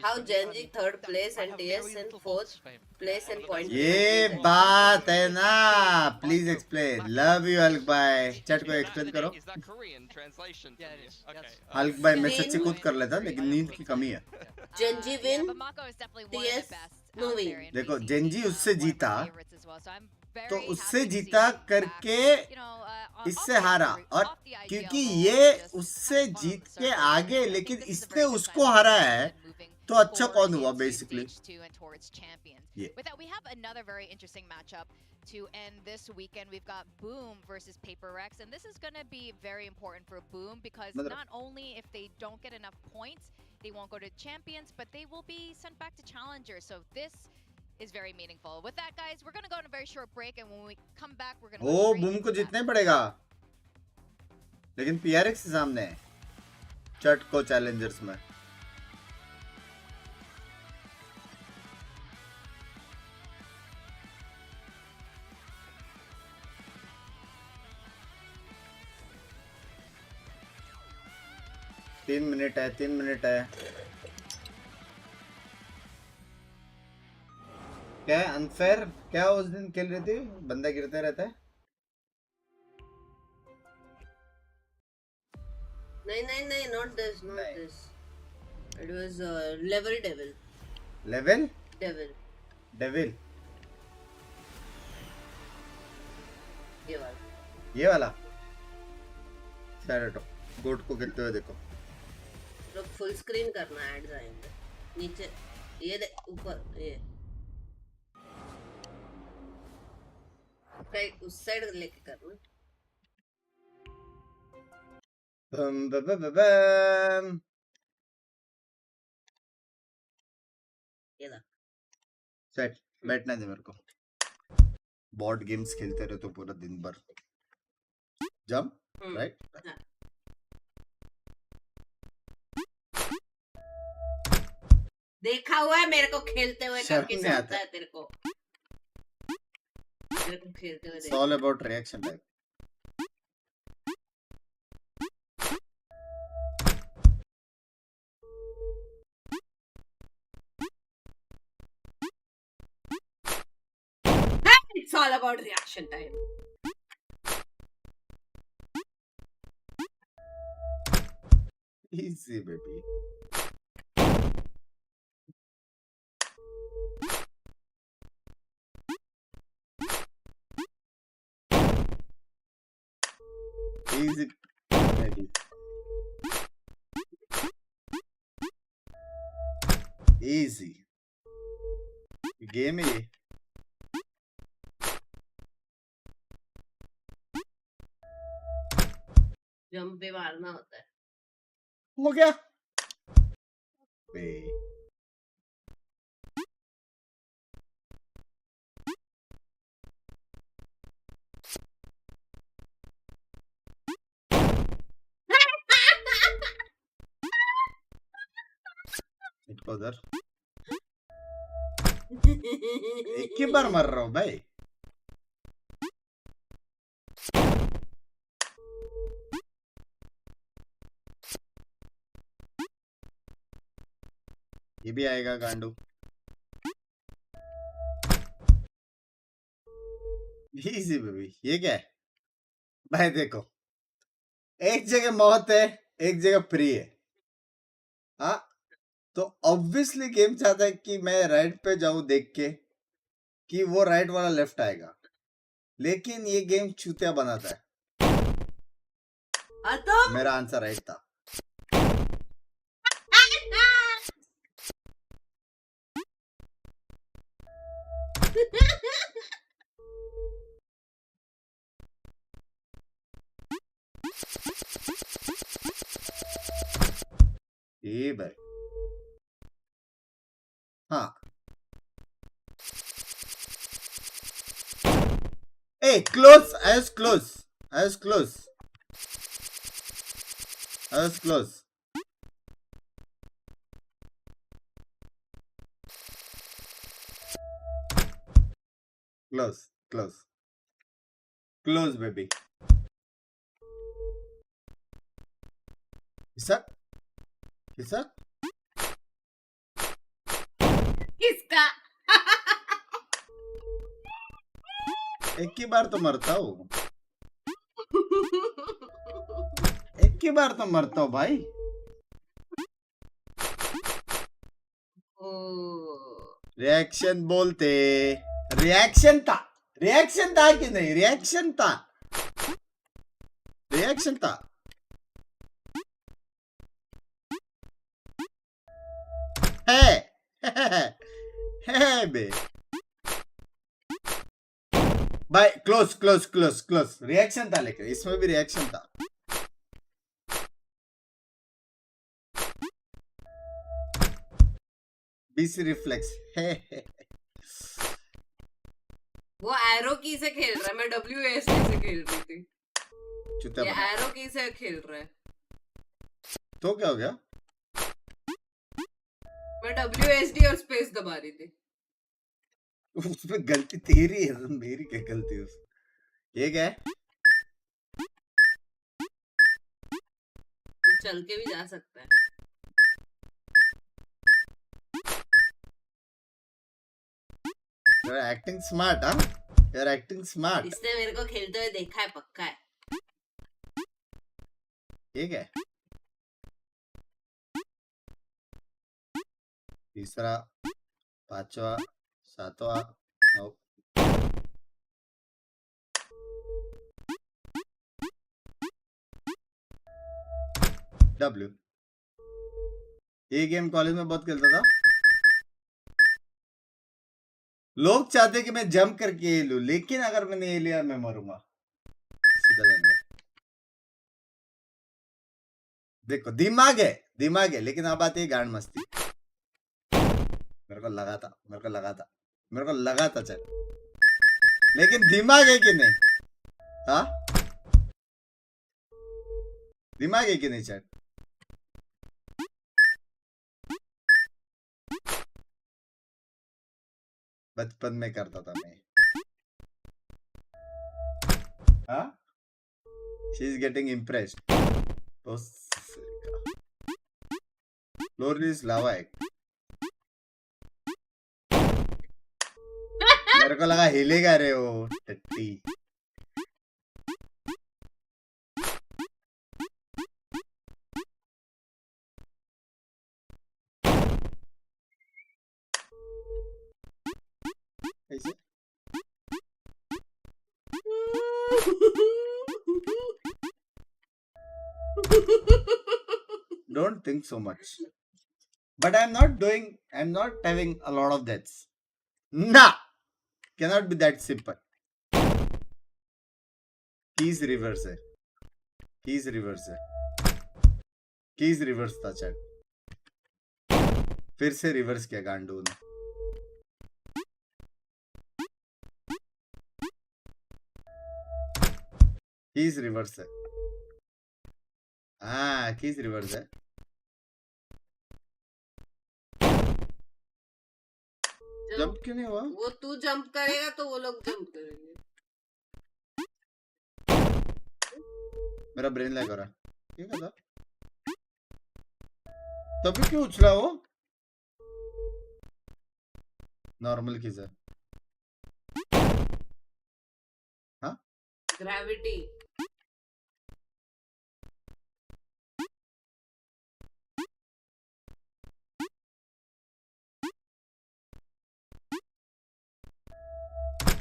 How Genji 3rd place and TS in 4th place and point. ये बात है ना. Please explain. Love you Hulk bhai. Chat को explain करो. Is that Korean translation? Yeah, it is. Okay. Hulk bhai मैं सच्ची खुद कर लेता लेकिन नींद की कमी है. Genji win. TS no win. देखो Genji उससे जीता. तो उससे जीता करके इससे हारा और क्योंकि ये उससे जीत के आगे लेकिन इसने उसको हरा है तो अच्छा कौन हुआ basically? Yeah. With that, we have another very interesting matchup to end this weekend. We've got Boom versus PRX, and this is going to be very important for Boom because not only if they don't get enough points, they won't go to champions, but they will be sent back to challengers. So this is very meaningful. With that, guys, we're going to go on a very short break, and when we come back, we're going to go Boom को जीतना ही पड़ेगा. लेकिन PRX के सामने है. चट को Challengers में. तीन मिनट है. क्या है अनफेयर? क्या उस दिन खेल रही थी? बंदा गिरते रहता है. नहीं, not this. It was level devil. Level? Devil. ये वाला. चलो गोट को खेलते हुए देखो. तो फुल स्क्रीन करना ऐड आएंगे. नीचे ये ऊपर ये. कहीं उस साइड लेके करना. बम. ये ला. सेट बैठना दे मेरे को. बोर्ड गेम्स खेलते रहे तो पूरा दिन भर. Jump right. देखा हुआ है मेरे को खेलते हुए. करके आता है तेरे को. It's all about reaction time. It's all about reaction time. Easy, baby. Easy, baby. Easy. Game है ये. जंप पे मारना होता है. हो गया. उधर एक ही बार मर रहा हूँ भाई. ये भी आएगा गांडू. Easy baby. ये क्या है भाई? देखो, एक जगह मौत है, एक जगह फ्री है. हाँ, तो ऑब्वियसली गेम चाहता है कि मैं राइट पे जाऊं देख के कि वो राइट वाला लेफ्ट आएगा, लेकिन ये गेम चूतिया बनाता है. मेरा आंसर राइट था. ये भाई. हाँ. Hey, close. I was close. I was close. I was close. Close. Close. Close, baby. Isa? Isa? किसका? एक ही बार तो मरता हूँ. एक ही बार तो मरता हूँ भाई. रिएक्शन बोलते. रिएक्शन था. रिएक्शन था कि नहीं? रिएक्शन था. रिएक्शन था. है बे भाई. Close close close close. Reaction था, लेकिन इसमें भी रिएक्शन था. बीसी रिफ्लेक्स है. वो एरो की से खेल रहा है, मैं WASD से खेल रही थी. ये एरो की से खेल रहा है. तो क्या हो गया? मैं WASD और स्पेस दबा रही थी. उसमें गलती तेरी है, मेरी क्या गलती है? ये क्या है? तो चल के भी जा सकता है. You're acting smart, huh? You're acting smart. इसने मेरे को खेलते हुए देखा है, पक्का है. ये क्या है? तीसरा, पांचवा, सातवां, W. ये गेम कॉलेज में बहुत खेलता था. लोग चाहते कि मैं जंप करके ये लूं, लेकिन अगर मैंने ये लिया मैं मरूंगा. सीधा जाएंगे. देखो, दिमाग है, लेकिन अब आती है गांड मस्ती. मेरे को लगा था चल, लेकिन दिमाग है कि नहीं? हाँ, दिमाग है कि नहीं चल? बचपन में करता था मैं. हाँ, शी इज गेटिंग इम्प्रेस्ड. तो फ्लोर इज लावा है. मेरे को लगा हिलेगा रे वो टट्टी. कैसे? Don't think so much. But I'm not having a lot of deaths. Nah! Cannot be that simple. Keys reverse है. Keys reverse है. Keys reverse था चैट. फिर से reverse किया गांडू ने. Keys reverse है. हाँ, keys reverse है. जंप क्यों नहीं हुआ? वो तू जंप करेगा तो वो लोग जंप करेंगे. मेरा ब्रेन लैग हो रहा है. ठीक है था. तभी क्यों उछला वो? नॉर्मल कीज है. हाँ? ग्रेविटी.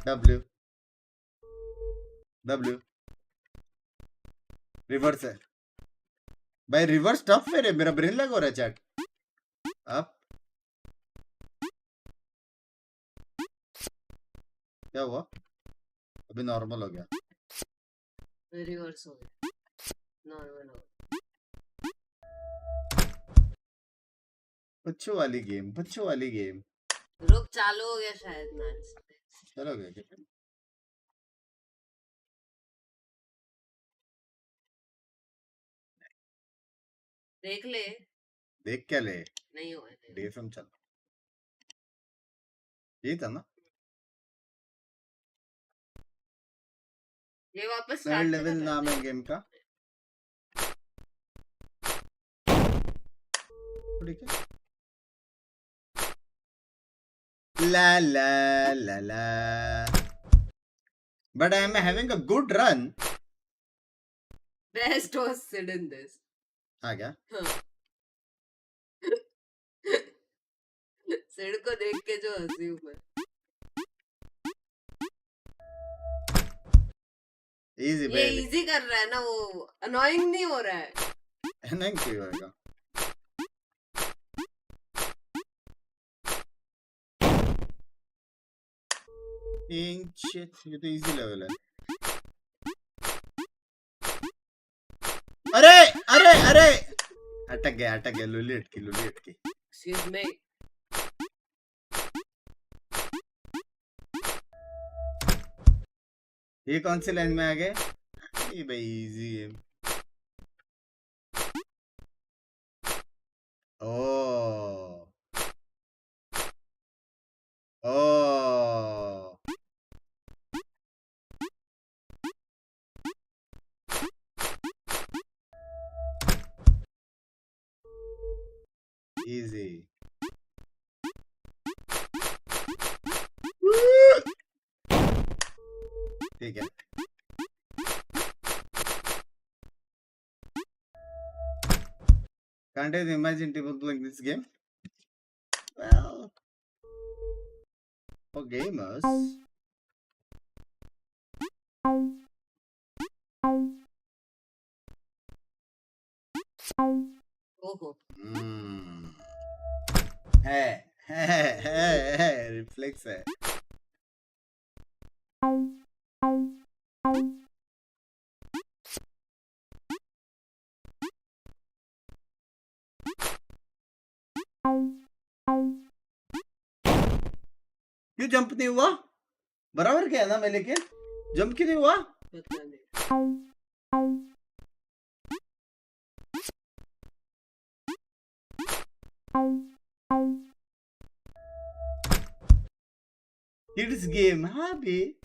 W रिवर्स है भाई. रिवर्स टफ है रे. मेरा ब्रेन लैग हो रहा है चैट. अब क्या हुआ? अभी नॉर्मल हो गया. रिवर्स हो गया. नॉर्मल हो गया. बच्चों वाली गेम. रुक, चालू हो गया शायद मैच. चलो गया क्या? देख ले. देख क्या ले? नहीं हुआ. डीएफएम चल. ये था ना. ये वापस थर्ड लेवल नाम है गेम का. ठीक है. La la la la. But I am having a good run. Best was said in this. आ गया. सिड को देख के जो हंसी ऊपर. Easy ये इजी कर रहा है ना. वो अनोइंग नहीं हो रहा है. अनोइंग क्यों होगा? Shit, ये तो इजी लेवल है. अरे अटक गया. लुली अटकी. Excuse me. ये कौन सी लाइन में आ गए? ये भाई इजी है. ओ easy. ठीक है. Can't even imagine people playing this game. Well, for gamers. है रिफ्लेक्स है. क्यों जंप नहीं हुआ? बराबर क्या है ना मैं, लेकिन जंप क्यों नहीं हुआ? पता नहीं. Kids game, हाँ बे.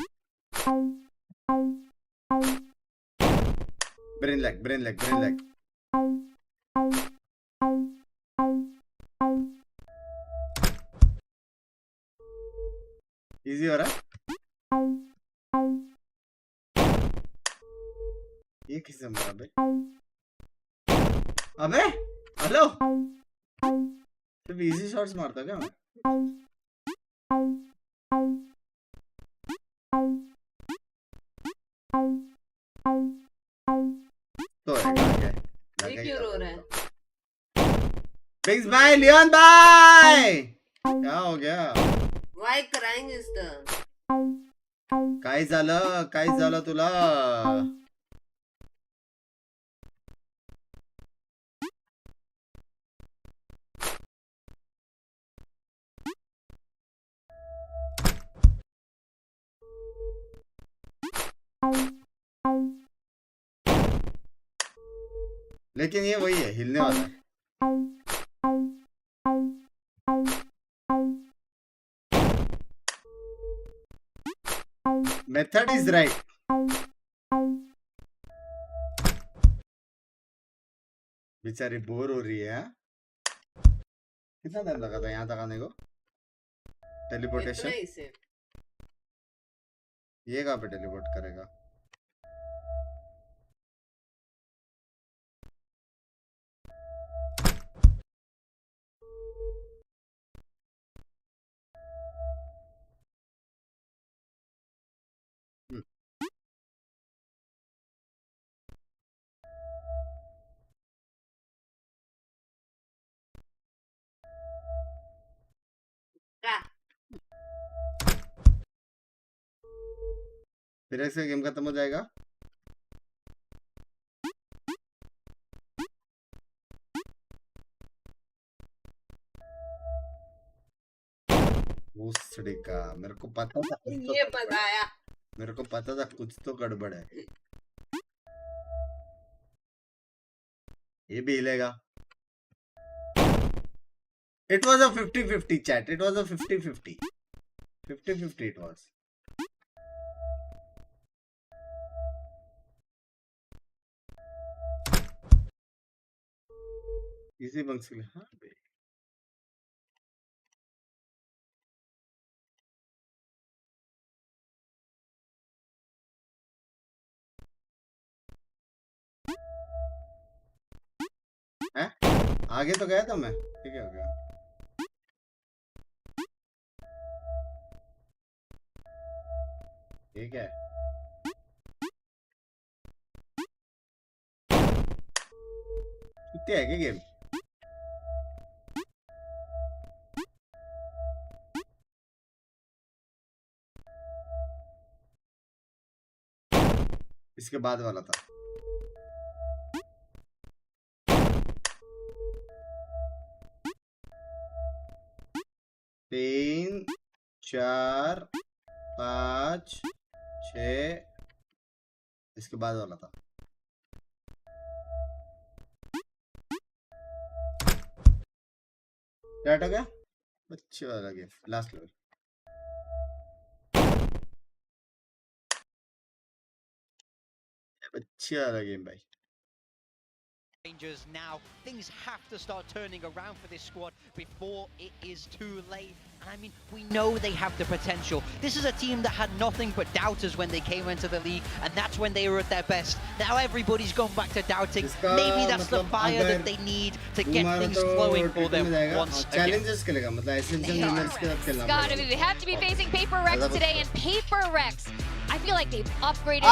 Brain lag. Easy हो रहा है. ये किससे मारा बे? अबे हेलो. सिर्फ इजी शॉट्स मारता क्या मैं? तो ये क्यों रो रहा है? बिग्स भाई, लियोन भाई, क्या हो गया? Why crying is the? काय झालं तुला? लेकिन ये वही है, हिलने वाला है। Method is right. बेचारी बोर हो रही है। हाँ? कितना टाइम लगा था यहाँ तक आने को? टेलीपोर्टेशन ये कहाँ पे टेलीपोर्ट करेगा? फिर ऐसे गेम खत्म हो जाएगा। का मेरे को पता था, ये बताया, मेरे को पता था कुछ तो गड़बड़ है। ये भी हिलेगा। It was a 50-50 chat. It was a 50-50. 50-50 it was. Easy bunks के लिए हाँ बे। हैं? आगे तो गया था मैं, ठीक है हो गया। ठीक है। कितने है क्या गेम? इसके बाद वाला था। तीन, चार, पाँच, 6 इसके बाद वाला था। क्या हटा गया? अच्छे वाला गेम, लास्ट लेवल। अच्छे वाला गेम भाई। Now things have to start turning around for this squad before it is too late. And I mean, we know they have the potential. This is a team that had nothing but doubters when they came into the league, and that's when they were at their best. Now everybody's gone back to doubting. Maybe that's the fire that they need to get things flowing for them once again. Challenges खेलेगा, मतलब essential winners के साथ खेलना पड़ेगा। They have to be facing PRX today, and PRX, I feel like they've upgraded.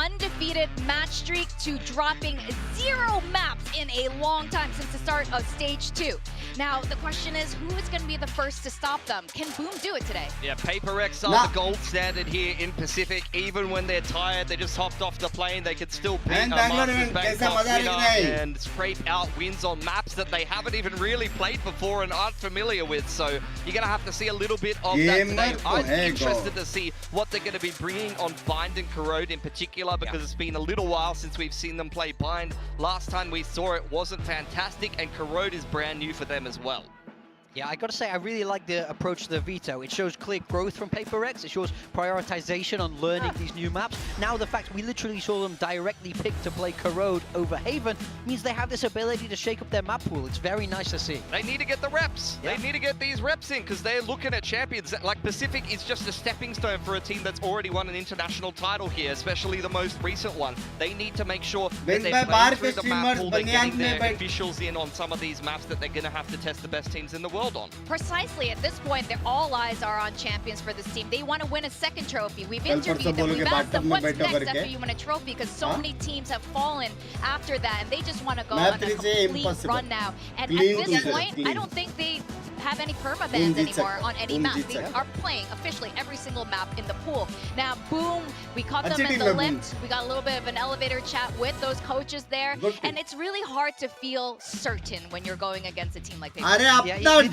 Undefeated match streak to dropping 0 maps in a long time since the start of stage 2. Now the question is, who is going to be the first to stop them? Can Boom do it today? Yeah, PRX are the gold standard here in Pacific. Even when they're tired, they just hopped off the plane. They could still beat a Masters Bangkok winner and scrape out wins on maps that they haven't even really played before and aren't familiar with. So you're going to have to see a little bit of that today. I'm interested to see what they're going to be bringing on Bind and Corode in particular, because it's been a little while since we've seen them play Bind. Last time we saw it wasn't fantastic, and Corode is brand new for them as well. Yeah, I gotta say, I really like the approach to the veto. It shows clear growth from PRX. It shows prioritization on learning these new maps. Now the fact we literally saw them directly pick to play Corode over Haven means they have this ability to shake up their map pool. It's very nice to see. They need to get the reps. Yeah. They need to get these reps in, because they're looking at champions. Like Pacific is just a stepping stone for a team that's already won an international title here, especially the most recent one. They need to make sure that they're playing through the map pool, they're getting their officials in on some of these maps that they're going to have to test the best teams in the world. well, Don. Precisely. At this point, all eyes are on champions for this team. They want to win a second trophy. We've interviewed them. We've asked them what's next after you win a trophy, because so many teams have fallen after that, and they just want to go on a complete run now. And at this point, I don't think they have any perma-bans anymore on any map. They are playing officially every single map in the pool. Now, boom, we caught them in the lift. We got a little bit of an elevator chat with those coaches there, and it's really hard to feel certain when you're going against a team like PRX.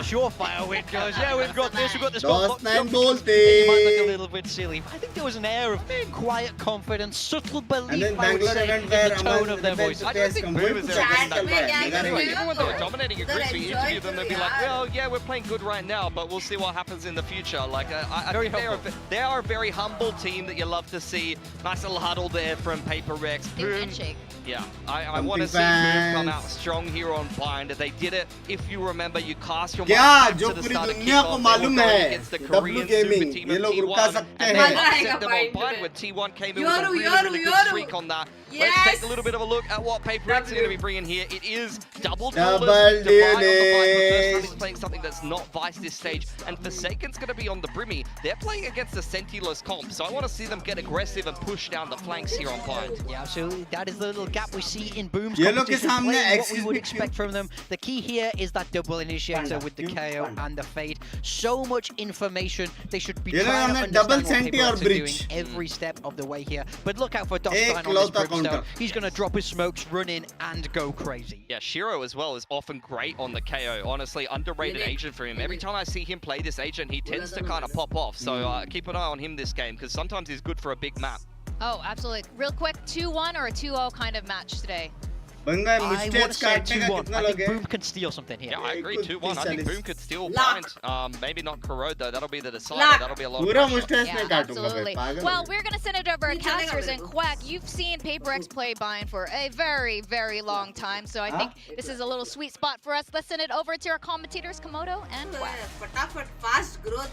Surefire win, guys. Yeah, we've got this spot locked up. It might look a little bit silly. I think there was an air of quiet confidence, subtle belief, I would say, in the tone of their voice. I don't think Boom is ever getting that bad. Even when they were dominating a group, we interviewed them, they'd be like, well, yeah, we're playing good right now, but we'll see what happens in the future. Like, I think they are a very humble team that you love to see. Nice little huddle there from PRX. Boom. Yeah, I want to see Boom come out strong here on Bind. They did it. If you remember, you cast your mind back to the start of kickoff. They were going against the Korean super team of T1, and they upset them on Bind when T1 came in with a really good streak on that. Let's take a little bit of a look at what PRX are going to be bringing here. It is double duelist, Divide on the Bind, but first is playing something that's not Vice this stage, and Forsaken's going to be on the Brimmy. They're playing against the Sentinelist comp, so I want to see them get aggressive and push down the flanks here on Bind. Yeah, absolutely. That is the little gap we see in Boom's competition, playing what we would expect from them. The key here is that double initiator with the KO and the Fade. So much information. They should be trying to understand what PRX are doing every step of the way here. But look out for Dogstein on this Brimstone. He's going to drop his smokes, run in, and go crazy. Yeah, Shiro as well is often great on the KO. Honestly, underrated agent for him. Every time I see him play this agent, he tends to kind of pop off. So keep an eye on him this game, because sometimes he's good for a big map. Oh, absolutely. Real quick, 2-1 or a 2-0 kind of match today? I want to say 2-1. I think Boom can steal something here. Yeah, I agree. 2-1. I think Boom could steal Bind. Maybe not Corode though. That'll be the decider. That'll be a lot of pressure. Yeah, absolutely. Well, we're going to send it over to casters, and Quack, you've seen PRX play Bind for a very, very long time, so I think this is a little sweet spot for us. Let's send it over to our commentators, Komodo and Quack. Fast growth.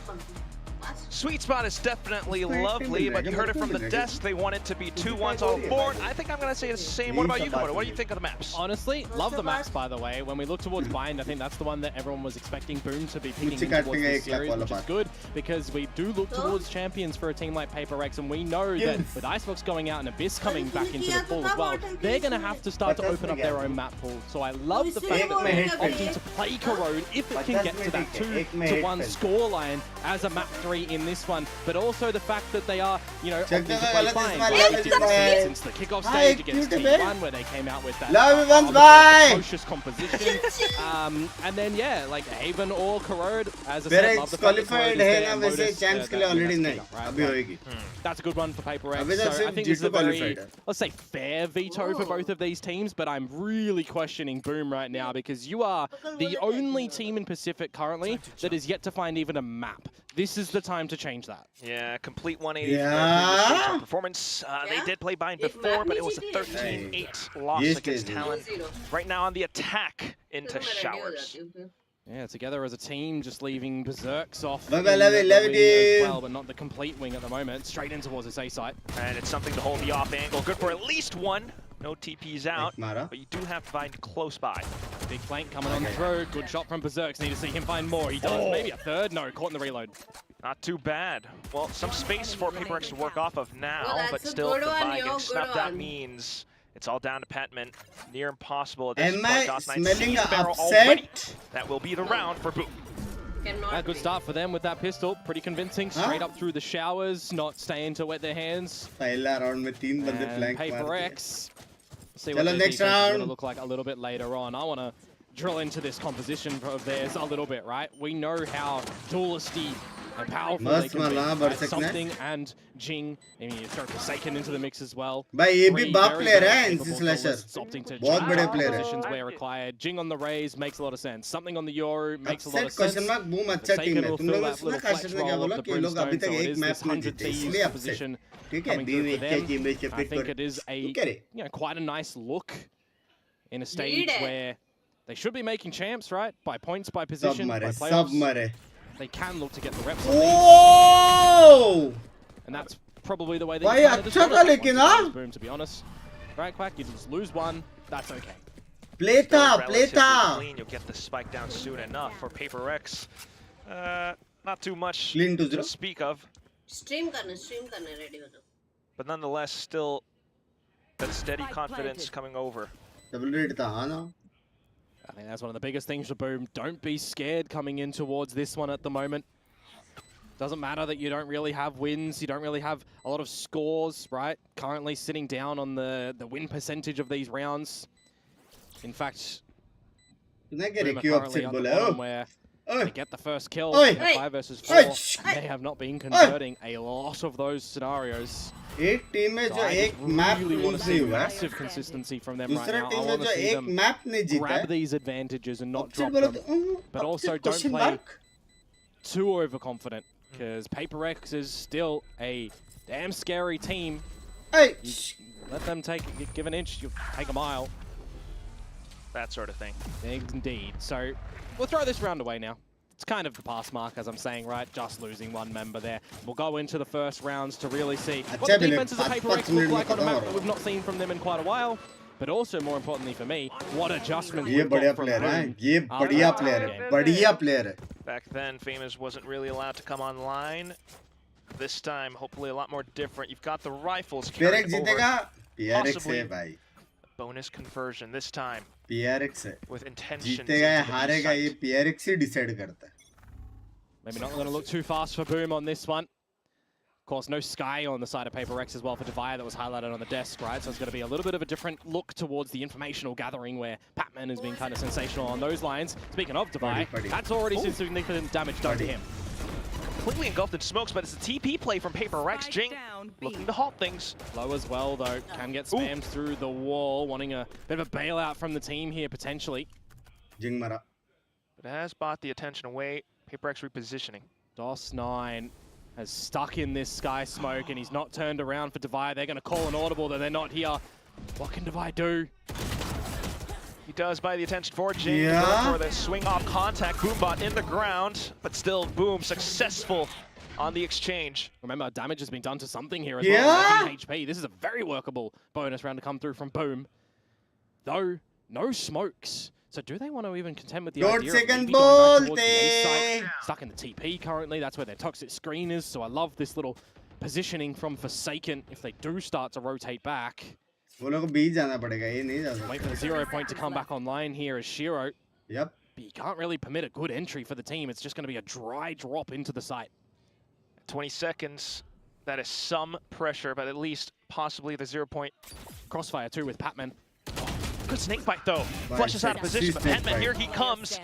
Sweet spot is definitely lovely, but you heard it from the desk. They want it to be 2-1s all aboard. I think I'm going to say the same. What about you, Komodo? What do you think of the maps? Honestly, love the maps, by the way. When we look towards Bind, I think that's the one that everyone was expecting Boom to be picking towards this series, which is good, because we do look towards champions for a team like PRX, and we know that with Icebox going out and Abyss coming back into the pool as well, they're going to have to start to open up their own map pool. So I love the fact that they're opting to play Corode if it can get to that 2-1 scoreline as a map 3 in this one, but also the fact that they are, you know, opting to play fine. Since the kickoff stage against T1, where they came out with that atrocious composition, and then yeah, like Haven or Corode, as I said, love the fact that Corode is there. That's a good one for PRX. So I think this is a very, let's say, fair veto for both of these teams, but I'm really questioning Boom right now, because you are the only team in Pacific currently that is yet to find even a map. This is the time to change that. Yeah, complete 180 performance. They did play Bind before, but it was a 13-8 loss against Talon. Right now on the attack into Showers. Yeah, together as a team, just leaving Berserks off as well, but not the complete wing at the moment. Straight in towards this A site. And it's something to hold the off angle. Good for at least one. No TPs out, but you do have Bind close by. Big flank coming on through. Good shot from Berserks. Need to see him find more. He does. Maybe a third. No, caught in the reload. Not too bad. Well, some space for PRX to work off of now, but still, the Bind getting snapped out means it's all down to Patman. Near impossible at this point. DOS9 sees the barrel already. That will be the round for Boom. A good start for them with that pistol. Pretty convincing. Straight up through the showers, not staying to wet their hands. PRX. See what the defense is going to look like a little bit later on. I want to drill into this composition of theirs a little bit, right? We know how dualisty and powerful they can be. Right? Something and Jing. I mean, you throw Forsaken into the mix as well. Bhai, ye bhi baap player hai in slasher. Bahut bade player hai. Positions where required. Jing on the raise makes a lot of sense. Something on the Yoru makes a lot of sense. Question mark boom अच्छा team है. तुम लोग सुना question ने क्या बोला कि ये लोग अभी तक एक मैच नहीं जीते इसलिए upset. ठीक है, बीवी के टीम में I think it is a quite a nice look in a stage where they should be making champs, right? By points, by position, by playoffs. They can look to get the reps on these. And that's probably the way they Boom, to be honest. Right, Quack, you just lose one, that's okay. Play था. Clean. You'll get the spike down soon enough for PRX. Not too much to speak of. Stream करने ready हो जाओ. But nonetheless, still that steady confidence coming over. Double rate था हाँ ना. I think that's one of the biggest things for Boom. Don't be scared coming in towards this one at the moment. Doesn't matter that you don't really have wins, you don't really have a lot of scores, right? Currently sitting down on the win percentage of these rounds. In fact, Boom are currently at the bottom where they get the first kill in a 5 versus 4. They have not been converting a lot of those scenarios. एक team में जो एक map loose नहीं हुआ massive consistency from them right now. Team में जो एक map नहीं जीता grab these advantages and not drop them, but also don't play too overconfident because PRX is still a damn scary team. Hey, let them give an inch, you take a mile. That sort of thing. Indeed. So we'll throw this round away now. It's kind of the pass mark, as I'm saying, right? Just losing one member there. We'll go into the first rounds to really see what the defenses of PRX look like on a map that we've not seen from them in quite a while. But also, more importantly for me, what adjustments we've got from Boom. ये बढ़िया player है. Back then, Famous wasn't really allowed to come online. This time, hopefully a lot more different. You've got the rifles carrying जीतेगा. PRX possibly है भाई. bonus conversion this time. PRX है. With intention. जीतेगा या हारेगा ये PRX ही decide करता है. Maybe not going to look too fast for Boom on this one. Of course, no Sky on the side of PRX as well for Divide that was highlighted on the desk, right? So it's going to be a little bit of a different look towards the informational gathering where Patman has been kind of sensational on those lines. Speaking of Divide, that's already some significant damage done to him. Completely engulfed in smokes, but it's a TP play from PRX. Jing looking to halt things. Low as well, though. Can get spammed through the wall, wanting a bit of a bailout from the team here, potentially. Jing mara. But it has bought the attention away. PRX repositioning. DOS9 has stuck in this Sky smoke, and he's not turned around for Divide. They're going to call an audible that they're not here. What can Divide do? He does buy the attention for Jing. Yeah. For the swing off contact. Boombot in the ground, but still Boom successful on the exchange. Remember, damage has been done to something here as well. HP. This is a very workable bonus round to come through from Boom. Though, no smokes. So do they want to even contend with the idea of maybe going back towards the A site? Stuck in the TP currently. That's where their toxic screen is. So I love this little positioning from Forsaken if they do start to rotate back. Wait for the 0 point to come back online here as Shiro. Yep. But you can't really permit a good entry for the team. It's just going to be a dry drop into the site. 20 seconds. That is some pressure, but at least possibly the 0 point. Crossfire too with Patman. Good snake bite though. Flushes out of position, but Patman, here he comes.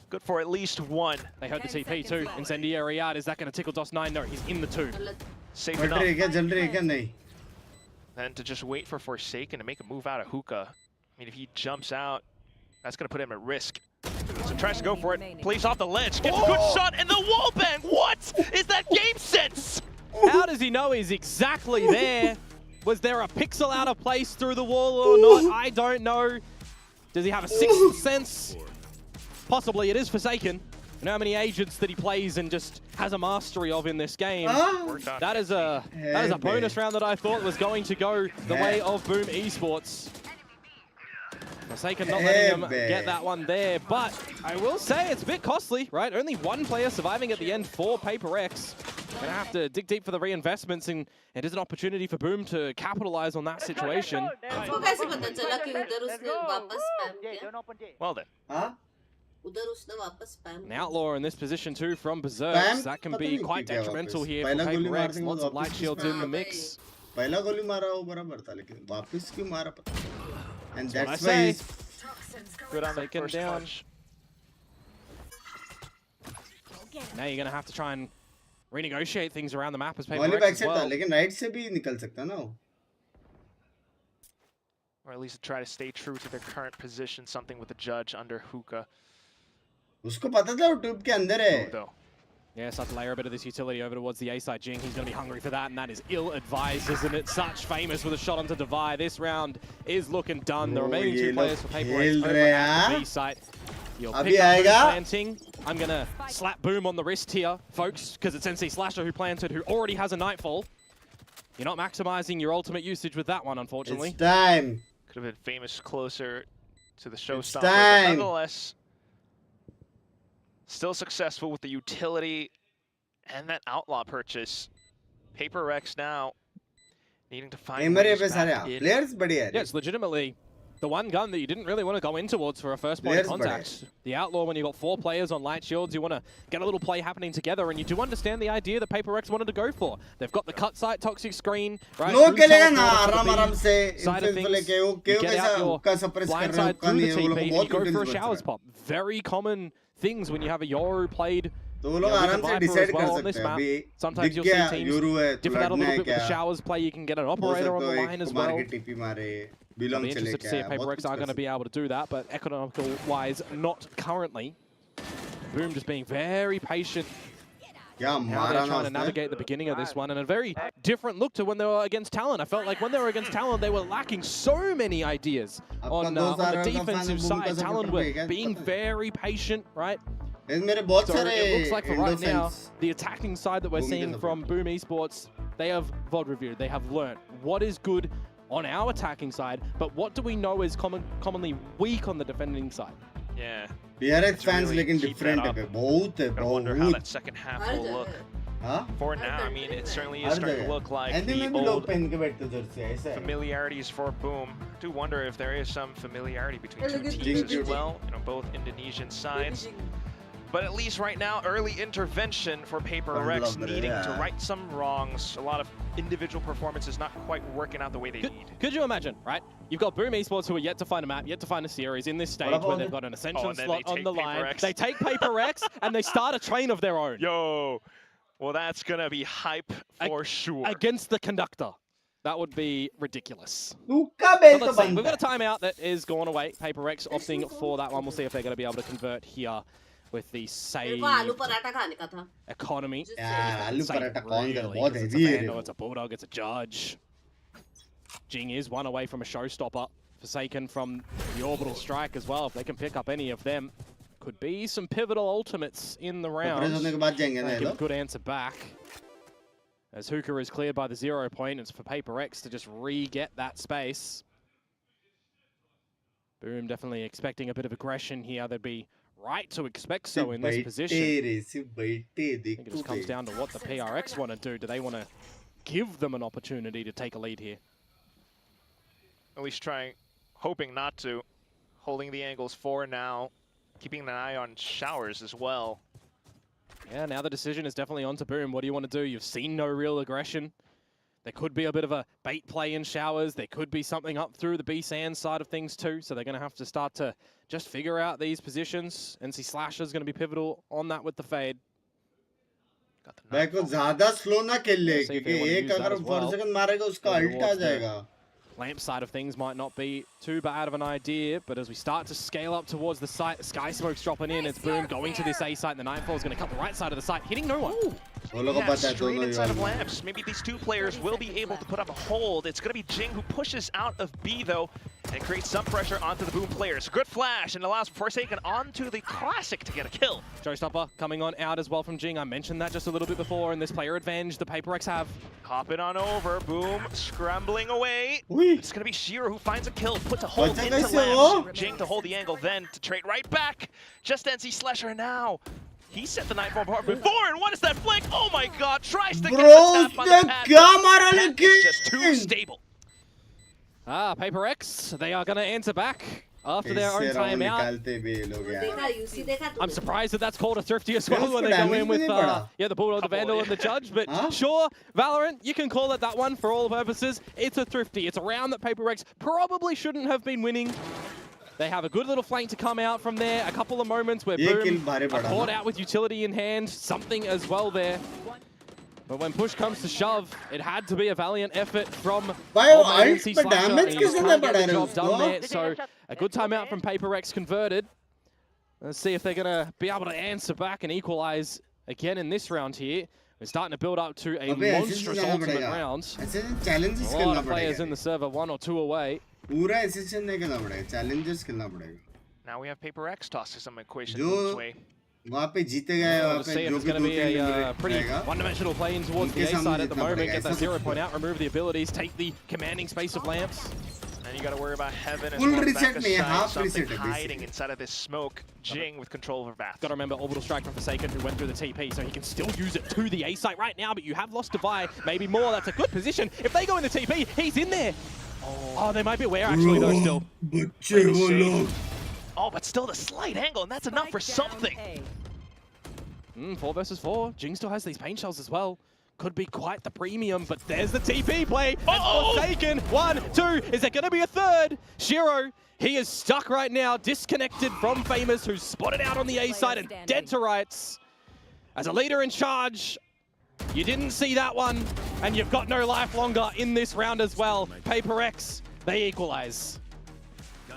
Good for at least one. They heard the TP too. Incendiary out. Is that going to tickle DOS9? No, he's in the 2. Safe enough. Then to just wait for Forsaken to make a move out of hookah. I mean, if he jumps out, that's going to put him at risk. So tries to go for it. Plays off the ledge. Gets a good shot in the wall bang. What is that game sense? How does he know he's exactly there? Was there a pixel out of place through the wall or not? I don't know. Does he have a sixth sense? Possibly. It is Forsaken. You know how many agents that he plays and just has a mastery of in this game? That is a bonus round that I thought was going to go the way of Boom Esports. Forsaken not letting him get that one there, but I will say it's a bit costly, right? Only one player surviving at the end for PRX. Gonna have to dig deep for the reinvestments, and it is an opportunity for Boom to capitalize on that situation. Well then. An outlaw in this position too from Berserk. That can be quite detrimental here for PRX. Lots of light shields in the mix. And that's why he's good on the first down. Now you're gonna have to try and renegotiate things around the map as PRX as well. Or at least try to stay true to their current position, something with the judge under hookah. उसको पता था वो tube के अंदर है. Yeah, start to layer a bit of this utility over towards the A side. Jing, he's going to be hungry for that, and that is ill-advised, isn't it? Such Famous with a shot onto Divide. This round is looking done. The remaining 2 players for PRX over at the B site. You'll pick up Boom planting. I'm going to slap Boom on the wrist here, folks, because it's NC Slasher who planted, who already has a Nightfall. You're not maximizing your ultimate usage with that one, unfortunately. It's time. Could have been Famous closer to the showstopper. But nonetheless, still successful with the utility and that outlaw purchase. PRX now needing to find ways back in. Yes, legitimately the one gun that you didn't really want to go in towards for a first point of contact. The outlaw, when you got 4 players on light shields, you want to get a little play happening together, and you do understand the idea that PRX wanted to go for. They've got the cut site toxic screen, right? No, side of things, you get out your blind side through the TP, and you go for a showers pop. Very common things when you have a Yoru played. तो वो लोग आराम से decide कर सकते हैं अभी sometimes you'll see teams differ that a little bit with the showers play. You can get an operator on the line as well. I'll be interested to see if PRX are going to be able to do that, but economical wise, not currently. Boom just being very patient. Now they're trying to navigate the beginning of this one, and a very different look to when they were against Talon. I felt like when they were against Talon, they were lacking so many ideas on the defensive side. Talon were being very patient, right? So it looks like for right now, the attacking side that we're seeing from Boom Esports, they have VOD reviewed, they have learnt what is good on our attacking side, but what do we know is commonly weak on the defending side? Yeah. PRX fans looking different. I wonder how that second half will look. For now, I mean, it certainly is starting to look like the old familiarities for Boom. I do wonder if there is some familiarity between two teams as well, you know, both Indonesian sides. But at least right now, early intervention for PRX, needing to right some wrongs. A lot of individual performances not quite working out the way they need. Could you imagine, right? You've got Boom Esports who are yet to find a map, yet to find a series in this stage where they've got an Ascension slot on the line. They take PRX and they start a train of their own. Yo, well, that's going to be hype for sure. Against the conductor. That would be ridiculous. Let's see. We've got a timeout that is gone away. PRX opting for that one. We'll see if they're going to be able to convert here with the save economy. It's a Bulldog, it's a Judge. Jing is one away from a showstopper. Forsaken from the orbital strike as well. If they can pick up any of them, could be some pivotal ultimates in the round. Give a good answer back. As Hookah is cleared by the 0 point, it's for PRX to just re-get that space. Boom definitely expecting a bit of aggression here. They'd be right to expect so in this position. I think it just comes down to what the PRX want to do. Do they want to give them an opportunity to take a lead here? At least trying, hoping not to. Holding the angles for now. Keeping an eye on showers as well. Yeah, now the decision is definitely on to Boom. What do you want to do? You've seen no real aggression. There could be a bit of a bait play in showers. There could be something up through the B-Sand side of things too. So they're going to have to start to just figure out these positions. NC Slasher is going to be pivotal on that with the fade. Lamp side of things might not be too bad of an idea, but as we start to scale up towards the site, the Sky Smoke's dropping in. It's Boom going to this A site, and the Nightfall is going to cut the right side of the site, hitting no one. Yeah, straight inside of Lamps. Maybe these two players will be able to put up a hold. It's going to be Jing who pushes out of B, though, and creates some pressure onto the Boom players. Good flash, and allows Forsaken onto the Classic to get a kill. Showstopper coming on out as well from Jing. I mentioned that just a little bit before, and this player advantage the PRX have. Hop it on over. Boom scrambling away. It's going to be Shiro who finds a kill, puts a hold into Lamps. Jing to hold the angle, then to trade right back. Just NC Slasher now. He set the Nightfall bar before, and what is that flick? Oh my god, tries to get the tap on the pad. It's just too stable. PRX, they are going to answer back after their own timeout. I'm surprised that that's called a thrifty as well when they go in with the Bulldog, the Vandal, and the Judge. But sure, Valorant, you can call it that one for all purposes. It's a thrifty. It's a round that PRX probably shouldn't have been winning. They have a good little flank to come out from there. A couple of moments where Boom are caught out with utility in hand. Something as well there. But when push comes to shove, it had to be a valiant effort from NC Slasher. And he just can't get the job done there. So a good timeout from PRX converted. Let's see if they're going to be able to answer back and equalize again in this round here. We're starting to build up to a monstrous ultimate round. A lot of players in the server, 1 or 2 away. Now we have PRX tossed to some equation Boom's way. We'll see if it's going to be a pretty one-dimensional play in towards the A side at the moment. Get that 0 point out, remove the abilities, take the commanding space of Lamps. And you got to worry about Heaven as Full well. reset Back nahi, aside, half something reset hiding inside of this smoke. Jing with control over Bath. Got to remember Orbital Strike from Forsaken, who went through the TP, so he can still use it to the A site right now, but you have lost Divide, maybe more. That's a good position. If they go in the TP, he's in there. Oh, they might be aware actually though still. Oh, but still the slight angle, and that's enough for something. 4 versus 4. Jing still has these pain shells as well. Could be quite the premium, but there's the TP play. It's Forsaken. 1, 2. Is there going to be a third? Shiro, he is stuck right now, disconnected from Famous, who's spotted out on the A side and dead to rights. As a leader in charge, you didn't see that one, and you've got no life longer in this round as well. PRX, they equalize.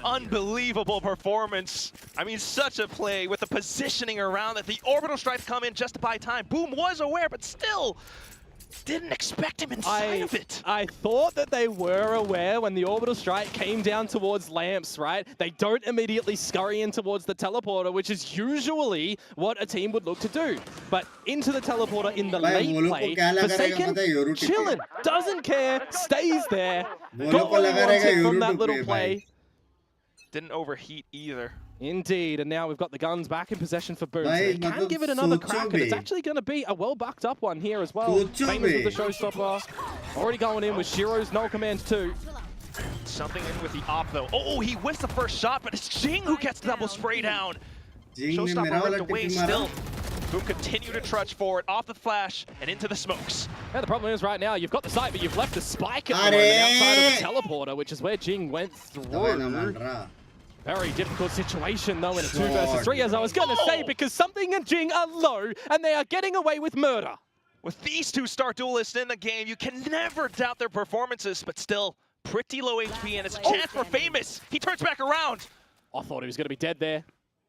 Unbelievable performance. I mean, such a play with the positioning around it. The orbital strikes come in just to buy time. Boom was aware, but still didn't expect him inside of it. I thought that they were aware when the orbital strike came down towards Lamps, right? They don't immediately scurry in towards the teleporter, which is usually what a team would look to do. But into the teleporter in the late play, Forsaken, chillin', doesn't care, stays there, got what he wanted from that little play. Didn't overheat either. Indeed, and now we've got the guns back in possession for Boom. So they can give it another crack, and it's actually going to be a well-bucked up one here as well. Famous with the showstopper. Already going in with Shiro's null command too. Something in with the op though. Oh, he whiffs the first shot, but it's Jing who gets the double spray down. Showstopper ripped away still. Boom continue to trudge forward, off the flash, and into the smokes. Yeah, the problem is right now, you've got the site, but you've left the spike at the moment outside of the teleporter, which is where Jing went through. Very difficult situation though in a 2 versus 3, as I was going to say, because Something and Jing are low, and they are getting away with murder. With these 2 star duelists in the game, you can never doubt their performances, but still pretty low HP, and it's a chance for Famous. He turns back around. I thought he was going to be dead there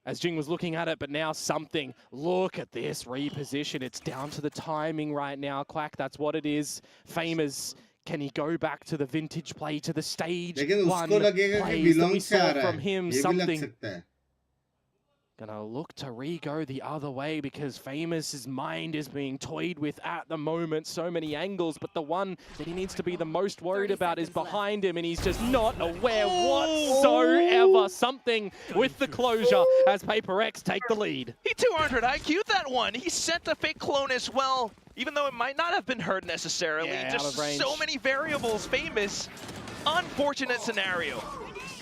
as Jing was looking at it, but now Something. Look at this reposition. It's down to the timing right now, Quack. That's what it is. Famous. Can he go back to the vintage play, to the stage one plays that we saw from him? Something. Gonna look to re-go the other way because Famous's mind is being toyed with at the moment. So many angles, but the one that he needs to be the most worried about is behind him, and he's just not aware whatsoever. Something with the closure as PRX take the lead. He 200 IQ'd that one. He sent a fake clone as well, even though it might not have been heard necessarily. Yeah, just so many variables. Famous. Unfortunate scenario.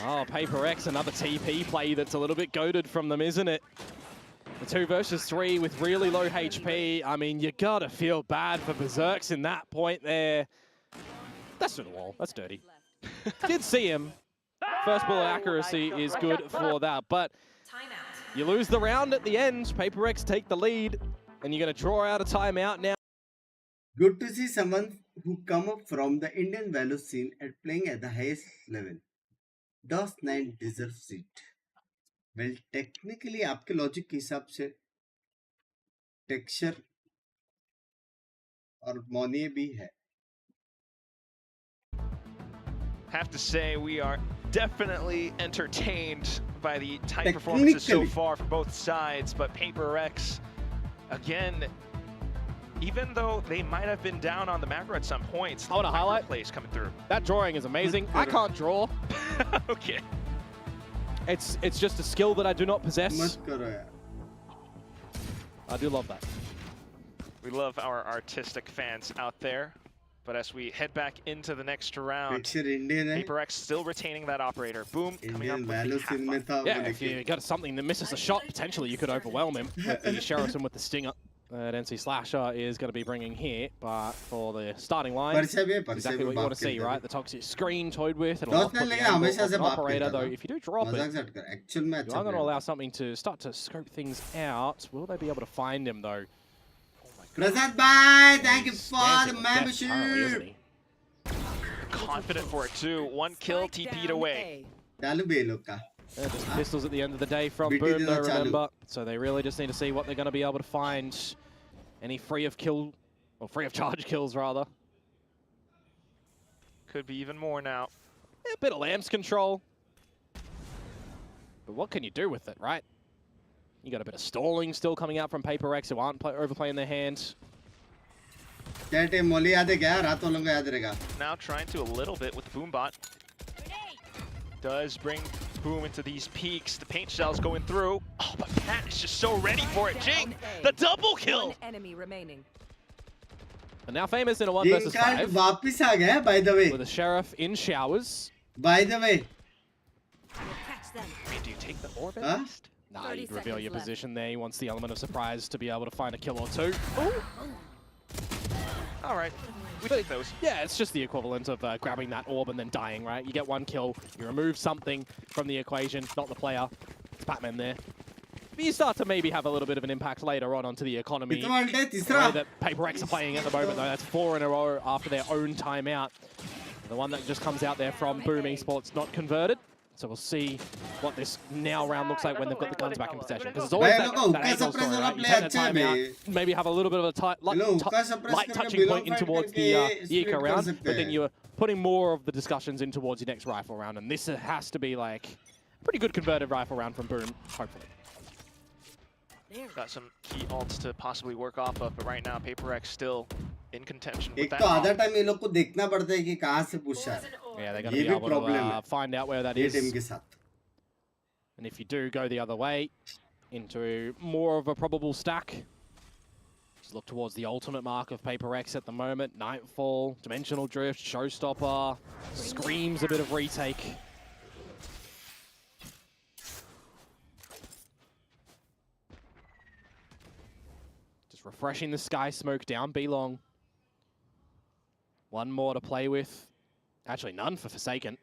Oh, PRX, another TP play that's a little bit goated from them, isn't it? The 2 versus 3 with really low HP. I mean, you gotta feel bad for Berserks in that point there. That's to the wall. That's dirty. Did see him. First bullet accuracy is good for that, but you lose the round at the end. PRX take the lead, and you're gonna draw out a timeout now. Good to see someone who come up from the Indian value scene and playing at the highest level. DOS9 deserves it. Well, technically, आपके logic के हिसाब से texture और मॉनिए भी है. Have to say we are definitely entertained by the tight performances so far from both sides, but PRX, again, even though they might have been down on the macro at some points, I want to highlight plays coming through. That drawing is amazing. I can't draw. Okay. It's just a skill that I do not possess. I do love that. We love our artistic fans out there. But as we head back into the next round, PRX still retaining that operator. Boom, coming up with the yeah, if you got something that misses a shot, potentially you could overwhelm him with the Sheraton with the stinger. That NC Slasher is going to be bringing here, but for the starting line, exactly what you want to see, right? The toxic screen toyed with, it'll put the angle of an operator, though if you do drop it, you are going to allow something to start to scope things out. Will they be able to find him, though? Prasad, bye! Thank you for the membership! Confident for it, too. 1 kill, TP'd away. Yeah, just pistols at the end of the day from Boom, though, remember. So they really just need to see what they're going to be able to find. Any free of charge kills, rather. Could be even more now. Yeah, a bit of Lamb's control. But what can you do with it, right? You got a bit of stalling still coming out from PRX who aren't overplaying their hands. Now trying to a little bit with the Boombot. does bring Boom into these peaks. The paint shell's going through. Oh, but Pat is just so ready for it. Jing, the double kill. One enemy remaining. And now Famous in a 1 versus 5. वापिस आ गया by the way. With a Sheriff in showers. By the way. I mean, do you take the orb at least? Nah, you reveal your position there. He wants the element of surprise to be able to find a kill or two. All right, we take those. Yeah, it's just the equivalent of grabbing that orb and then dying, right? You get 1 kill, you remove something from the equation, not the player. It's Batman there. But you start to maybe have a little bit of an impact later on onto the economy. The way that PRX are playing at the moment, though, that's 4 in a row after their own timeout. The one that just comes out there from Boom Esports not converted. So we'll see what this now round looks like when they've got the guns back in possession. Because it's always that angle story, right? You take a timeout, maybe have a little bit of a light touching point in towards the eco round, but then you're putting more of the discussions in towards your next rifle round. And this has to be like a pretty good converted rifle round from Boom, hopefully. Got some key ults to possibly work off of, but right now PRX still in contention with एक that. तो आधा time ये लोग को देखना पड़ता है कि कहाँ से push है. Yeah, they're going to be able to find out where that is. ये team के साथ. And if you do go the other way into more of a probable stack, just look towards the ultimate mark of PRX at the moment. Nightfall, Dimensional Drift, Showstopper, screams a bit of retake. Just refreshing the sky smoke down B long. 1 more to play with. Actually, none for Forsaken.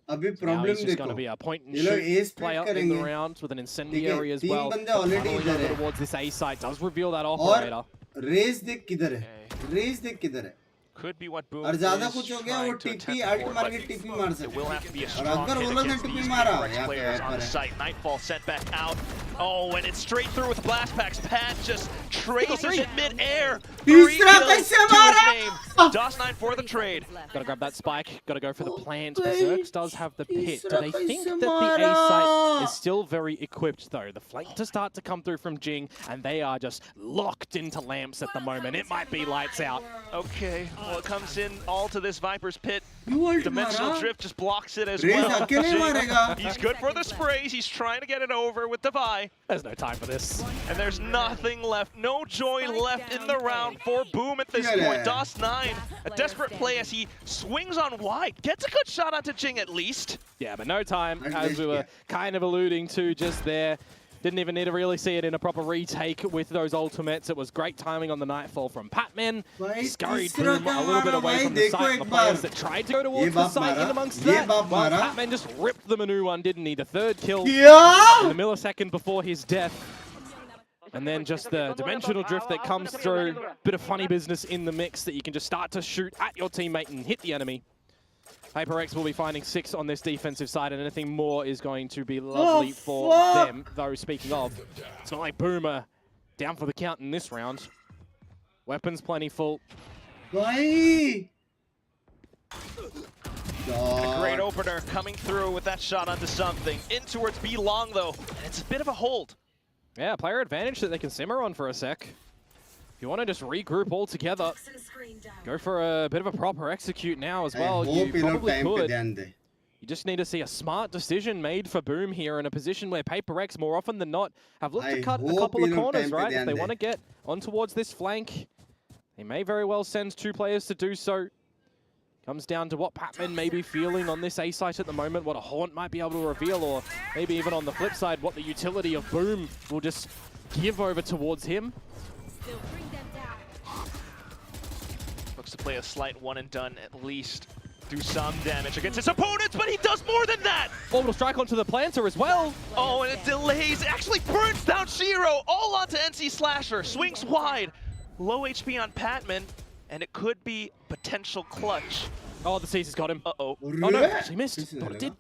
अभी now problem he's just देखो. going to be a point and ये लोग shoot ace player split in the करेंगे. round with an incendiary as तीन well. बंदे already Tunneling इधर over है. towards this A site does reveal that और operator. race देख किधर है. race देख किधर है. Could be what Boom और is ज़्यादा कुछ हो गया वो trying to TP attempt alt for, मार but के TP मार it सकते will have to be a और strong अगर hit वो लोग ने against TP these मारा PRX यहाँ पे players on पर है. site. Nightfall sent back out. Oh, and it's straight through with blast packs. Pat just traces it mid-air. 3 तीसरा kills कैसे to मारा? his name. DOS9 for the trade. Gotta grab that spike, gotta go for the plant. Berserks does have the pit. Do they think that the A site is still very equipped though? The flank to start to come through from Jing, and they are just locked into lamps at the moment. It might be lights out. Okay, well it comes in all to this Viper's pit. ult Dimensional मारा. Drift just blocks it as Raze well. अकेले Jing, मारेगा. he's good for the sprays. He's trying to get it over with Devi. There's no time for this. And there's nothing left, no joy left in the round for Boom at this Yeah. point. DOS9, a desperate play as he swings on wide, gets a good shot onto Jing at least. Yeah, but no time, as we were kind of alluding to just there. Didn't even need to really see it in a proper retake with those ultimates. It was great timing on the Nightfall from Patman. Scurried Boom a little bit away from the site. The players that tried to go towards the site in amongst that. Well, Patman just ripped them a new one, didn't he? The 3rd kill in the millisecond before his death. And then just the dimensional drift that comes through. Bit of funny business in the mix that you can just start to shoot at your teammate and hit the enemy. PRX will be finding 6 on this defensive side, and anything more is going to be lovely for them. Though, speaking of, it's not like Boomer down for the count in this round. Weapons plentiful. भाई. A great opener coming through with that shot onto something. In towards B long though, and it's a bit of a hold. Yeah, player advantage that they can simmer on for a sec. If you want to just regroup all together, go for a bit of a proper execute now as well. You probably could. You just need to see a smart decision made for Boom here in a position where PRX, more often than not, have looked to cut a couple of corners, right? If they want to get on towards this flank, they may very well send 2 players to do so. Comes down to what Patman may be feeling on this A site at the moment, what a Haunt might be able to reveal, or maybe even on the flip side, what the utility of Boom will just give over towards him. Looks to play a slight one and done at least. Do some damage against his opponents, but he does more than that! Orbital strike onto the planter as well. Oh, and it delays, actually burns down Shiro, all onto NC Slasher, swings wide. Low HP on Patman, and it could be potential clutch. Oh, the Caesar's got him. Uh-oh. Oh no, actually missed. Thought it did.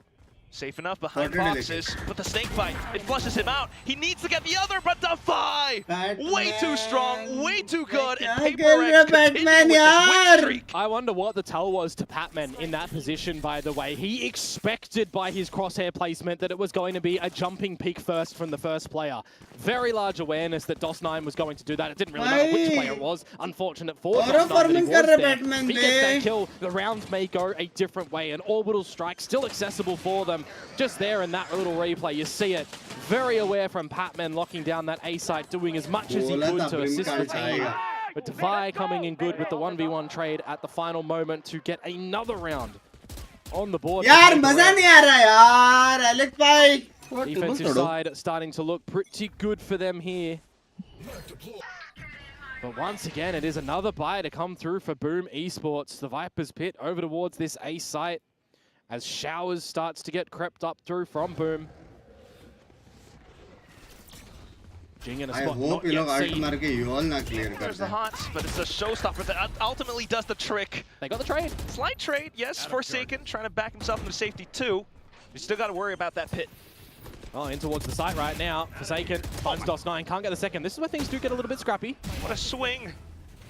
Safe enough behind boxes, but the snake bite, it flushes him out. He needs to get the other, but Defy! Way too strong, way too good, and PRX continue with this win streak. I wonder what the tell was to Patman in that position, by the way. He expected by his crosshair placement that it was going to be a jumping peek first from the first player. Very large awareness that DOS9 was going to do that. It didn't really matter which player it was. Unfortunate for DOS9 that he was there. If he gets that kill, the round may go a different way. An orbital strike still accessible for them. Just there in that little replay, you see it. Very aware from Patman, locking down that A site, doing as much as he could to assist the team. But Defy coming in good with the 1v1 trade at the final moment to get another round on the board. यार मजा नहीं आ रहा यार Alex भाई. Defensive side starting to look pretty good for them here. But once again, it is another buy to come through for Boom Esports. The Viper's Pit over towards this A site as Showers starts to get crept up through from Boom. Jing in a spot not yet seen. There's the haunts, but it's a showstopper that ultimately does the trick. They got the trade. Slight trade, yes. Forsaken trying to back himself into safety too. You still got to worry about that pit. Oh, in towards the site right now. Forsaken finds DOS9, can't get the second. This is where things do get a little bit scrappy. What a swing.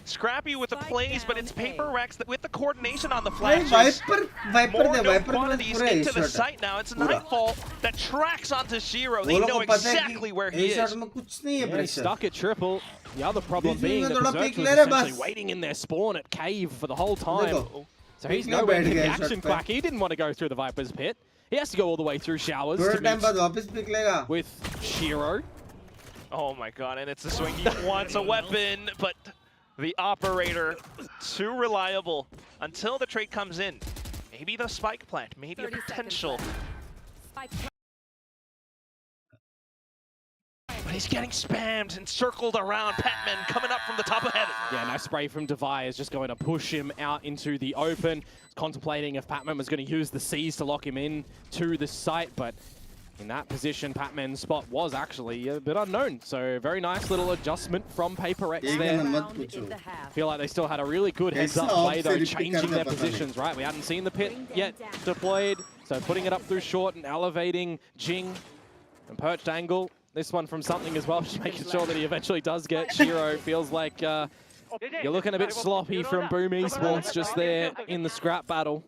Scrappy with the plays, but it's PRX that with the coordination on the flashes. More quantities into the site now. It's Nightfall that tracks onto Shiro. They know exactly where he is. Yeah, he's stuck at triple. The other problem being that Berserk was essentially waiting in their spawn at Cave for the whole time. So he's nowhere near the action quack. He didn't want to go through the Viper's Pit. He has to go all the way through Showers to meet with Shiro. Oh my god, and it's the swing. He wants a weapon, but the operator, too reliable until the trade comes in. Maybe the spike plant, maybe a potential. But he's getting spammed and circled around. Patman coming up from the top of heaven. Yeah, nice spray from Defy is just going to push him out into the open. Contemplating if Patman was going to use the C's to lock him in to the site, but in that position, Patman's spot was actually a bit unknown. So very nice little adjustment from PRX there. Feel like they still had a really good heads-up play though, changing their positions, right? We hadn't seen the pit yet deployed, so putting it up through short and elevating Jing and perched angle. This one from something as well, just making sure that he eventually does get Shiro. Feels like you're looking a bit sloppy from Boom Esports just there in the scrap battle.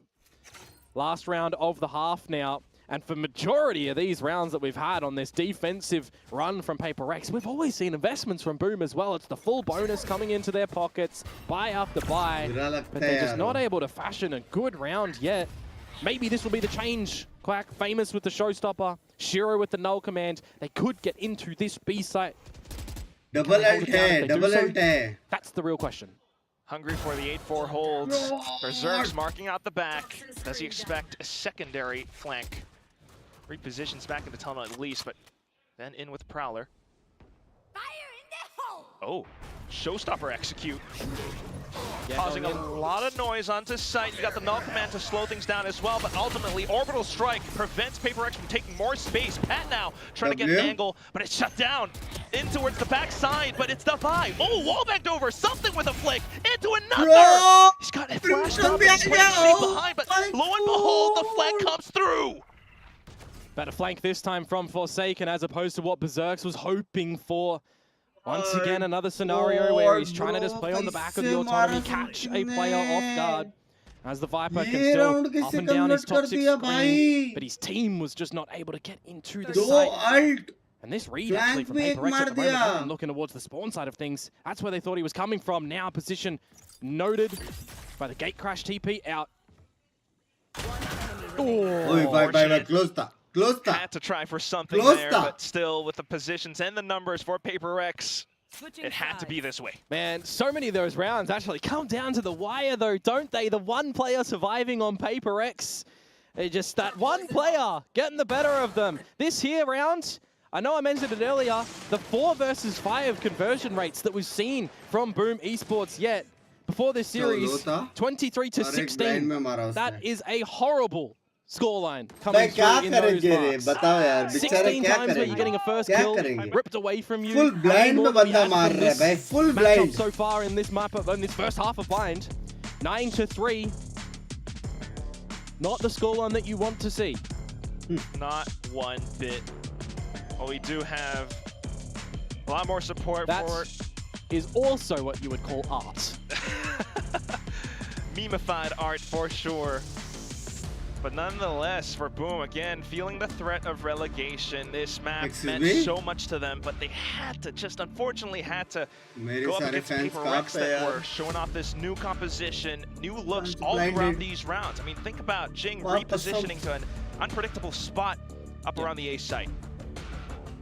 Last round of the half now. And for majority of these rounds that we've had on this defensive run from PRX, we've always seen investments from Boom as well. It's the full bonus coming into their pockets, buy after buy, but they're just not able to fashion a good round yet. Maybe this will be the change. Quack, famous with the showstopper, Shiro with the null command. They could get into this B site. Double ult hai. That's the real question. Hungry for the 8-4 holds. Berserk's marking out the back. Does he expect a secondary flank? Repositions back into tunnel at least, but then in with Prowler. Fire in the hole! Oh, showstopper execute. Causing a lot of noise onto site. You got the null command to slow things down as well, but ultimately orbital strike prevents PRX from taking more space. Pat now trying to get an angle, but it's shut down. In towards the back side, but it's Defy. Oh, wall backed over, something with a flick into another. He's got it flashed up and he's putting safe behind, but lo and behold, the flank comes through. Better flank this time from Forsaken as opposed to what Berserks was hoping for. Once again, another scenario where he's trying to just play on the back of the autonomy, catch a player off guard. As the Viper can still up and down his toxic screen, but his team was just not able to get into the site. And this read actually from PRX at the moment, looking towards the spawn side of things, that's where they thought he was coming from. Now position noted by the gate crash TP out. Had to try for something there, but still with the positions and the numbers for PRX, it had to be this way. Man, so many of those rounds actually come down to the wire though, don't they? The one player surviving on PRX. They just that one player getting the better of them. This here round, I know I mentioned it earlier, the 4 versus 5 conversion rates that we've seen from Boom Esports yet before this series, 23-16. That is a horrible scoreline coming through in those marks. 16 times where you're getting a first kill ripped away from you. Full blind mein banda maar raha hai, full blind. So far in this map, in this first half of Bind, 9-3. Not the scoreline that you want to see. Not one bit. Well, we do have a lot more support for... is also what you would call art. Memeified art for sure. But nonetheless, for Boom, again, feeling the threat of relegation. This map meant so much to them, but they had to, just unfortunately had to go up against PRX that were showing off this new composition, new looks all throughout these rounds. I mean, think about Jing repositioning to an unpredictable spot up around the A site.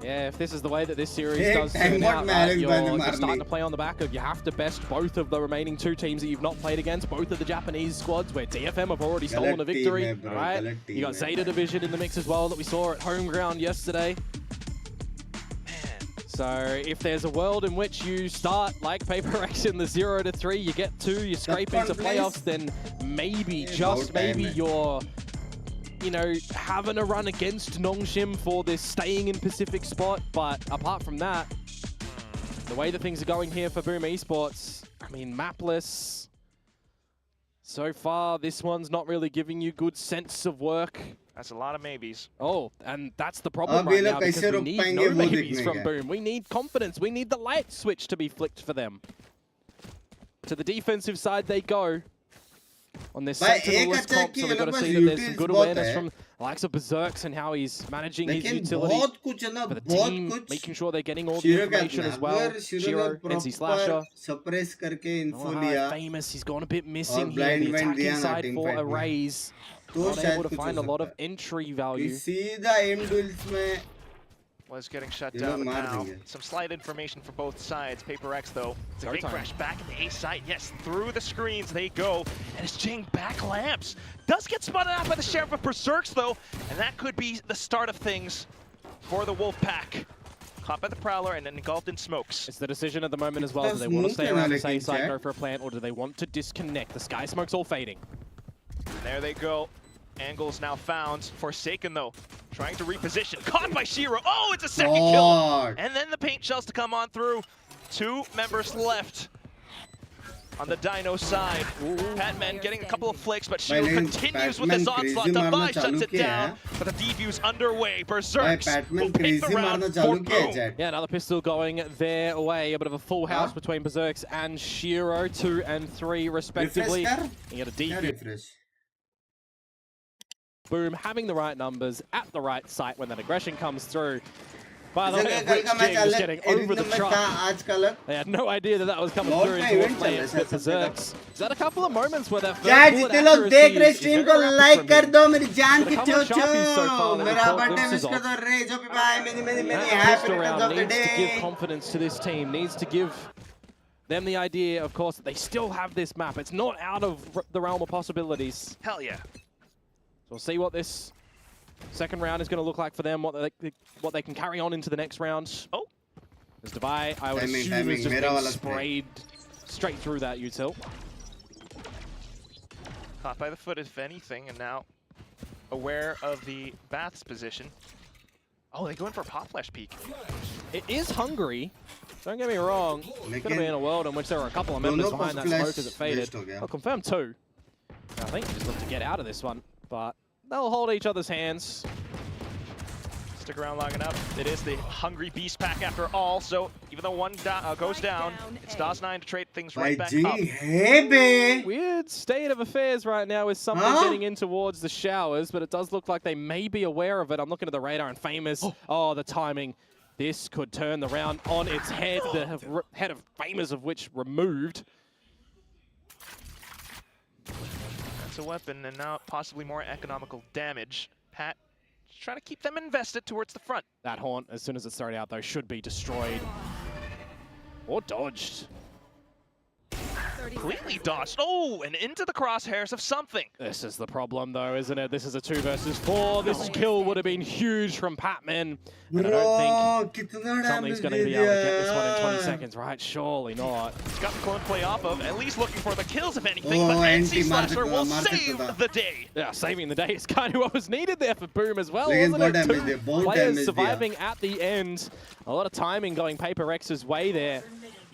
Yeah, if this is the way that this series does turn out, you're starting to play on the back of, you have to best both of the remaining two teams that you've not played against, both of the Japanese squads where DFM have already stolen a victory, right? You got Zeta Division in the mix as well that we saw at home ground yesterday. So if there's a world in which you start like PRX in the 0-3, you get 2, you scrape into playoffs, then maybe, just maybe, you're having a run against Nongshim for this staying in Pacific spot. But apart from that, the way that things are going here for Boom Esports, I mean, mapless. So far, this one's not really giving you good sense of work. That's a lot of maybes. Oh, and that's the problem right now, because we need no maybes from Boom. We need confidence. We need the light switch to be flicked for them. To the defensive side they go. On this sentinel-less comp, so we've got to see that there's some good awareness from the likes of Berserks and how he's managing his utility for the team, making sure they're getting all the information as well. Shiro, NC Slasher. Oh, famous, he's gone a bit missing here. The attacking side for Arrays. Not able to find a lot of entry value. Was getting shut down now. Some slight information for both sides. PRX though, it's a big crash back in the A site. Yes, through the screens they go, and it's Jing back lamps. Does get spotted out by the Sheriff of Berserks though, and that could be the start of things for the Wolf Pack. Caught by the Prowler and then engulfed in smokes. It's the decision at the moment as well. Do they want to stay around the same side, go for a plant, or do they want to disconnect? The Sky Smoke's all fading. And there they go. Angles now found. Forsaken though, trying to reposition. Caught by Shiro. Oh, it's a second kill. And then the paint shells to come on through. 2 members left on the Dino side. Patman getting a couple of flicks, but Shiro continues with his onslaught. Devi shuts it down, but the debute's underway. Berserks will pick the round for Boom. Yeah, another pistol going their way. A bit of a full house between Berserks and Shiro, 2 and 3 respectively. You get a defuse. Boom having the right numbers at the right site when that aggression comes through. By the way, Rich Jing was getting over the truck. They had no idea that that was coming through into what players with Berserks. Is that a couple of moments where that first bullet accuracy is very like कर दो मेरी जान की That first round needs to give confidence to this team, needs to give them the idea, of course, that they still have this map. It's not out of the realm of possibilities. Hell yeah. So we'll see what this second round is going to look like for them, what they can carry on into the next round. Oh, there's Devi, I would assume, is just being sprayed straight through that util. Caught by the foot, if anything, and now aware of the Bath's position. Oh, they go in for a pop flash peek. It is Hungary. Don't get me wrong. Could have been in a world in which there were a couple of members behind that smoke as it faded. I'll confirm 2. I think they just look to get out of this one, but they'll hold each other's hands. Stick around long enough. It is the Hungry Beast pack after all, so even though one goes down, it's DOS9 to trade things right back up. Weird state of affairs right now with something getting in towards the showers, but it does look like they may be aware of it. I'm looking at the radar and Famous. Oh, the timing. This could turn the round on its head. The head of Famous of which removed. That's a weapon, and now possibly more economical damage. Pat trying to keep them invested towards the front. That Haunt, as soon as it started out, though, should be destroyed. Or dodged. Completely dodged. Oh, and into the crosshairs of something. This is the problem, though, isn't it? This is a 2 versus 4. This kill would have been huge from Patman. And I don't think something's going to be able to get this one in 20 seconds, right? Surely not. He's got the clone play off of, at least looking for the kills, if anything, but NC Slasher will save the day. Yeah, saving the day is kind of what was needed there for Boom as well, wasn't it? 2 players surviving at the end. A lot of timing going PRX's way there.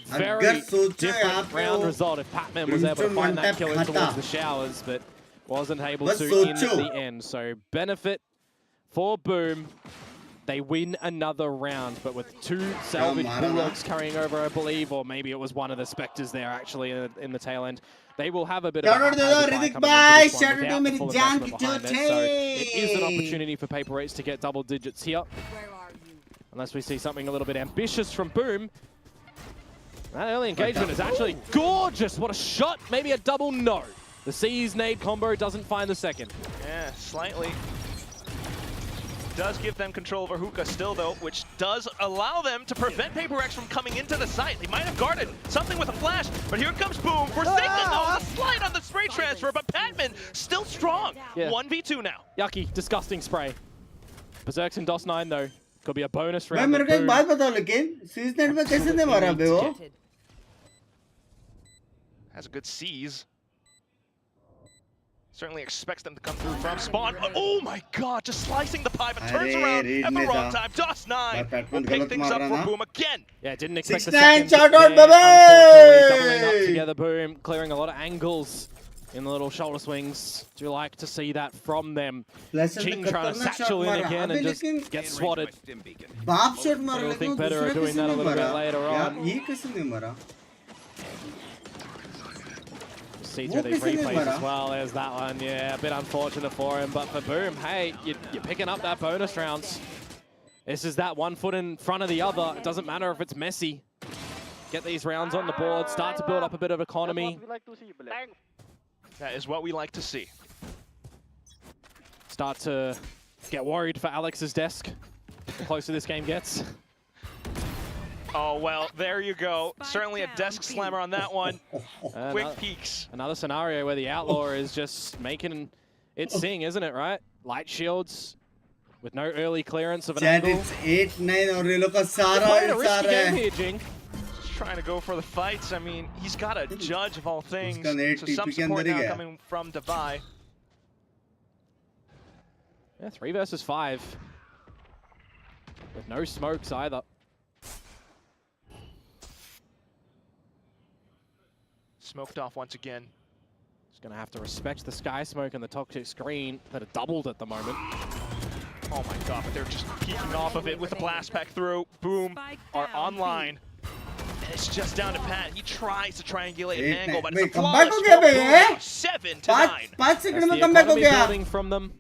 Very different round result if Patman was able to find that kill in towards the showers, but wasn't able to in the end. So benefit for Boom. They win another round, but with 2 salvage bulldogs carrying over, I believe, or maybe it was one of the Spectres there actually in the tail end. They will have a bit of a it is an opportunity for PRX to get double digits here. Unless we see something a little bit ambitious from Boom. That early engagement is actually gorgeous. What a shot. Maybe a double, no. The C's nade combo doesn't find the second. Yeah, slightly. Does give them control over Hookah still though, which does allow them to prevent PRX from coming into the site. They might have guarded something with a flash, but here comes Boom. Forsaken though, the slide on the spray transfer, but Padman still strong. Yeah. 1v2 now. Yucky, disgusting spray. Berserks in DOS9 though. Could be a bonus round. मेरे को एक बात बताओ लेकिन सीजनेट में कैसे नहीं मारा बे वो? Has a good seize. Certainly expects them to come through from spawn. Oh my god, just slicing the pie, but turns around at the wrong time. DOS9 will pick things up for Boom again. Yeah, didn't expect the 6-9 second. shout out, Unfortunately, doubling up together, Boom, clearing a lot of angles in the little shoulder swings. Do you like to see that from them? Ching trying to satchel in again and just get swatted. बाप shot मार We'll think better of doing that a little bit later on. ये कैसे नहीं मारा? See through these replays as well. There's that one. Yeah, a bit unfortunate for him. But for Boom, hey, you're picking up that bonus rounds. This is that 1 foot in front of the other. It doesn't matter if it's messy. Get these rounds on the board. Start to build up a bit of economy. That is what we like to see. Start to get worried for Alex's desk. The closer this game gets. Oh, well, there you go. Certainly a desk slammer on that one. Quick peeks. Another scenario where the Outlaw is just making it sing, isn't it, right? Light shields with no early clearance of an angle. It's 8-9 और ये लोग का सारा game here, Jing. Just trying to go for the fights. I mean, he's got a judge of all things. So some support now coming from Devi. Yeah, 3 versus 5. With no smokes either. Smoked off once again. Just going to have to respect the sky smoke and the toxic screen that are doubled at the moment. Oh my god, but they're just peeking off of it with the blast pack through. Boom, are online. And it's just down to Pat. He tries to triangulate an angle, but it's a flawless 7-9. 5 seconds में the comeback हो गया. Building from them.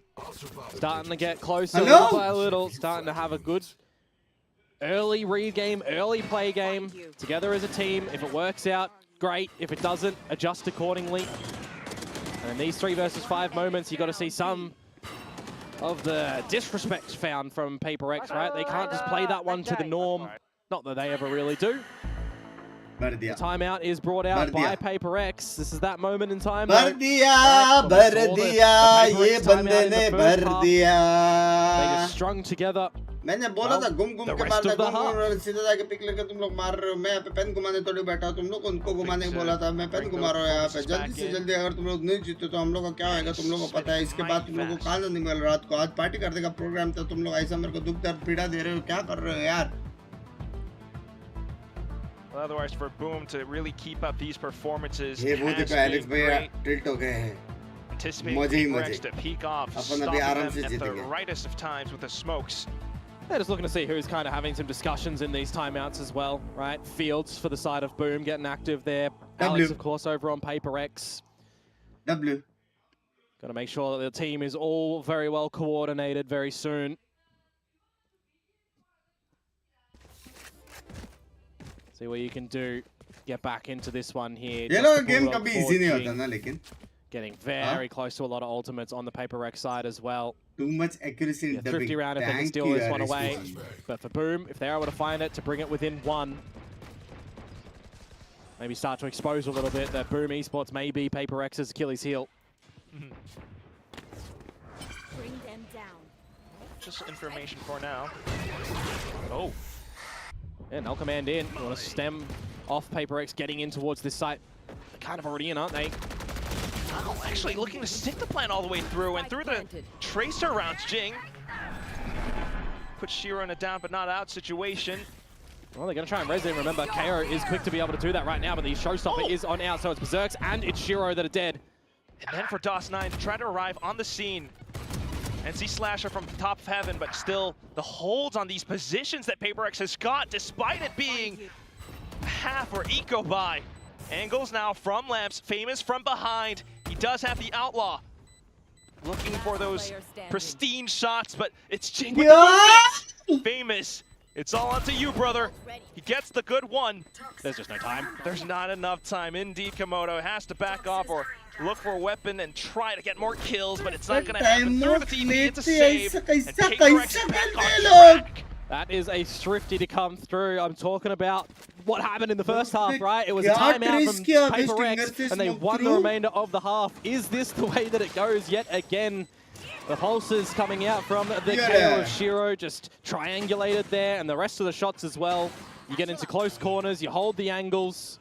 Starting to get closer little by little. Starting to have a good early read game, early play game. Together as a team. If it works out, great. If it doesn't, adjust accordingly. And in these 3 versus 5 moments, you got to see some of the disrespect found from PRX, right? They can't just play that one to the norm. Not that they ever really do. The timeout is brought out by PRX. This is that moment in time. भर दिया, ये बंदे ने भर दिया. They just strung together. मैंने बोला था घूम घूम के मारना, घूम सीधा जाके पिक लेकर तुम लोग मार रहे हो. मैं यहाँ पे पेन घुमाने थोड़ी बैठा हूँ. तुम लोग उनको घुमाने को बोला था. मैं पेन घुमा रहा हूँ यहाँ पे. जल्दी से जल्दी अगर तुम लोग नहीं जीते तो हम लोग का क्या होगा तुम लोगों को पता है. इसके बाद तुम लोगों को कहाँ नहीं मिल रात को. आज पार्टी करने का प्रोग्राम था. तुम लोग ऐसा मेरे को दुख दर्द पीड़ा दे रहे हो. क्या कर रहे हो यार? Well, otherwise, for Boom to really keep up these performances, ये वो देखो एलेक्स भैया टिल्ट हो गए हैं. Anticipating PRX to peek off, stopping them at the rightest of times with the smokes. They're just looking to see who's kind of having some discussions in these timeouts as well, right? Fields for the side of Boom getting active there. Alex, of course, over on PRX. W. Got to make sure that the team is all very well coordinated very soon. See what you can do. Get back into this one here. ये लोग game कभी easy नहीं होता ना लेकिन. Getting very close to a lot of ultimates on the PRX side as well. Too much accuracy in the thrifty round if they can steal this one away. But for Boom, if they're able to find it, to bring it within 1. Maybe start to expose a little bit that Boom Esports may be PRX's Achilles heel. Bring them down. Just information for now. Oh. Yeah, null command in. You want to stem off PRX getting in towards this site. They're kind of already in, aren't they? Oh, actually looking to stick the plan all the way through and through the tracer rounds, Jing. Put Shiro in a down but not out situation. Well, they're going to try and res him. Remember, KO is quick to be able to do that right now, but the showstopper is on out, so it's Berserks and it's Shiro that are dead. And then for DOS9 to try to arrive on the scene. NC Slasher from top of heaven, but still the holds on these positions that PRX has got, despite it being half or eco buy. Angles now from Lamps, Famous from behind. He does have the Outlaw. Looking for those pristine shots, but it's Jing with the movement. Famous, it's all onto you, brother. He gets the good one. There's just no time. There's not enough time. Indeed, Komodo has to back off or look for a weapon and try to get more kills, but it's not going to happen. Through the TP, it's a save, and PRX back on track. That is a Thrifty to come through. I'm talking about what happened in the first half, right? It was a timeout from PRX, and they won the remainder of the half. Is this the way that it goes yet again? The pulses coming out from the KO of Shiro, just triangulated there, and the rest of the shots as well. You get into close corners, you hold the angles.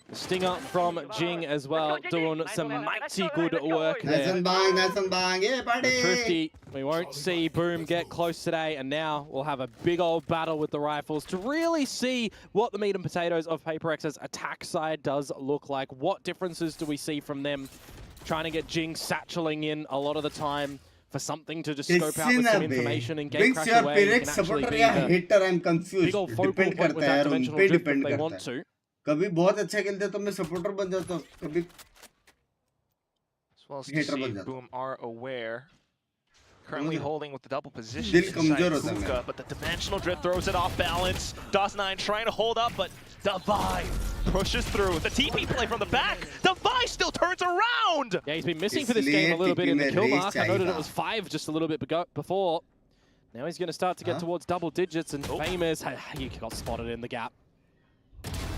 The sting up from Jing as well, doing some mighty good work there. The Thrifty, we won't see Boom get close today, and now we'll have a big old battle with the rifles to really see what the meat and potatoes of PRX's attack side does look like. What differences do we see from them trying to get Jing satcheling in a lot of the time for something to just scope out with some information and get crash away? You can actually be the big old focal point with that dimensional drift if they want to. कभी बहुत अच्छा खेलते तो मैं supporter बन जाता हूँ कभी as well as see Boom are aware currently holding with the double position inside Hookah, but the dimensional drift throws it off balance. DOS9 trying to hold up, but Davai pushes through. The TP play from the back. Davai still turns around. Yeah, he's been missing for this game a little bit in the kill mark. I noted it was 5 just a little bit before. Now he's going to start to get towards double digits, and Famous, he got spotted in the gap.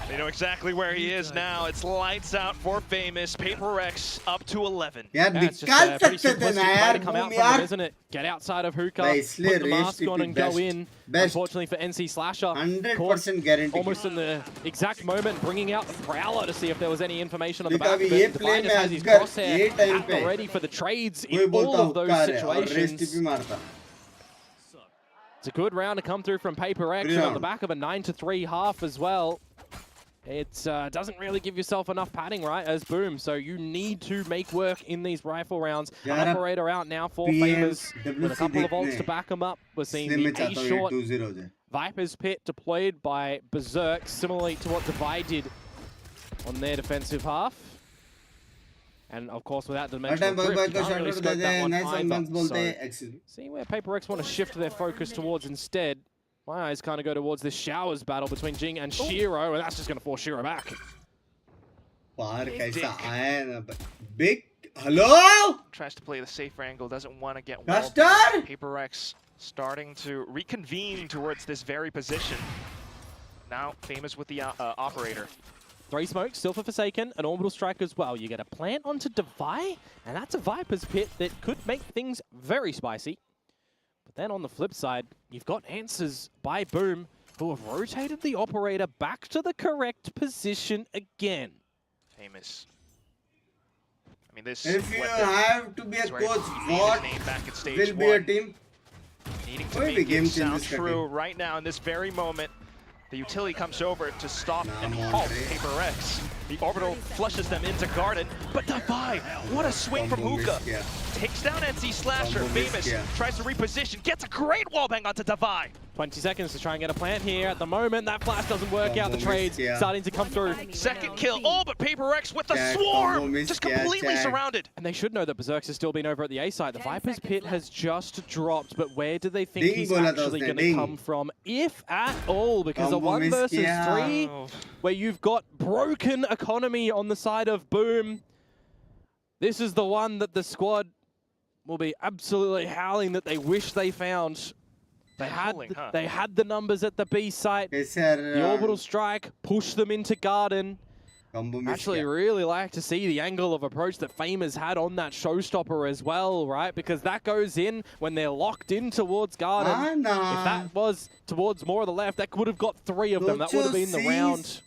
They know exactly where he is now. It's lights out for Famous. PRX up to 11. Yeah, it's just a pretty simplistic way to come out from it, isn't it? Get outside of Hookah, put the mask on and go in. Unfortunately for NC Slasher, 100% guarantee. Almost in the exact moment, bringing out the Prowler to see if there was any information on the back of it. Divine just has his crosshair ready for the trades in all of those situations. It's a good round to come through from PRX on the back of a 9-3 half as well. It doesn't really give yourself enough padding, right, as Boom. So you need to make work in these rifle rounds. An operator out now for Famous with a couple of ults to back him up. We're seeing the A-short Viper's Pit deployed by Berserk, similarly to what Divide did on their defensive half. And of course, without dimensional drift, you can't really scope that one either. So, see where PRX want to shift their focus towards instead. My eyes kind of go towards this Showers battle between Jing and Shiro, and that's just going to force Shiro back. Big, hello? Tries to play the safer angle, doesn't want to get walled. PRX starting to reconvene towards this very position. Now Famous with the operator. 3 smokes, still for Forsaken, an orbital strike as well. You get a plant onto Divide, and that's a Viper's Pit that could make things very spicy. But then on the flip side, you've got answers by Boom, who have rotated the operator back to the correct position again. Famous. I mean, this. If you have to be a coach, what will be a team? Needing to make it sound true right now in this very moment. The utility comes over to stop and halt PRX. The orbital flushes them into Garden, but Davai, what a swing from Hookah. Takes down NC Slasher. Famous tries to reposition, gets a great wallbang onto Davai. 20 seconds to try and get a plant here. At the moment, that flash doesn't work out. The trades starting to come through. Second kill. Oh, but PRX with the swarm! Just completely surrounded. And they should know that Berserk's has still been over at the A side. The Viper's Pit has just dropped, but where do they think he's actually going to come from? If at all, because a 1 versus 3, where you've got broken economy on the side of Boom. This is the one that the squad will be absolutely howling that they wish they found. They had the numbers at the B site. The orbital strike pushed them into Garden. Actually really like to see the angle of approach that Famous had on that showstopper as well, right? Because that goes in when they're locked in towards Garden. If that was towards more of the left, that would have got 3 of them. That would have been the round.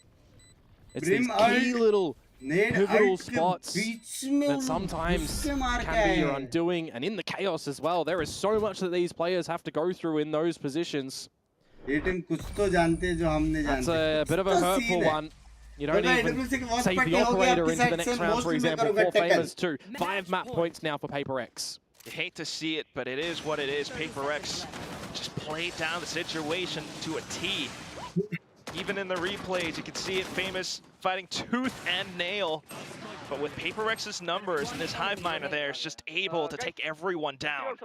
It's these key little pivotal spots that sometimes can be your undoing, and in the chaos as well. There is so much that these players have to go through in those positions. That's a bit of a hurtful one. You don't even save the operator into the next round, for example, for Famous too. 5 map points now for PRX. You hate to see it, but it is what it is. PRX just played down the situation to a T. Even in the replays, you can see it. Famous fighting tooth and nail. But with PRX's numbers and this hive miner there, it's just able to take everyone down.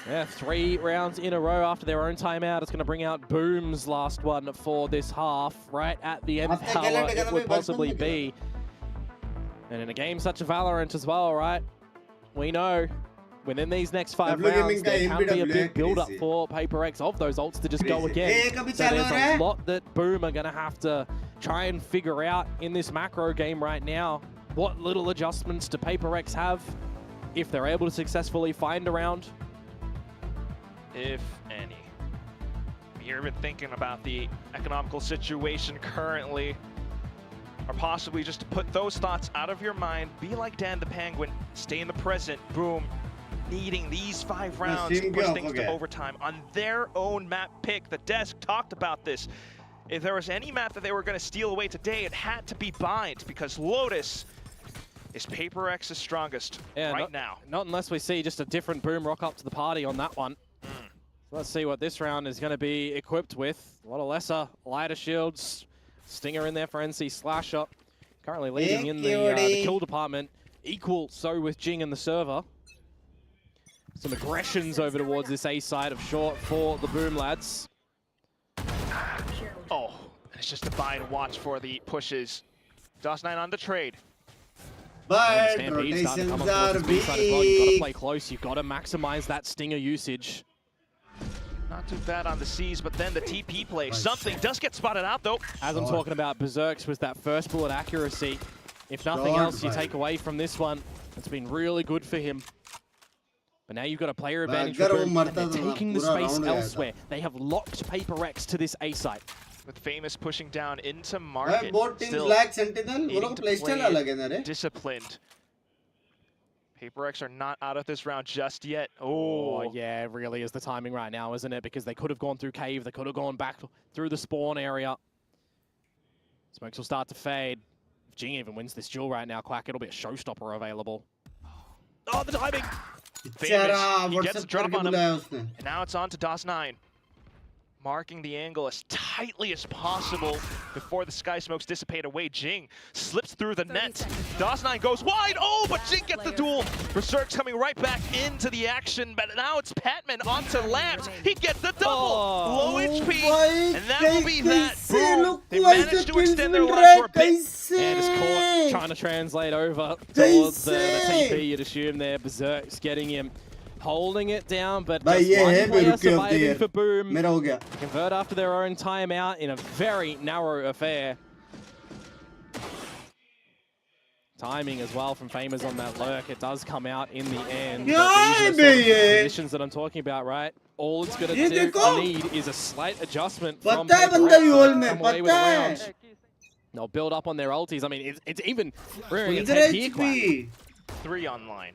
Yeah, 3 rounds in a row after their own timeout. It's going to bring out Boom's last one for this half. Right at the end power it would possibly be. And in a game such as Valorant as well, right? We know within these next 5 rounds, there can be a big build-up for PRX of those ults to just go again. So there's a lot that Boom are going to have to try and figure out in this macro game right now. What little adjustments do PRX have if they're able to successfully find a round? If any. You're even thinking about the economical situation currently, or possibly just to put those thoughts out of your mind. Be like Dan the Penguin, stay in the present. Boom, needing these 5 rounds to push things to overtime on their own map pick. The desk talked about this. If there was any map that they were going to steal away today, it had to be Bind, because Lotus is PRX's strongest now. Not unless we see just a different Boom rock up to the party on that one. So let's see what this round is going to be equipped with. A lot of lesser, lighter shields. Stinger in there for NC Slasher. Currently leading in the kill department. Equal so with Jing and the server. Some aggressions over towards this A side of short for the Boom lads. Oh, it's just a buy and watch for the pushes. DOS9 on the trade. But Stampede's starting to come up towards the B side as well. You've got to play close. You've got to maximize that Stinger usage. Not too bad on the C's, but then the TP play. Something does get spotted out, though. As I'm talking about, Berserk's was that first bullet accuracy. If nothing else you take away from this one, it's been really good for him. But now you've got a player advantage for Boom, and they're taking the space elsewhere. They have locked PRX to this A site. With Famous pushing down into market. Both teams lack Sentinel. Disciplined. PRX are not out of this round just yet. Oh, yeah, it really is the timing right now, isn't it? Because they could have gone through cave. They could have gone back through the spawn area. Smokes will start to fade. If Jing even wins this duel right now, Quack, it'll be a showstopper available. Oh, the timing! Famous, he gets a drop on him. And now it's on to DOS9. Marking the angle as tightly as possible before the sky smokes dissipate away. Jing slips through the net. DOS9 goes wide. Oh, but Jing gets the duel. Berserk's coming right back into the action, but now it's Patman onto Labs. He gets the double. Low HP, and that will be that. Boom. They managed to extend their life for a bit. And it's caught trying to translate over towards the TP, you'd assume there. Berserk's getting him. Holding it down, but just one player surviving for Boom. Convert after their own timeout in a very narrow affair. Timing as well from Famous on that lurk. It does come out in the end. These are the positions that I'm talking about, right? All it's going to need is a slight adjustment from PRX. They'll build up on their ultis. I mean, it's even rearing its head here, Quack. 3 online.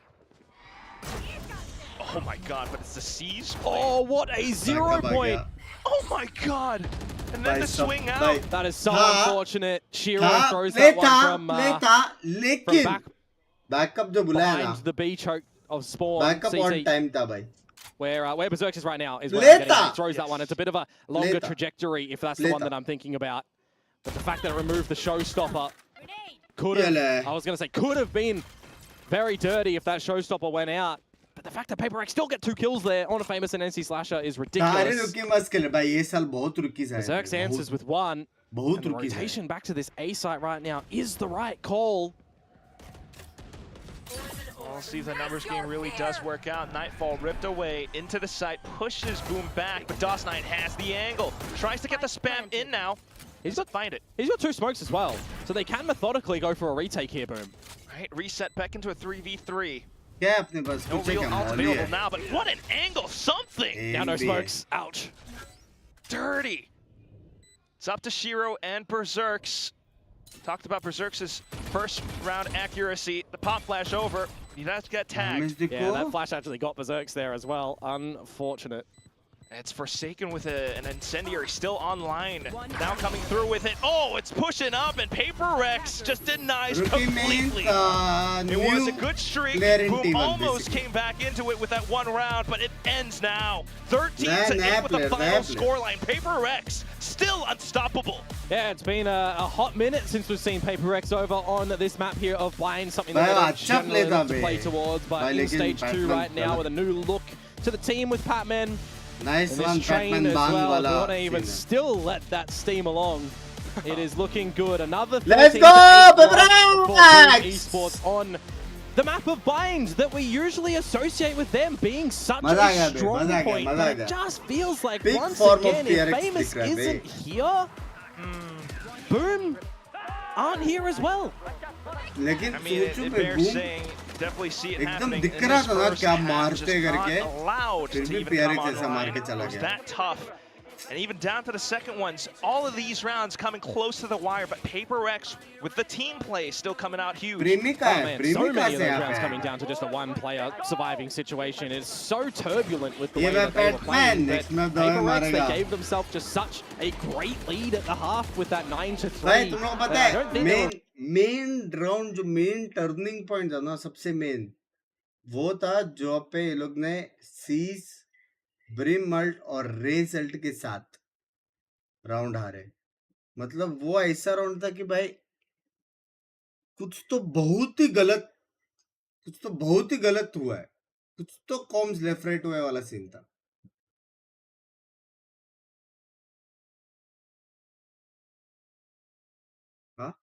Oh my god, but it's the C's play. Oh, what a 0 point! Oh my god! And then the swing out. That is so unfortunate. Shiro throws that one from backup jo bulaya behind the B choke of spawn. Backup on time tha bhai. Where Berserk is right now is where he throws that one. It's a bit of a longer trajectory if that's the one that I'm thinking about. But the fact that it removed the showstopper could have, I was going to say, could have been very dirty if that showstopper went out. But the fact that PRX still get 2 kills there on a Famous and NC Slasher is ridiculous. Berserk's answers with 1. And the rotation back to this A site right now is the right call. We'll see if the numbers game really does work out. Nightfall ripped away into the site, pushes Boom back, but DOS9 has the angle. Tries to get the spam in now. He's got 2 smokes as well, so they can methodically go for a retake here, Boom. Right, reset back into a 3v3. No real ult available now, but what an angle! Something! Now no smokes. Ouch. Dirty. It's up to Shiro and Berserk's. Talked about Berserk's first round accuracy. The pop flash over. He does get tagged. Yeah, that flash actually got Berserk's there as well. Unfortunate. It's Forsaken with an incendiary still online. Now coming through with it. Oh, it's pushing up, and PRX just denies completely. It was a good streak. Boom almost came back into it with that one round, but it ends now. 13-8 with the final scoreline. PRX still unstoppable. Yeah, it's been a hot minute since we've seen PRX over on this map here of Blind, something that they generally love to play towards, but in stage 2 right now with a new look to the team with Patman. Nice one, Patman as well. We want to even still let that steam along. It is looking good. Another 13 Esports on the map of Bind that we usually associate with them being such a strong point. But it just feels like once again, if Famous isn't here, Boom aren't here as well. लेकिन सोचो मैं Boom definitely see it happening. दिख रहा था ना क्या मारते करके फिर भी PRX ऐसा मार के चला गया. That tough. And even down to the second ones, all of these rounds coming close to the wire, but PRX with the team play still coming out huge. So many of those rounds coming down to just a one-player surviving situation. It's so turbulent with the way that they were playing. PRX, they gave themselves just such a great lead at the half with that 9-3. तुम लोग पता है main round जो main turning point था ना सबसे main वो था जो पे ये लोग ने सीज ब्रिम अल्ट और रेस अल्ट के साथ राउंड हारे. मतलब वो ऐसा राउंड था कि भाई कुछ तो बहुत ही गलत हुआ है. कुछ तो कॉम्स लेफ्ट राइट हुआ वाला सीन था. हाँ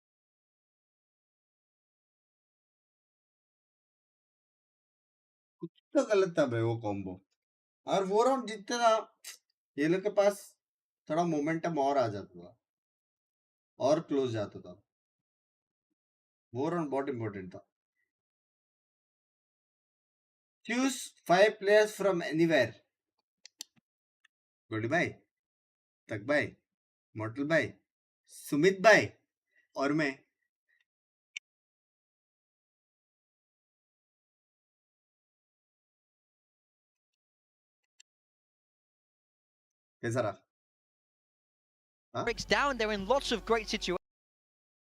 कुछ तो गलत था भाई वो कॉम्बो. और वो राउंड जीतते ना ये लोग के पास थोड़ा मोमेंटम और आ जाता था और क्लोज जाता था. वो राउंड बहुत इंपॉर्टेंट था. Choose 5 players from anywhere. Goldy भाई, तक भाई, मॉर्टल भाई, सुमित भाई और मैं. कैसा रहा? Breaks down, they're in lots of great situations.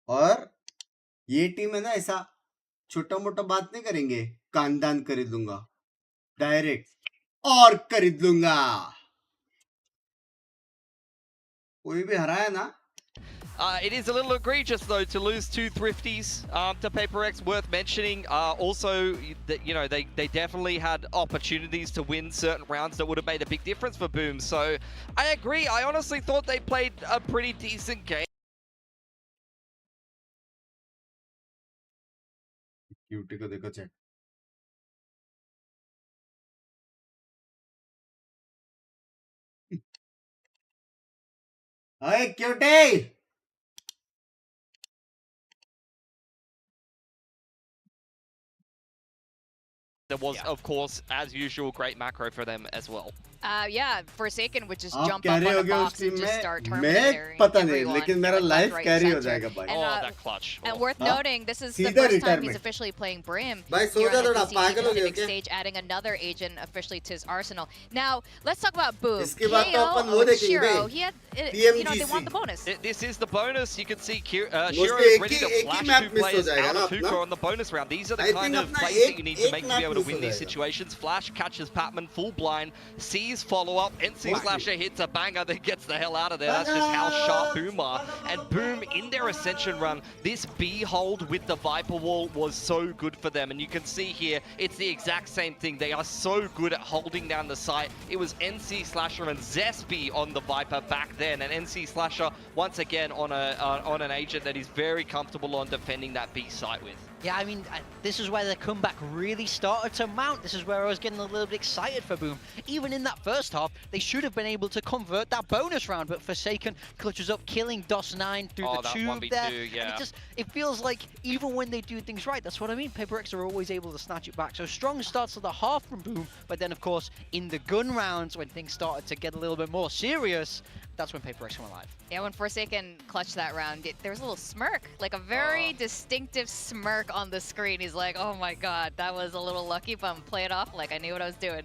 और ये टीम है ना ऐसा छोटा मोटा बात नहीं करेंगे. खानदान खरीद लूंगा डायरेक्ट और खरीद लूंगा. कोई भी हराया ना. It is a little egregious though to lose 2 thrifties to PRX. Worth mentioning. Also, you know, they definitely had opportunities to win certain rounds that would have made a big difference for Boom. So I agree. I honestly thought they played a pretty decent game. Cutie को देखो check. अरे cutie. There was, of course, as usual, great macro for them as well. Yeah, Forsaken would just jump up on the box and just start terminating everyone. लेकिन मेरा life carry हो जाएगा भाई. Oh, that clutch. And worth noting, this is the first time he's officially playing Brim here on the Pacific stage, adding another agent officially to his arsenal. Now, let's talk about Boom. KO with Shiro, he had, you know, they want the bonus. This is the bonus. You can see Shiro is ready to flash 2 players out of hookah on the bonus round. These are the kind of plays that you need to make to be able to win these situations. Flash catches Patman full blind, sees follow-up, NC Slasher hits a banger that gets the hell out of there. That's just how sharp Boom are. And Boom, in their Ascension run, this B hold with the Viper wall was so good for them. And you can see here, it's the exact same thing. They are so good at holding down the site. It was NC Slasher and Zespi on the Viper back then. And NC Slasher, once again, on an agent that is very comfortable on defending that B site with. Yeah, I mean, this is where the comeback really started to mount. This is where I was getting a little bit excited for Boom. Even in that first half, they should have been able to convert that bonus round, but Forsaken clutches up, killing DOS9 through the tube there. Yeah. And it feels like even when they do things right, that's what I mean. PRX are always able to snatch it back. So strong starts to the half from Boom, but then of course, in the gun rounds, when things started to get a little bit more serious, that's when PRX went live. Yeah, when Forsaken clutched that round, there was a little smirk, like a very distinctive smirk on the screen. He's like, oh my god, that was a little lucky, but I'm playing it off like I knew what I was doing.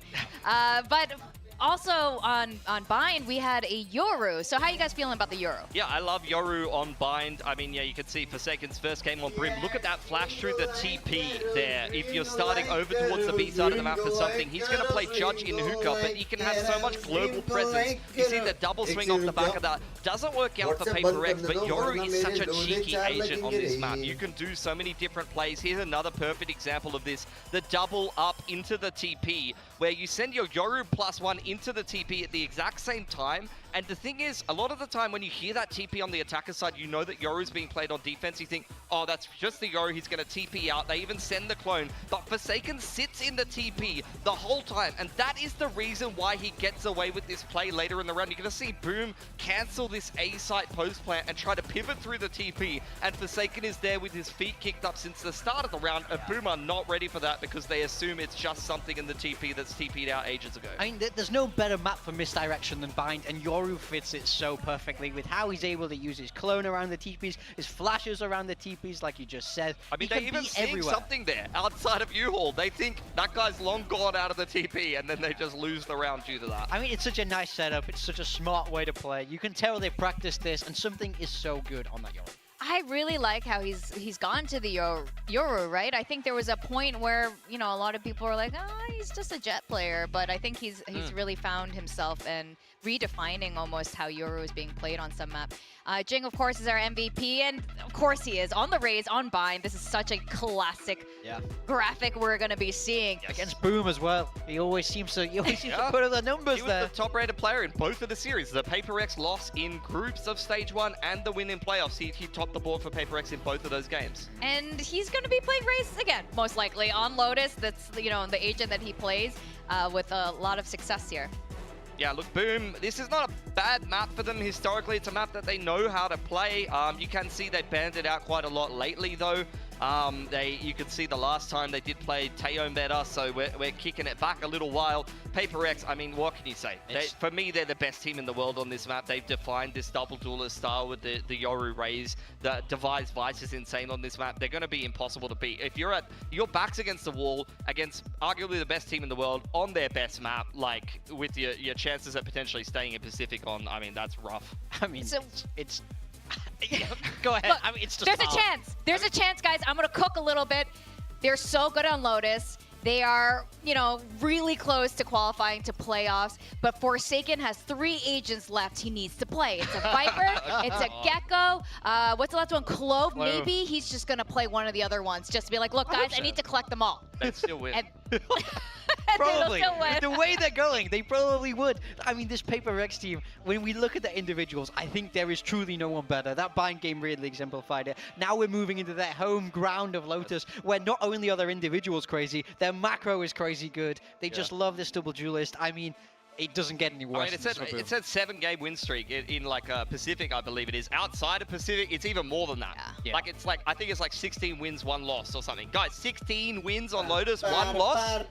But also on Bind, we had a Yoru. So how are you guys feeling about the Yoru? Yeah, I love Yoru on Bind. I mean, yeah, you can see Forsaken's first game on Brim. Look at that flash through the TP there. If you're starting over towards the B side of the map for something, he's going to play Judge in Hookah, but he can have so much global presence. You see the double swing off the back of that. Doesn't work out for PRX, but Yoru is such a cheeky agent on this map. You can do so many different plays. Here's another perfect example of this. The double up into the TP, where you send your Yoru +1 into the TP at the exact same time. And the thing is, a lot of the time when you hear that TP on the attacker side, you know that Yoru's being played on defense. You think, oh, that's just the Yoru, he's going to TP out. They even send the clone. But Forsaken sits in the TP the whole time. And that is the reason why he gets away with this play later in the round. You're going to see Boom cancel this A-site post plant and try to pivot through the TP. And Forsaken is there with his feet kicked up since the start of the round. And Boom are not ready for that because they assume it's just something in the TP that's TP'd out ages ago. I mean, there's no better map for misdirection than Bind, and Yoru fits it so perfectly with how he's able to use his clone around the TPs, his flashes around the TPs, like you just said. I mean, they even see something there outside of U-Haul. They think that guy's long gone out of the TP, and then they just lose the round due to that. I mean, it's such a nice setup. It's such a smart way to play. You can tell they practiced this, and something is so good on that Yoru. I really like how he's gone to the Yoru, right? I think there was a point where, you know, a lot of people were like, oh, he's just a Jet player, but I think he's really found himself and redefining almost how Yoru is being played on some map. Jing, of course, is our MVP, and of course he is. On the Raze, on Bind, this is such a classic graphic we're going to be seeing. Against Boom as well. He always seems to put up the numbers he there. was the top-rated player in both of the series. The PRX loss in groups of Stage 1 and the win in playoffs. He topped the board for PRX in both of those games. And he's going to be playing Raze again, most likely, on Lotus. That's, you know, the agent that he plays with a lot of success here. Yeah, look, Boom, this is not a bad map for them historically. It's a map that they know how to play. You can see they banned it out quite a lot lately, though. You could see the last time they did play Teon better, so we're kicking it back a little while. PRX, I mean, what can you say? For me, they're the best team in the world on this map. They've defined this double duelist style with the Yoru Raze. The Devised Vice is insane on this map. They're going to be impossible to beat. If your back's against the wall, against arguably the best team in the world, on their best map, like with your chances at potentially staying in Pacific on, I mean, that's rough. I mean, so, it's go ahead. Look, I mean, it's just there's a chance. There's a chance, guys. I'm going to cook a little bit. They're so good on Lotus. They are, you know, really close to qualifying to playoffs, but Forsaken has 3 agents left he needs to play. It's a Viper, it's a Gecko, what's the last one? Clove, maybe? He's just going to play one of the other ones just to be like, look, guys, I need to collect them all. They'd still win. Probably. The way they're going, they probably would. I mean, this PRX team, when we look at the individuals, I think there is truly no one better. That Bind game really exemplified it. Now we're moving into that home ground of Lotus, where not only are their individuals crazy, their macro is crazy good. They just love this double duelist. I mean, it doesn't get any worse. I mean, it said 7-game win streak in like Pacific, I believe it is. Outside of Pacific, it's even more than that. Yeah. Like I think it's like 16 wins, 1 loss or something. Guys, 16 wins on Lotus, 1 loss.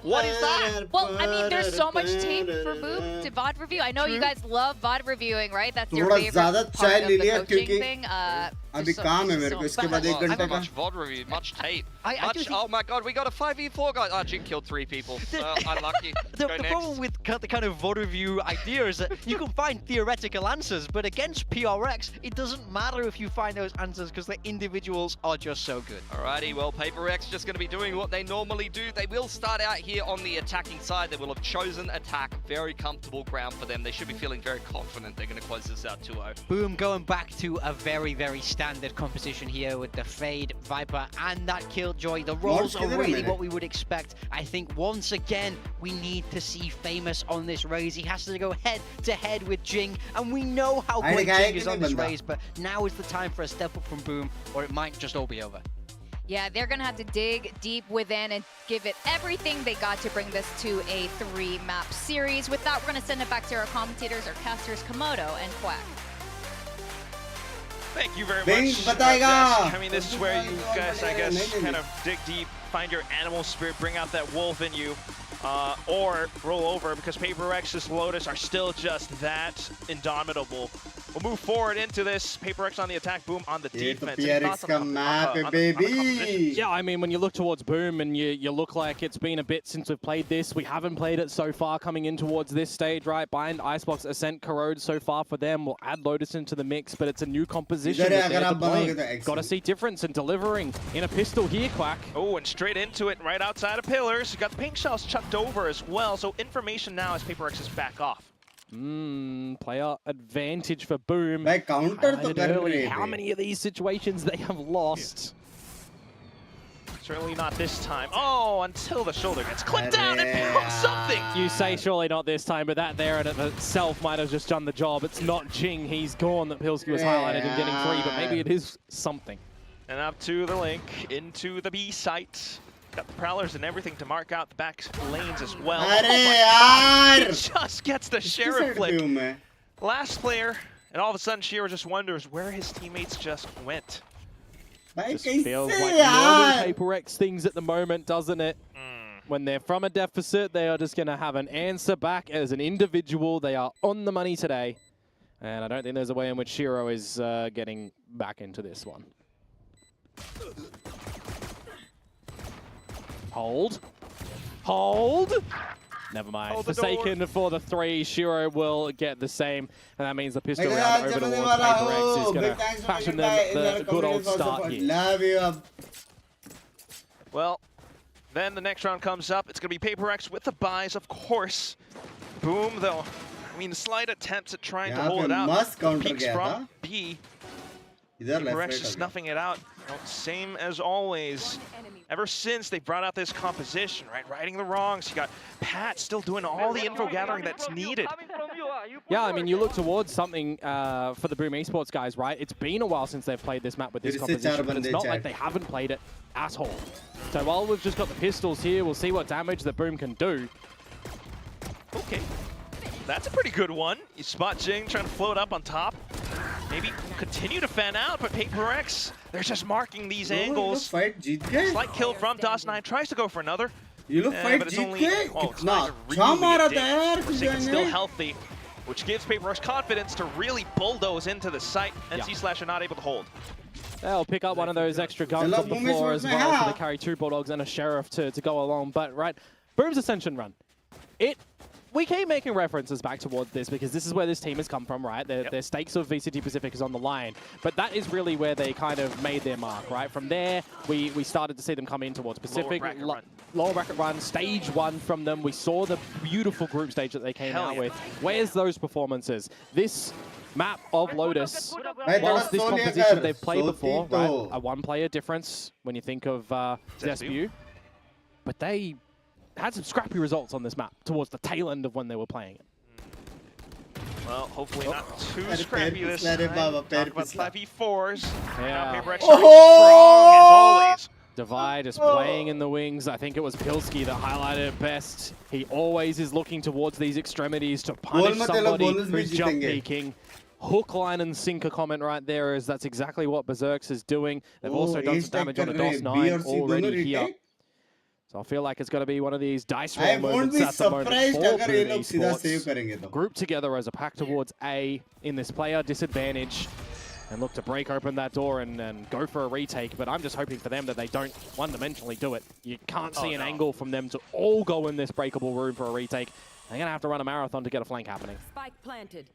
What is that? Well, I mean, there's so much tape for Boom to VOD review. I know you guys love VOD reviewing, right? That's your favorite part of the coaching thing. अभी काम है मेरे को इसके बाद 1 घंटे का much VOD review, much tape. Oh my god, we got a 5v4 guys. Jing killed 3 people. Unlucky. The problem with the kind of VOD review idea is that you can find theoretical answers, but against PRX, it doesn't matter if you find those answers because the individuals are just so good. Alrighty, well, PRX just going to be doing what they normally do. They will start out here on the attacking side. They will have chosen attack. Very comfortable ground for them. They should be feeling very confident they're going to close this out 2-0. Boom, going back to a very, very standard composition here with the Fade, Viper, and that Killjoy. The roles are really what we would expect. I think once again, we need to see Famous on this Raze. He has to go head-to-head with Jing, and we know how great Jing is on this Raze, but now is the time for a step up from Boom, or it might just all be over. Yeah, they're going to have to dig deep within and give it everything they got to bring this to a 3-map series. With that, we're going to send it back to our commentators, our casters, Komodo and Quack. Thank you very Binks much. बताएगा. I mean, this is where you guys, I guess, kind of dig deep, find your animal spirit, bring out that wolf in you, or roll over, because PRX's Lotus are still just that indomitable. We'll move forward into this. PRX on the attack, Boom on the defense. PRX ka map, baby. Yeah, I mean, when you look towards Boom and you look like it's been a bit since we've played this, we haven't played it so far coming in towards this stage, right? Bind, Icebox, Ascent, Corode so far for them. We'll add Lotus into the mix, but it's a new composition that they're deploying. Got to see difference in delivering in a pistol here, Quack. Oh, and straight into it, right outside of pillars. You got the pink shells chucked over as well, so information now as PRX is back off. Player advantage for Boom. How many of these situations they have lost? Certainly not this time. Oh, until the shoulder gets clipped out and picks something. You say surely not this time, but that there in itself might have just done the job. It's not Jing, he's gone that Pilsky was highlighted and getting 3, but maybe it is something. And up to the link, into the B site. Got the Prowlers and everything to mark out the back lanes as well. Oh my God, he just gets the Sheriff flick. Last player, and all of a sudden Shiro just wonders where his teammates just went. Just feels like normal PRX things at the moment, doesn't it? When they're from a deficit, they are just going to have an answer back as an individual. They are on the money today. And I don't think there's a way in which Shiro is getting back into this one. Hold. Hold. Never mind. Forsaken for the 3. Shiro will get the same. And that means the pistol round over towards PRX is going to fashion them the good old start here. Love you. Well, then the next round comes up. It's going to be PRX with the buys, of course. Boom, though. I mean, slight attempts at trying to hold it out. Peeks from B. PRX is snuffing it out. You know, same as always. Ever since they brought out this composition, right? Righting the wrongs. You got Pat still doing all the info gathering that's needed. Yeah, I mean, you look towards something for the Boom Esports guys, right? It's been a while since they've played this map with this composition, but it's not like they haven't played it at all. So while we've just got the pistols here, we'll see what damage the Boom can do. Okay. That's a pretty good one. You spot Jing trying to float up on top. Maybe continue to fan out, but PRX, they're just marking these angles. Slight kill from DOS9, tries to go for another. But it's only, it's not really a dig. It's still healthy, which gives PRX confidence to really bulldoze into the site. NC Slash are not able to hold. They'll pick up one of those extra guns off the floor as well, so they carry 2 Bulldogs and a Sheriff to go along. But right, Boom's Ascension run. We keep making references back towards this because this is where this team has come from, right? Their stakes of VCT Pacific is on the line. But that is really where they kind of made their mark, right? From there, we started to see them come in towards Pacific. Lower bracket run, stage 1 from them. We saw the beautiful group stage that they came out with. Where's those performances? This map of Lotus, whilst this composition they've played before, right? A 1-player difference when you think of Zespew. But they had some scrappy results on this map towards the tail end of when they were playing it. Well, hopefully not too scrappy this time. Talk about 5v4s. Yeah. PRX strong as always. Divide is playing in the wings. I think it was Pilsky that highlighted it best. He always is looking towards these extremities to punish somebody who's jump peeking. Hook, line, and sinker comment right there is that's exactly what Berserks is doing. They've also done some damage on the DOS9 already here. So I feel like it's going to be one of these dice roll moments at the moment for Boom Esports. Group together as a pack towards A in this player disadvantage and look to break open that door and go for a retake. But I'm just hoping for them that they don't one-dimensionally do it. You can't see an angle from them to all go in this breakable room for a retake. They're going to have to run a marathon to get a flank happening. Spike planted.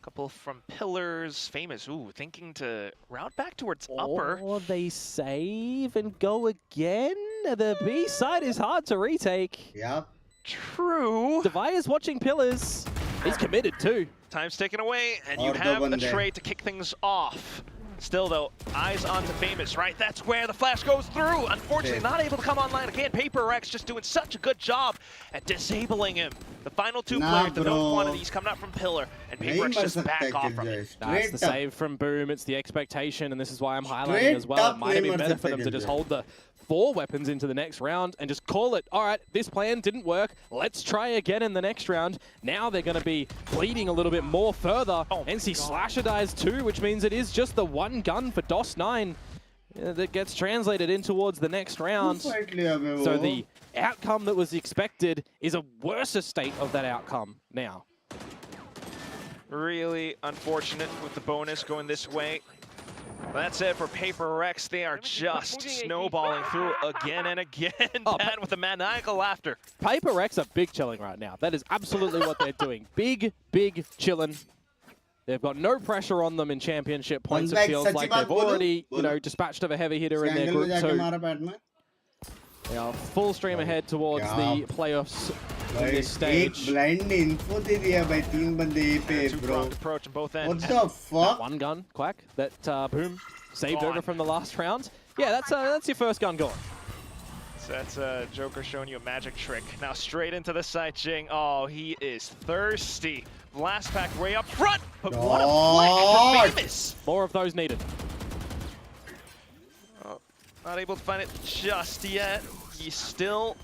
Couple from pillars, famous. Ooh, thinking to route back towards upper. Or they save and go again. The B side is hard to retake. Yeah. True. Devay is watching pillars. He's committed too. Time's taken away, and you have a trade to kick things off. Still, though, eyes onto Famous, right? That's where the flash goes through. Unfortunately, not able to come online again. PRX just doing such a good job at disabling him. The final 2 players, the known quantities coming up from Pillar, and PRX just back off from it. That's the save from Boom. It's the expectation, and this is why I'm highlighting as well. It might have been better for them to just hold the 4 weapons into the next round and just call it, all right, this plan didn't work. Let's try again in the next round. Now they're going to be bleeding a little bit more further. NC Slasher dies too, which means it is just the 1 gun for DOS9 that gets translated in towards the next round. So the outcome that was expected is a worse state of that outcome now. Really unfortunate with the bonus going this way. That's it for PRX. They are just snowballing through again and again. Bad with the maniacal laughter. PRX are big chilling right now. That is absolutely what they're doing. Big chilling. They've got no pressure on them in championship points. It feels like they've already, dispatched of a heavy hitter in their group 2. They are full stream ahead towards the playoffs in this stage. Two-pronged approach on both ends. What the fuck? One gun, Quack, that Boom saved over from the last round. Yeah, that's your first gun gone. So that's Joker showing you a magic trick. Now straight into the side, Jing. Oh, he is thirsty. Blast pack way up front, but what a flick for Famous. More of those needed. Oh, not able to find it just yet. He's still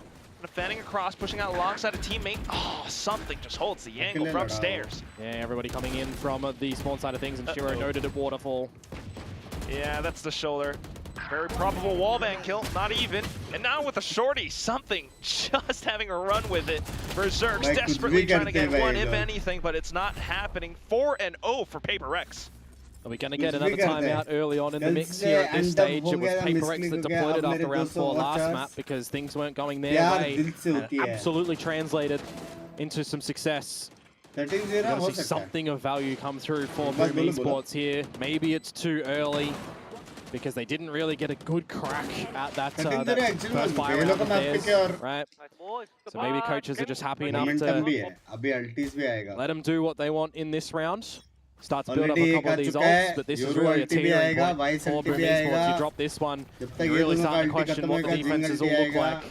fanning across, pushing out alongside a teammate. Oh, something just holds the angle from upstairs. Yeah, everybody coming in from the spawn side of things, and Shiro noted at Waterfall. Yeah, that's the shoulder. Very probable wallbang kill, not even. And now with a shorty, something just having a run with it. Berserk's desperately trying to get one, if anything, but it's not happening. 4-0 for PRX. Are we going to get another timeout early on in the mix here at this stage? It was PRX that deployed it after round 4 last map because things weren't going their way. And it absolutely translated into some success. We're going to see something of value come through for Boom Esports here. Maybe it's too early because they didn't really get a good crack at that first fire round of theirs, right? So maybe coaches are just happy enough to let them do what they want in this round. Start to build up a couple of these ults, but this is really a teetering point for Boom Esports. You drop this one, you really start to question what the defenses will look like.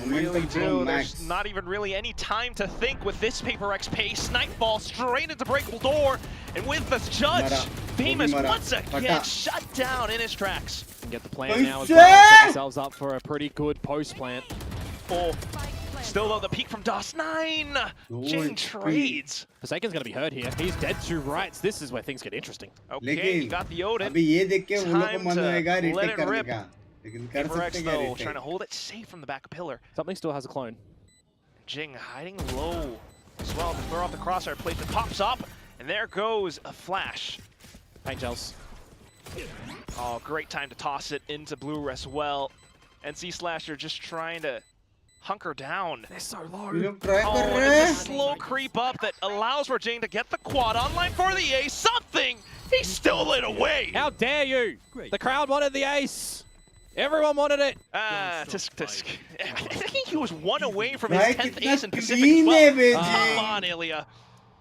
Really do. There's not even really any time to think with this PRX pace. Nightfall straight into breakable door, and with the judge, Famous once again shut down in his tracks. And get the plant now as well. Set themselves up for a pretty good post plant. Oh, still though the peek from DOS9. Jing trades. Forsaken's going to be hurt here. He's dead to rights. This is where things get interesting. Okay, you got the Odin. Time to let it rip. PRX though, trying to hold it safe from the back pillar. Something still has a clone. Jing hiding low as well to throw off the crosshair placement. Pops up, and there goes a flash. Paint gels. Oh, great time to toss it into blue as well. NC Slasher just trying to hunker down. They're so low. Oh, it's a slow creep up that allows for Jing to get the quad online for the ace. Something! He stole it away! How dare you! The crowd wanted the ace! Everyone wanted it. Tisk. I think he was one away from his 10th ace in Pacific as well. Come on, Ilya.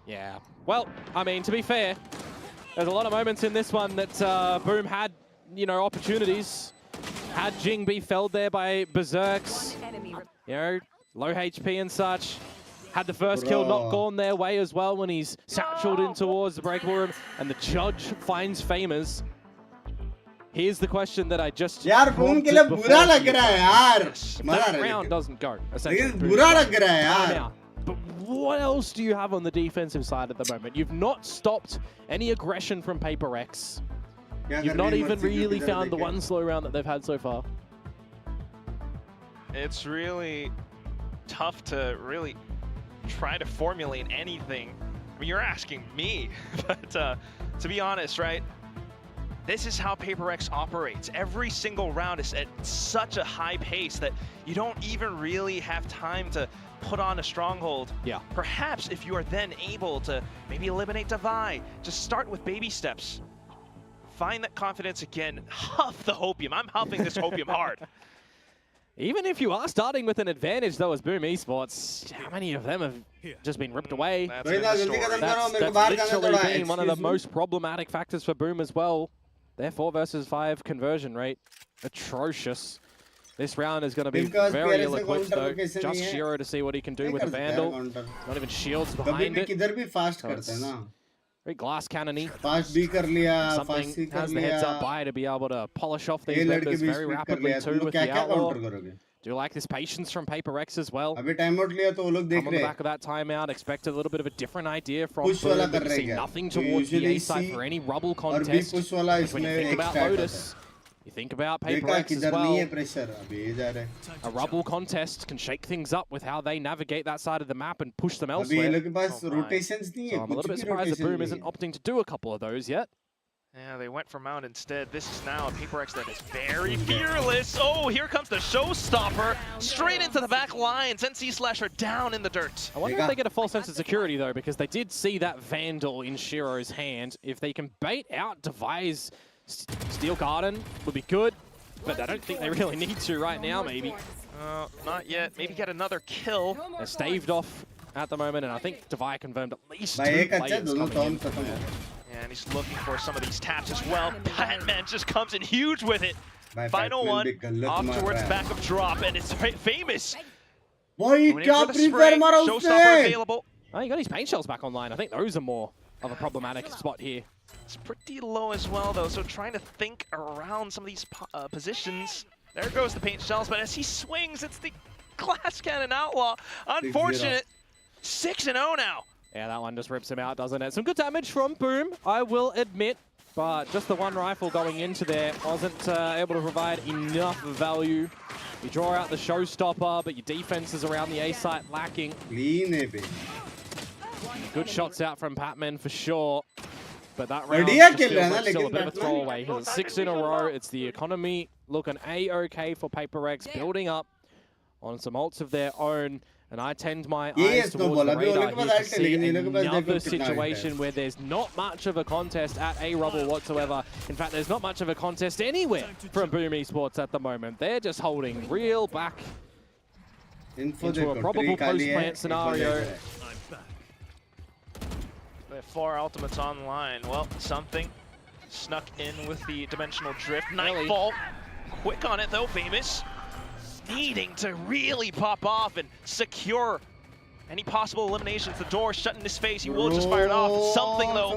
Yeah. Well, I mean, to be fair, there's a lot of moments in this one that Boom had, opportunities. Had Jing be felled there by Berserks, low HP and such. Had the first kill not gone their way as well when he's satcheled in towards the breakable room, and the judge finds Famous. Here's the question that I just यार boom के लिए बुरा लग रहा है यार that round doesn't go लेकिन बुरा लग रहा है यार. But what else do you have on the defensive side at the moment? You've not stopped any aggression from PRX. You've not even really found the one slow round that they've had so far. It's really tough to really try to formulate anything. I mean, you're asking me, but to be honest, right? This is how PRX operates. Every single round is at such a high pace that you don't even really have time to put on a stronghold. Yeah. Perhaps if you are then able to maybe eliminate Divide, just start with baby steps. Find that confidence again. Huff the hopium. I'm huffing this hopium hard. Even if you are starting with an advantage, though, as Boom Esports, how many of them have just been ripped away? That's literally been one of the most problematic factors for Boom as well. Their 4 versus 5 conversion rate, atrocious. This round is going to be very ill-equipped, though. Just Shiro to see what he can do with a Vandal. Not even shields behind it. Very glass cannon-y. Something has the heads-up buy to be able to polish off these members very rapidly, too, with the Outlaw. Do you like this patience from PRX as well? Come on the back of that timeout, expect a little bit of a different idea from Boom, but see nothing towards the A side for any rubble contest. When you think about Lotus, You think about PRX as well. A rubble contest can shake things up with how they navigate that side of the map and push them elsewhere. So I'm a little bit surprised that Boom isn't opting to do a couple of those yet. Yeah, they went for Mount instead. This is now a PRX that is very fearless. Oh, here comes the showstopper. Straight into the back lines. NC Slasher down in the dirt. I wonder if they get a false sense of security, though, because they did see that Vandal in Shiro's hand. If they can bait out Devi's Steel Garden, would be good. But I don't think they really need to right now, maybe. Not yet. Maybe get another kill. They're staved off at the moment, and I think Devi confirmed at least 2 players coming in. And he's looking for some of these taps as well. Batman just comes in huge with it. Final one, off towards back of drop, and it's famous. Showstopper available. Oh, you got his paint shells back online. I think those are more of a problematic spot here. It's pretty low as well, though, so trying to think around some of these positions. There goes the paint shells, but as he swings, it's the Glass Cannon Outlaw. Unfortunate. 6-0 now. Yeah, that one just rips him out, doesn't it? Some good damage from Boom, I will admit. But just the one rifle going into there wasn't able to provide enough value. You draw out the showstopper, but your defense is around the A site lacking. Good shots out from Patman for sure. But that round just feels like still a bit of a throwaway. He's at 6 in a row. It's the economy looking A-okay for PRX, building up on some ults of their own. And I tend my eyes towards the radar here to see another situation where there's not much of a contest at A-Rubble whatsoever. In fact, there's not much of a contest anywhere from Boom Esports at the moment. They're just holding real back into a probable post-plant scenario. They have 4 ultimates online. Well, something snuck in with the dimensional drift. Nightfall, quick on it though, famous. Needing to really pop off and secure any possible eliminations. The door shut in his face. He will just fire it off. Something though,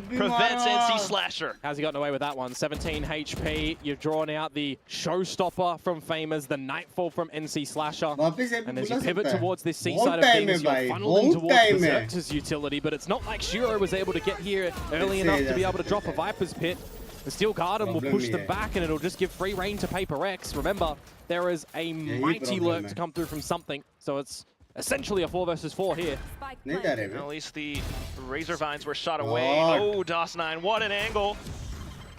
prevents NC Slasher. How's he gotten away with that one? 17 HP. You've drawn out the showstopper from Famers, the Nightfall from NC Slasher. And as you pivot towards this C side of things, you're funneling towards Berserker's utility, but it's not like Shiro was able to get here early enough to be able to drop a Viper's Pit. The Steel Garden will push them back and it'll just give free reign to PRX. Remember, there is a mighty lurk to come through from something, so it's essentially a 4 versus 4 here. At least the Razor Vines were shot away. Oh, DOS9, what an angle.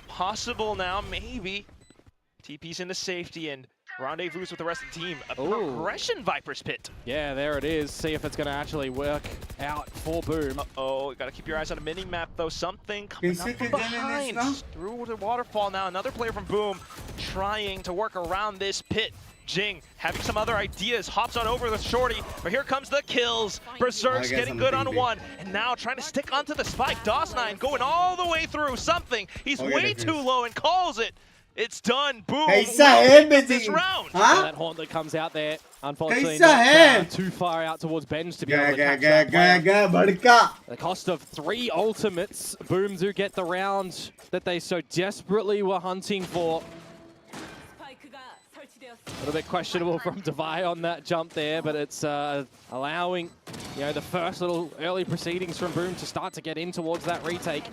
Possible now, maybe. TP's into safety and rendezvous with the rest of the team. A progression Viper's Pit. Yeah, there it is. See if it's going to actually work out for Boom. Oh, you got to keep your eyes on a mini-map, though. Something coming up from behind. Through the waterfall now. Another player from Boom trying to work around this pit. Jing having some other ideas, hops on over the shorty, but here comes the kills. Berserk's getting good on one, and now trying to stick onto the spike. DOS9 going all the way through something. He's way too low and calls it. It's done. Boom. This round. That haunt that comes out there, unfortunately, not too far out towards Benj to be able to catch that. The cost of 3 ultimates. Boom do get the round that they so desperately were hunting for. A little bit questionable from Devi on that jump there, but it's allowing, you know, the first little early proceedings from Boom to start to get in towards that retake.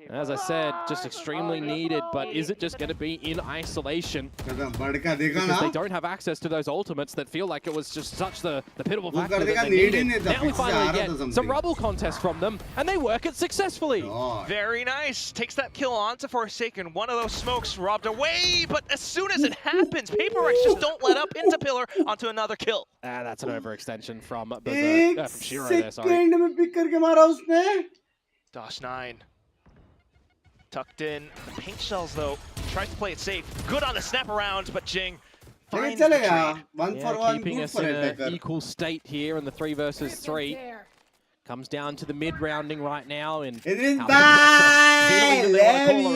As I said, just extremely needed, but is it just going to be in isolation? Because they don't have access to those ultimates that feel like it was just such the pitiful factor that they needed. Now we finally get some rubble contest from them, and they work it successfully. Very nice. Takes that kill onto Forsaken. One of those smokes robbed away, but as soon as it happens, PRX just don't let up into Pillar onto another kill. That's an overextension from Shiro there, sorry. DOS9. Tucked in. The paint shells, though, tries to play it safe. Good on the snap around, but Jing finds the trade. Keeping us in an equal state here in the 3 versus 3. Comes down to the mid-rounding right now. And feeling the call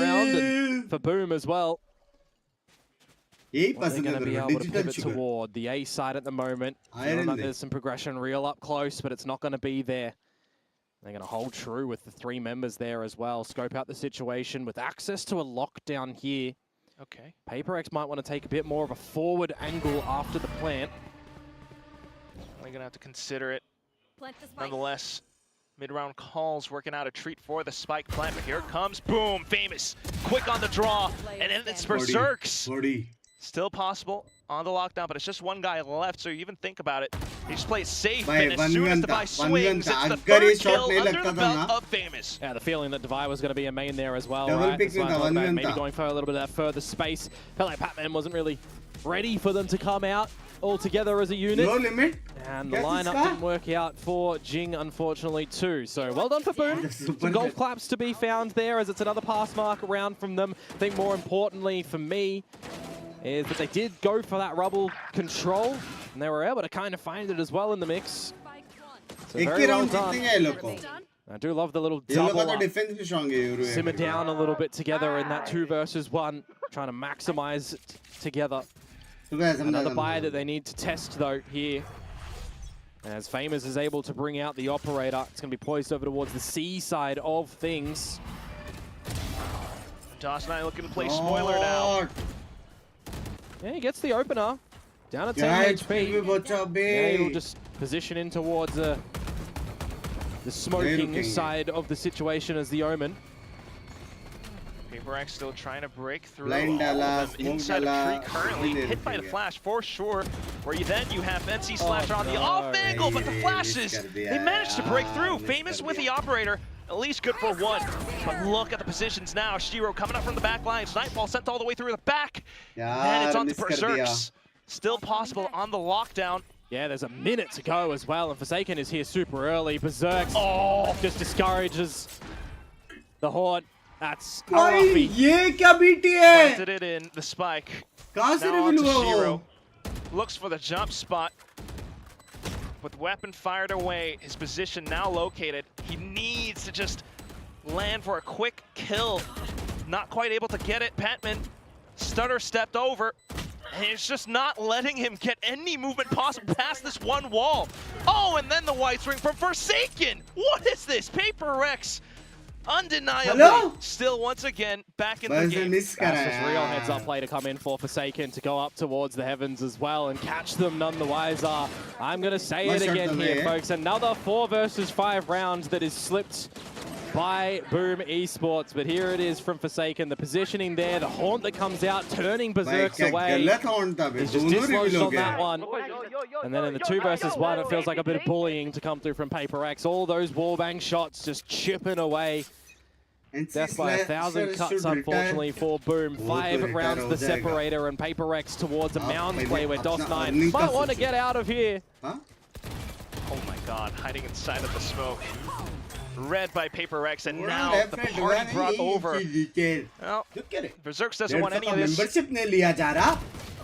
around and for Boom as well. What they're going to be able to pivot toward the A side at the moment. Feeling like there's some progression real up close, but it's not going to be there. They're going to hold true with the 3 members there as well. Scope out the situation with access to a lockdown here. Okay. PRX might want to take a bit more of a forward angle after the plant. Only going to have to consider it. Nonetheless, Mid-round calls working out a treat for the spike plant, but here it comes. Boom, Famous, quick on the draw, and then it's Berserks. 40. Still possible on the lockdown, but it's just one guy left, so you even think about it. He just plays safe, and as soon as Devi swings, it's the third kill under the belt of Famous. Yeah, the feeling that Devi was going to be a main there as well, Double right? pick That's why I thought about maybe Vanvanta. going for a little bit of that further space. Felt like Patman wasn't really ready for them to come out all together as a unit. No limit. And the lineup didn't work out for Jing, unfortunately, too. So well done for Boom. Some golf claps to be found there, as it's another pass mark around from them. I think more importantly for me is that they did go for that rubble control, and they were able to kind of find it as well in the mix. So very well done. I do love the little double up. Simmer down a little bit together in that 2 versus 1, trying to maximize it together. Another buy that they need to test, though, here. As Famous is able to bring out the operator, it's going to be poised over towards the C side of things. Doss9 looking to play spoiler now. Yeah, he gets the opener. Down at 10 HP. Yeah, he'll just position in towards the smoking side of the situation as the Omen. PRX still trying to break through all of them inside a tree currently. Hit by the flash for sure. Where you have NC Slasher on the off angle, but the flashes, they managed to break through. Famous with the operator, at least good for 1. But look at the positions now. Shiro coming up from the back line. Nightfall sent all the way through the back. And it's on to Berserks. Still possible on the lockdown. Yeah, there's a minute to go as well, and Forsaken is here super early. Berserks just discourages the Horde. That's ये क्या BT है? Planted it in the spike. कहाँ से Now on to reveal हुआ वो? Shiro. Looks for the jump spot. With weapon fired away, his position now located. He needs to just land for a quick kill. Not quite able to get it. Patman stutter stepped over. And it's just not letting him get any movement possible past this one wall. Oh, and then the white swing from Forsaken. What is this? PRX. Undeniably, still once again back in the game. That's just real heads-up play to come in for Forsaken to go up towards the heavens as well and catch them none the wiser. I'm going to say it again here, folks. Another 4 versus 5 round that is slipped by Boom Esports. But here it is from Forsaken. The positioning there, the haunt that comes out, turning Berserks away. He's just dislodged on that one. And then in the 2 versus 1, it feels like a bit of bullying to come through from PRX. All those wallbang shots just chipping away. Death by 1,000 cuts, unfortunately, for Boom. 5 rounds the separator, and PRX towards a mound play where Doss9 might want to get out of here. Oh my god, hiding inside of the smoke. Read by PRX, and now the party brought over. Well, Berserks doesn't want any of this.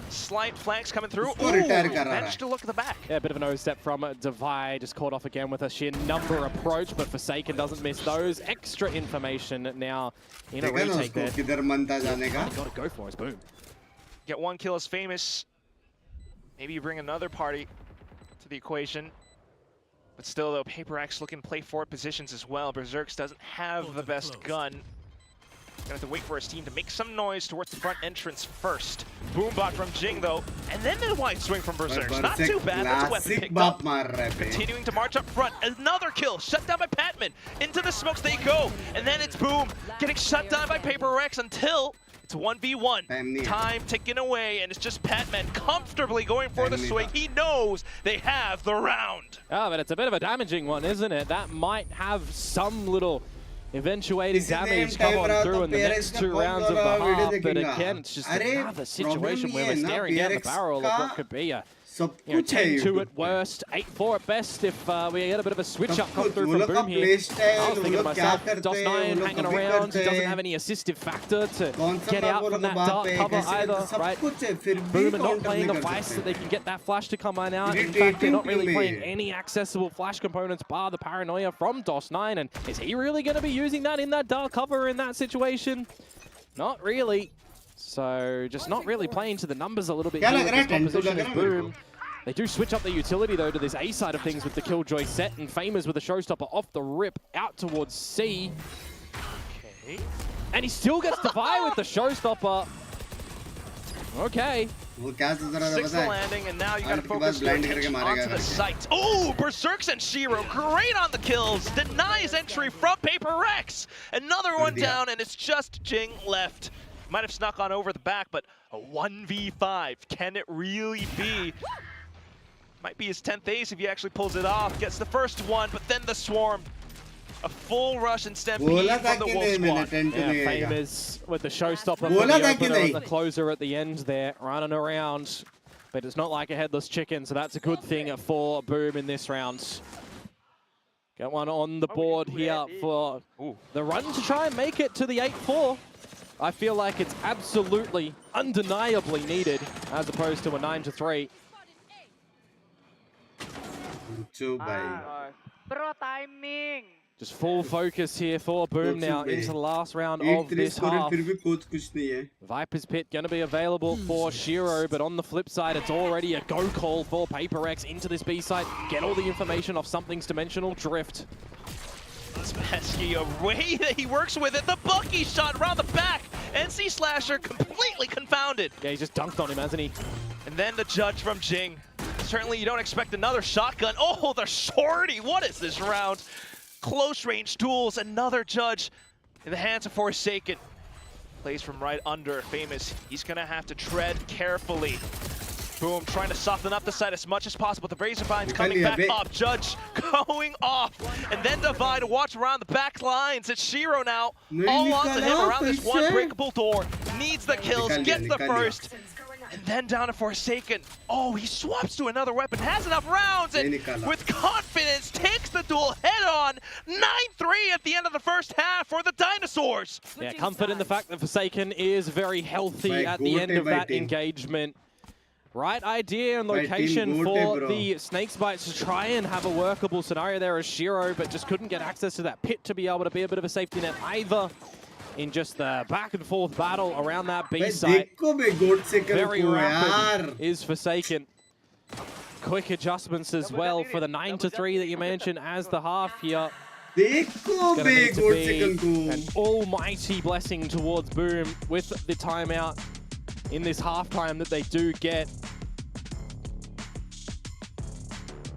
Slight flanks coming through. Ooh, managed to look at the back. Yeah, a bit of a nose step from Devi, just caught off again with a sheer number approach, but Forsaken doesn't miss those. Extra information now in a retake there. Gotta go for his Boom. Get 1 kill as Famous. Maybe you bring another party to the equation. But still, though, PRX looking to play forward positions as well. Berserks doesn't have the best gun. Gonna have to wait for his team to make some noise towards the front entrance first. Boombot from Jing, though, and then the wide swing from Berserks. Not too bad, that's a weapon picked up. Continuing to march up front. Another kill, shut down by Patman. Into the smokes they go, and then it's Boom getting shut down by PRX until it's 1v1. Time ticking away, and it's just Patman comfortably going for the swing. He knows they have the round. Oh, but it's a bit of a damaging one, isn't it? That might have some little eventuating damage come on through in the next 2 rounds of the half, but again, it's just another situation where we're staring down the barrel of what could be a 10-2 at worst, 8-4 at best if we get a bit of a switch-up come through from Boom here. I was thinking to myself, Doss9 hanging around, he doesn't have any assistive factor to get out from that dark cover either, right? Boom are not playing the Vice that they can get that flash to come on out. In fact, they're not really playing any accessible flash components bar the paranoia from Doss9, and is he really going to be using that in that dark cover in that situation? Not really. So just not really playing to the numbers a little bit here with this opposition as Boom. They do switch up the utility though to this A side of things with the Killjoy set, and Famous with a showstopper off the rip out towards C. Okay. And he still gets Devi with the showstopper. Okay. Sixth landing, and now you gotta focus your attention onto the sights. Oh, Berserks and Shiro, great on the kills. Denies entry from PRX. Another one down, and it's just Jing left. Might have snuck on over the back, but a 1v5. Can it really be? Might be his 10th ace if he actually pulls it off. Gets the first one, but then the swarm. A full rush and stampede from the Wolf Squad. Yeah, Famous with the showstopper for the opener and the closer at the end there, running around. But it's not like a headless chicken, so that's a good thing for Boom in this round. Got one on the board here for the run to try and make it to the 8-4. I feel like it's absolutely, undeniably needed, as opposed to a 9-3. Bro, timing. Just full focus here for Boom now into the last round of this half. Viper's Pit going to be available for Shiro, but on the flip side, it's already a go call for PRX into this B site. Get all the information off Something's Dimensional Drift. That's pesky, a way that he works with it. The Bucky shot around the back. NC Slasher completely confounded. Yeah, he just dunked on him, hasn't he? And then the judge from Jing. Certainly you don't expect another shotgun. Oh, the shorty. What is this round? Close range duels, another judge in the hands of Forsaken. Plays from right under Famous. He's gonna have to tread carefully. Boom, trying to soften up the side as much as possible. The Razor Vine's coming back up. Judge going off. And then Divide to watch around the back lines. It's Shiro now. All onto him around this one breakable door. Needs the kills, gets the first. And then down to Forsaken. Oh, he swaps to another weapon, has enough rounds, and with confidence takes the duel head on. 9-3 at the end of the first half for the Dinosaurs. Yeah, comfort in the fact that Forsaken is very healthy at the end of that engagement. Right idea and location for the Snakes Bites to try and have a workable scenario there as Shiro, but just couldn't get access to that pit to be able to be a bit of a safety net either. In just the back and forth battle around that B site. Very rapid is Forsaken. Quick adjustments as well for the 9-3 that you mentioned as the half here. Gonna need to be an almighty blessing towards Boom with the timeout in this halftime that they do get.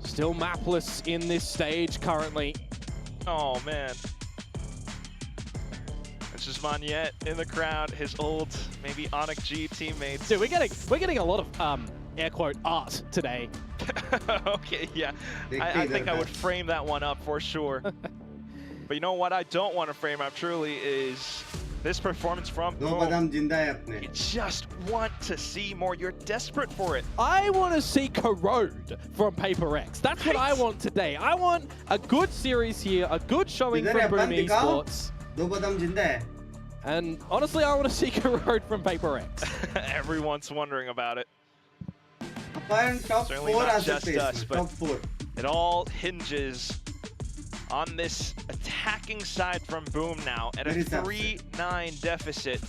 Still mapless in this stage currently. Oh man. It's just Monyet in the crowd, his old maybe Onyx G teammates. Dude, we're getting a lot of air quote art today. Okay, yeah. I think I would frame that one up for sure. But you know what I don't want to frame up truly is this performance from Boom. You just want to see more. You're desperate for it. I want to see Corode from PRX. That's what I want today. I want a good series here, a good showing from Boom Esports. And honestly, I want to see Corode from PRX. Everyone's wondering about it. Top Certainly 4 not just space, us, but it all hinges on this attacking side from Boom now at a 3-9 deficit.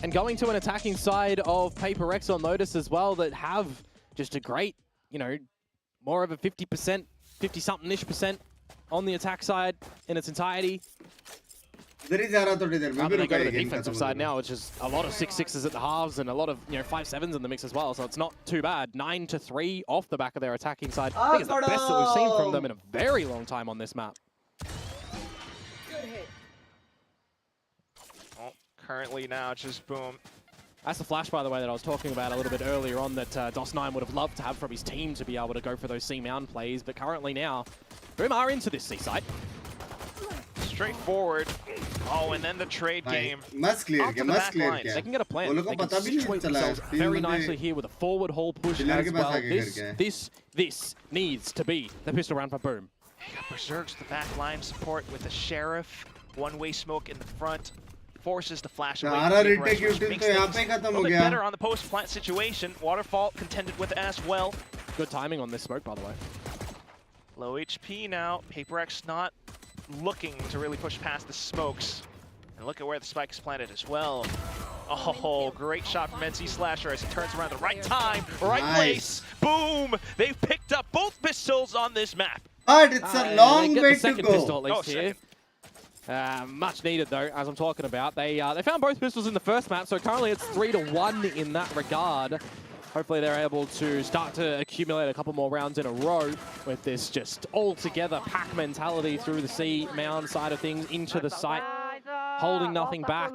And going to an attacking side of PRX on notice as well that have just a great, you know, more of a 50%, 50-something-ish percent on the attack side in its entirety. They go to the defensive side now, which is a lot of 6-6s at the halves and a lot of 5-7s in the mix as well. So it's not too bad. 9-3 off the back of their attacking side. I think it's the best that we've seen from them in a very long time on this map. Well, currently now, just Boom. That's the flash, by the way, that I was talking about a little bit earlier on that DOS9 would have loved to have from his team to be able to go for those C-Mound plays. But currently now, Boom are into this C site. Straightforward. Oh, and then the trade game. Must clear. They can get a plan. They can situate themselves very nicely here with a forward hole push as well. This needs to be the pistol round for Boom. Berserks the back line support with the Sheriff. One-way smoke in the front. Forces the flash away. Makes things a little bit better on the post-plant situation. Waterfall contended with as well. Good timing on this smoke, by the way. Low HP now. PRX not looking to really push past the smokes. And look at where the spike is planted as well. Oh, great shot from NC Slasher as he turns around the right time, right place. Boom! They've picked up both pistols on this map. But it's a long way to go. Pistol at least here. Much needed though, as I'm talking about. They found both pistols in the first map, so currently it's 3-1 in that regard. Hopefully they're able to start to accumulate a couple more rounds in a row with this just all-together pack mentality through the C mound side of things into the site, holding nothing back.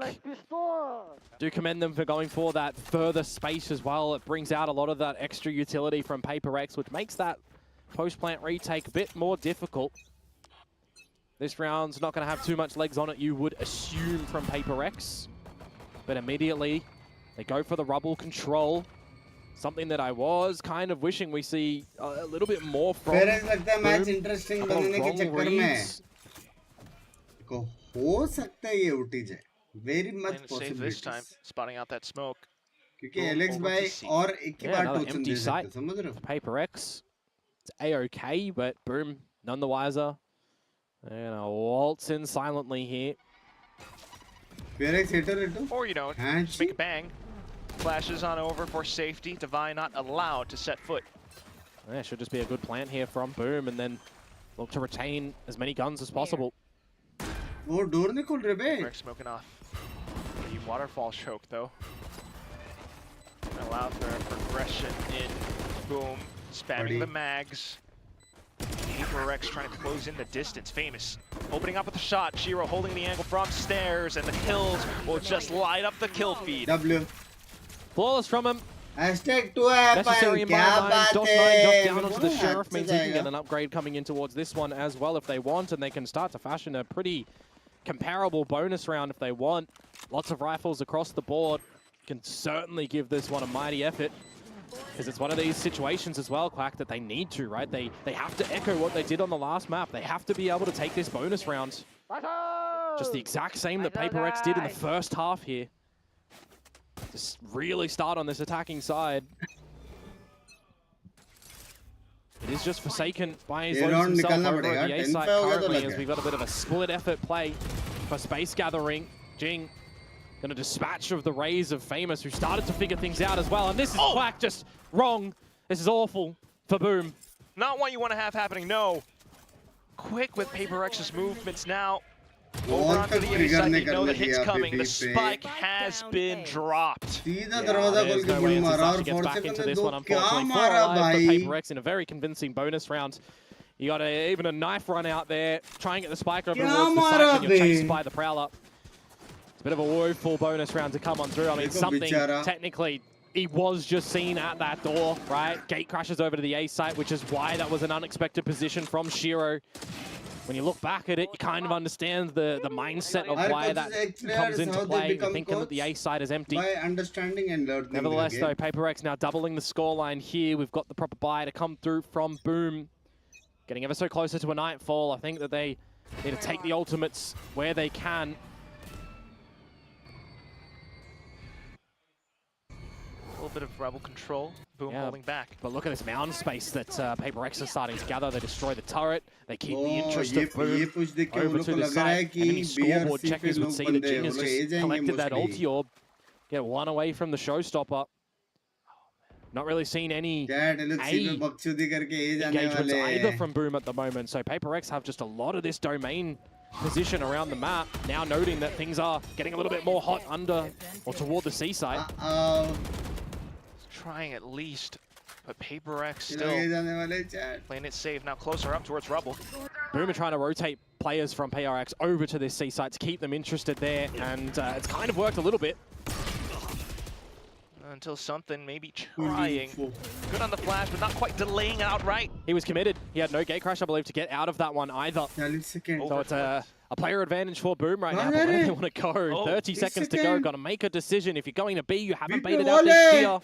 Do commend them for going for that further space as well. It brings out a lot of that extra utility from PRX, which makes that post-plant retake a bit more difficult. This round's not going to have too much legs on it, you would assume, from PRX. But immediately, they go for the rubble control. Something that I was kind of wishing we see a little bit more from. PRX लगता है match interesting बनने के चक्कर में को हो सकता है ये उठी जाए. Very much possibilities. Spotting out that smoke. क्योंकि एलेक्स भाई और एक ही बार टोचन दे सकते, समझ रहे हो? PRX, it's A-okay, but Boom none the wiser. And a waltz in silently here. PRX hitter it. Or you know, just make a bang. Flashes on over for safety. Divine not allowed to set foot. Yeah, should just be a good plant here from Boom, and then look to retain as many guns as possible. Oh, door ne khul rahe be. PRX smoking off. The waterfall choke though. Allow for progression in. Boom, spamming the mags. PRX trying to close in the distance. Famous opening up with a shot. Shiro holding the angle from stairs, and the kills will just light up the kill feed. W. Flawless from him. Hashtag 2 hai necessary in my mind. DOS9 dropped down onto the Sheriff, means he can get an upgrade coming in towards this one as well if they want, and they can start to fashion a pretty comparable bonus round if they want. Lots of rifles across the board. Can certainly give this one a mighty effort. Because it's one of these situations as well, Quack, that they need to, right? They have to echo what they did on the last map. They have to be able to take this bonus round. Just the exact same that PRX did in the first half here. Just really start on this attacking side. It is just forsaken by his loads himself over at the A site currently, as we've got a bit of a split effort play for space gathering. Jing going to dispatch of the Rays of Famous, who started to figure things out as well. And this is Quack just wrong. This is awful for Boom. Not what you want to have happening, no. Quick with PRX's movements now. Over onto the A side, they know the hit's coming. The spike has been dropped. There's no way to get back into this one, unfortunately. 4 alive for PRX in a very convincing bonus round. You got even a knife run out there. Try and get the spike over towards the side when you're chased by the Prowler. It's a bit of a woeful bonus round to come on through. I mean, something technically, he was just seen at that door, right? Gate crashes over to the A site, which is why that was an unexpected position from Shiro. When you look back at it, you kind of understand the mindset of why that comes into play. You're thinking that the A side is empty. By understanding and learning. Nevertheless, though, PRX now doubling the scoreline here. We've got the proper buy to come through from Boom. Getting ever so closer to a nightfall. I think that they need to take the ultimates where they can. A little bit of rebel control. Boom holding back. But look at this mound space that PRX is starting to gather. They destroy the turret. They keep the interest of Boom over to the side. And any scoreboard checkers would see that Jing has just collected that ulti orb. Get one away from the showstopper. Not really seen any engagements either from Boom at the moment. So PRX have just a lot of this domain position around the map. Now noting that things are getting a little bit more hot under or toward the C side. Trying at least, but PRX still playing it safe. Now closer up towards rubble. Boom are trying to rotate players from PRX over to this C site to keep them interested there, and it's kind of worked a little bit. Until something maybe trying. Good on the flash, but not quite delaying outright. He was committed. He had no gate crash, I believe, to get out of that one either. So it's a player advantage for Boom right now. But where do they want to go? 30 seconds to go. Got to make a decision. If you're going to B, you haven't baited out this year.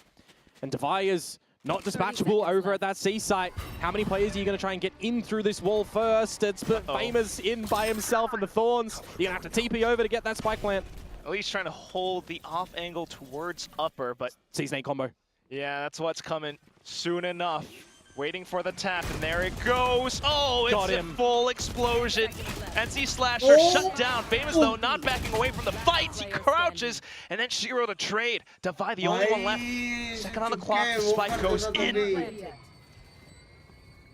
And Devire's not dispatchable over at that C site. How many players are you going to try and get in through this wall first? It's Famous in by himself and the Thorns. You're going to have to TP over to get that spike plant. At least trying to hold the off angle towards upper, but Season 8 combo. Yeah, that's what's coming soon enough. Waiting for the tap, and there it goes. Oh, it's a full explosion. NC Slasher shut down. Famous, though, not backing away from the fights. He crouches, and then Shiro to trade. Divide, the only one left. Second on the clock, the spike goes in.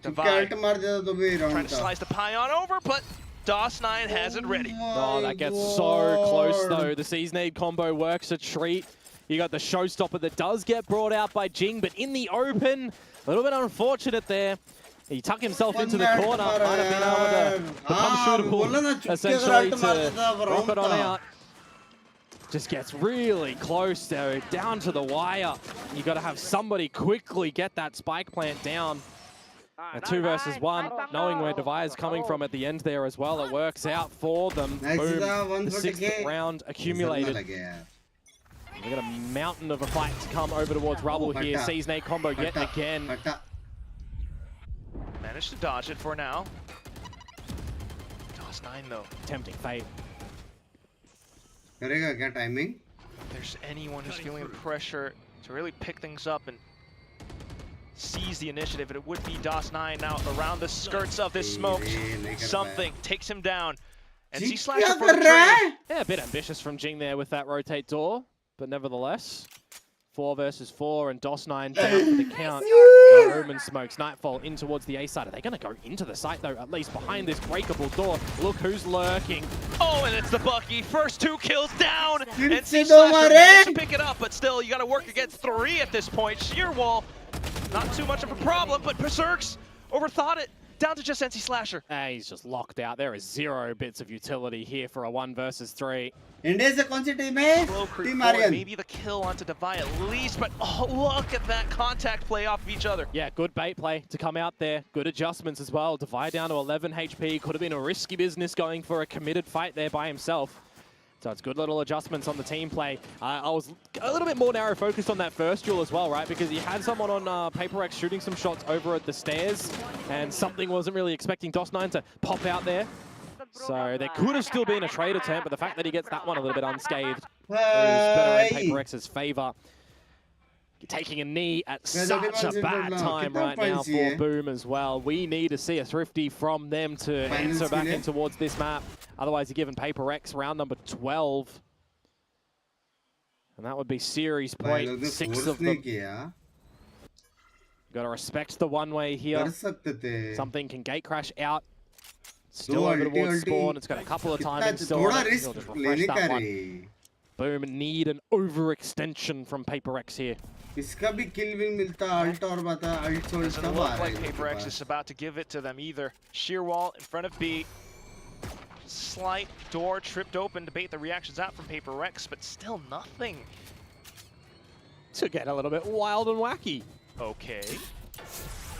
Divide trying to slice the pie on over, but DOS9 has it ready. Oh, that gets so close though. The Seasonade combo works a treat. You got the showstopper that does get brought out by Jing, but in the open, a little bit unfortunate there. He tucked himself into the corner, might have been able to become shootable, essentially, to drop it on out. Just gets really close there, down to the wire. You got to have somebody quickly get that spike plant down. A 2 versus 1, knowing where Devi is coming from at the end there as well. It works out for them. Boom, the 6th round accumulated. We got a mountain of a fight to come over towards Rubble here. Seasonade combo yet again. Managed to dodge it for now. DOS9 though. Tempting fate. Timing? If there's anyone who's feeling the pressure to really pick things up and seize the initiative, it would be DOS9 now around the skirts of this smoke. Something takes him down. And C-Slasher for the trade. Yeah, a bit ambitious from Jing there with that rotate door, but nevertheless, 4 versus 4 and DOS9 down for the count. Omen smokes Nightfall in towards the A side. Are they going to go into the site though, at least behind this breakable door? Look who's lurking. Oh, and it's the Bucky. First 2 kills down. And C-Slasher managed to pick it up, but still, you got to work against 3 at this point. Sheer wall, not too much of a problem, but Berserks overthought it. Down to just NC Slasher. He's just locked out. There is 0 bits of utility here for a 1 versus 3. India se kaun si team hai? Team Aryan. Maybe the kill onto Devi at least, but oh, look at that contact play off of each other. Yeah, good bait play to come out there. Good adjustments as well. Devi down to 11 HP. Could have been a risky business going for a committed fight there by himself. So it's good little adjustments on the team play. I was a little bit more narrow focused on that first duel as well, right? Because you had someone on PRX shooting some shots over at the stairs, and something wasn't really expecting DOS9 to pop out there. So there could have still been a trade attempt, but the fact that he gets that one a little bit unscathed is better in PRX's favor. Taking a knee at such a bad time right now for Boom as well. We need to see a Thrifty from them to enter back in towards this map. Otherwise, you're given PRX round number 12. And that would be series point 6 of them. Got to respect the one-way here. Something can gate crash out. Still over towards spawn. It's got a couple of timings still on it. He'll just refresh that one. Boom, need an overextension from PRX here. इसका भी kill भी मिलता alt और बता alt so इसका look like PRX is about to give it to them either. Sheer wall in front of B. Slight door tripped open to bait the reactions out from PRX, but still nothing. To get a little bit wild and wacky. Okay.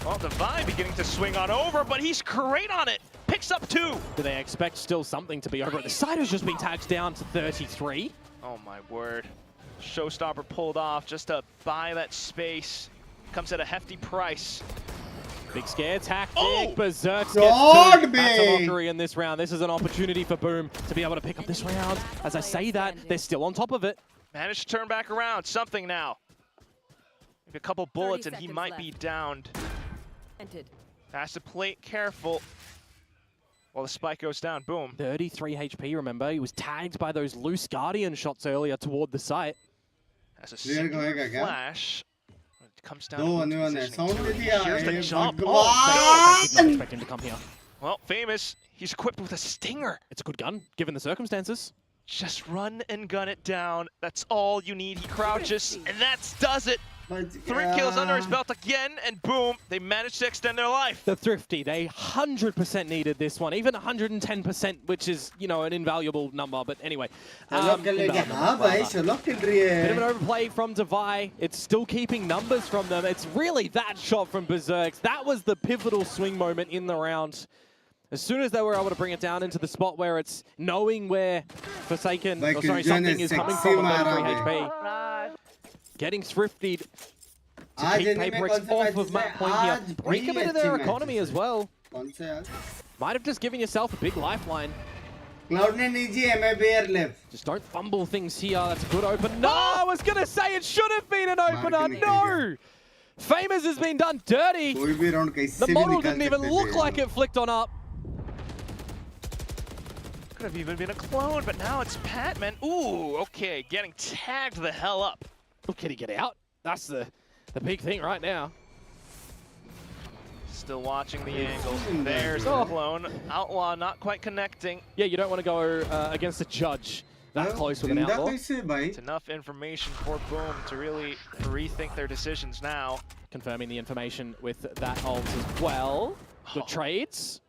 Well, Devi beginning to swing on over, but he's great on it. Picks up 2. Do they expect still something to be over? The side has just been tagged down to 33. Oh my word. Showstopper pulled off just to buy that space. Comes at a hefty price. Big scare tactic. Oh! Berserks gets 2. That's a mockery in this round. This is an opportunity for Boom to be able to pick up this round. As I say that, they're still on top of it. Managed to turn back around. Something now. Maybe a couple bullets and he might be downed. Has to play careful. While the spike goes down, Boom. 33 HP, remember? He was tagged by those loose Guardian shots earlier toward the site. As a single flash. It comes down to Here's the jump. Oh, did not expect him to come here. Well, Famous, he's equipped with a stinger. It's a good gun, given the circumstances. Just run and gun it down. That's all you need. He crouches, and that does it. 3 kills under his belt again, and boom, they managed to extend their life. The Thrifty, they 100% needed this one, even 110%, which is, you know, an invaluable number, but anyway. Bit of an overplay from Devi. It's still keeping numbers from them. It's really that shot from Berserks. That was the pivotal swing moment in the round. As soon as they were able to bring it down into the spot where it's knowing where Forsaken, something is coming from at 33 HP. Getting Thriftied to keep PRX off of map point here. Break a bit of their economy as well. Might have just given yourself a big lifeline. Just don't fumble things here. That's a good open. No, I was going to say it should have been an opener. No! Famous has been done dirty. The model didn't even look like it flicked on up. Could have even been a clone, but now it's Patman. Ooh, okay, getting tagged the hell up. Can he get out? That's the big thing right now. Still watching the angle. There's the clone. Outlaw not quite connecting. Yeah, you don't want to go against a judge that close with an Outlaw. It's enough information for Boom to really rethink their decisions now. Confirming the information with that ult as well. Good trades.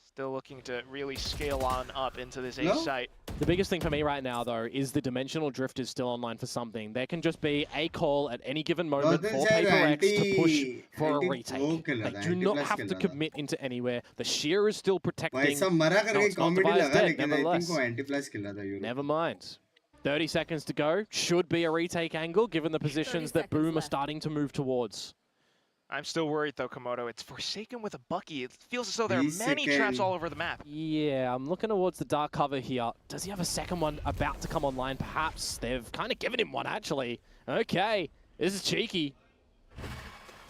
Still looking to really scale on up into this A site. The biggest thing for me right now, though, is the dimensional drift is still online for something. There can just be a call at any given moment for PRX to push for a retake. They do not have to commit into anywhere. The shear is still protecting. Nevertheless. Never mind. 30 seconds to go. Should be a retake angle, given the positions that Boom are starting to move towards. I'm still worried though, Komodo. It's Forsaken with a Bucky. It feels as though there are many traps all over the map. Yeah, I'm looking towards the dark cover here. Does he have a second one about to come online? Perhaps. They've kind of given him one, actually. Okay, this is cheeky.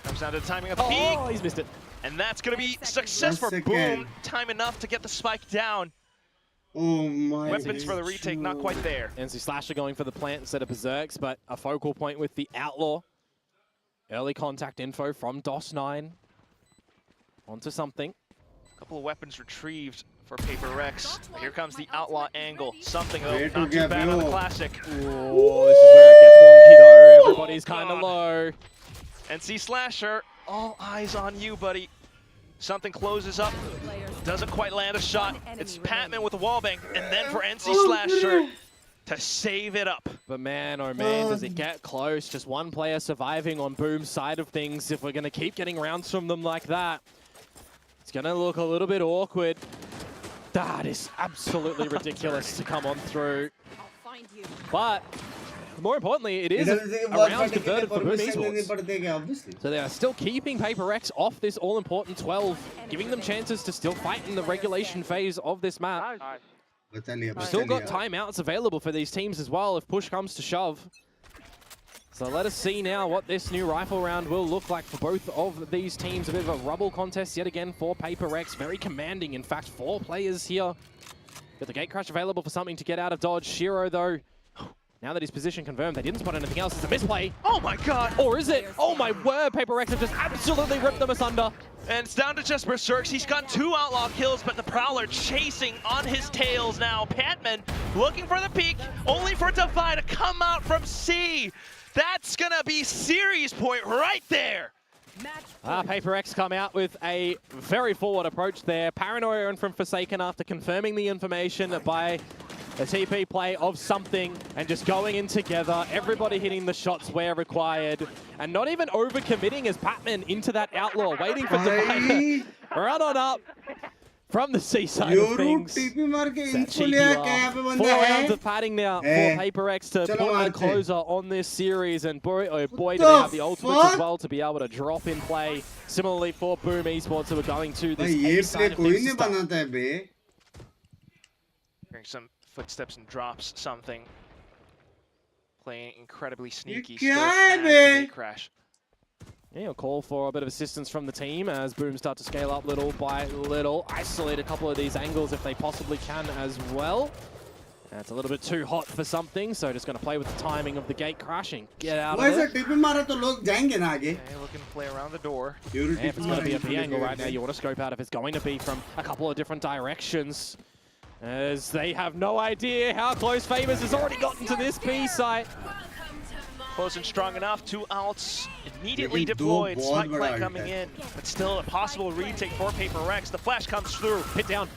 Comes down to the timing of the peak. Oh, he's missed it. And that's going to be success for Boom. Time enough to get the spike down. Oh my. Weapons for the retake, not quite there. NC Slasher going for the plant instead of Berserks, but a focal point with the Outlaw. Early contact info from DOS9. Onto something. A couple of weapons retrieved for PRX. Here comes the Outlaw angle. Something though, not too bad on the Classic. Oh, this is where it gets wonky though. Everybody's kind of low. NC Slasher, all eyes on you, buddy. Something closes up. Doesn't quite land a shot. It's Patman with a wallbang. And then for NC Slasher to save it up. But man, oh man, does it get close. Just one player surviving on Boom's side of things. If we're going to keep getting rounds from them like that, it's going to look a little bit awkward. That is absolutely ridiculous to come on through. But more importantly, it is a round converted for Boom Esports. So they are still keeping PRX off this all-important 12, giving them chances to still fight in the regulation phase of this map. We've still got timeouts available for these teams as well if push comes to shove. So let us see now what this new rifle round will look like for both of these teams. A bit of a rubble contest yet again for PRX. Very commanding, in fact, 4 players here. Got the gate crash available for something to get out of dodge. Shiro, though, now that his position confirmed, they didn't spot anything else. It's a misplay. Oh my god! Or is it? Oh my word, PRX have just absolutely ripped them asunder. And it's down to just Berserks. He's got 2 Outlaw kills, but the Prowler chasing on his tails now. Patman looking for the peak, only for Defy to come out from C. That's gonna be series point right there. PRX come out with a very forward approach there. Paranoia in from Forsaken after confirming the information by a TP play of something and just going in together. Everybody hitting the shots where required. And not even overcommitting as Patman into that Outlaw, waiting for Defy to run on up from the C side of things. That cheeky laugh. 4 rounds of padding now for PRX to put a closer on this series. And boy, oh boy, do they have the ultimate as well to be able to drop in play. Similarly for Boom Esports, who are going to this A side of things. Hearing some footsteps and drops, something. Playing incredibly sneaky. Still gate crash. Yeah, a call for a bit of assistance from the team as Boom start to scale up little by little. Isolate a couple of these angles if they possibly can as well. That's a little bit too hot for something, so just going to play with the timing of the gate crashing. Get out of it. Okay, looking to play around the door. And if it's going to be a P angle right now, you want to scope out if it's going to be from a couple of different directions. As they have no idea how close Famous has already gotten to this B site. Close and strong enough. 2 outs immediately deployed. Spike play coming in, but still a possible retake for PRX. The flash comes through. Hit down.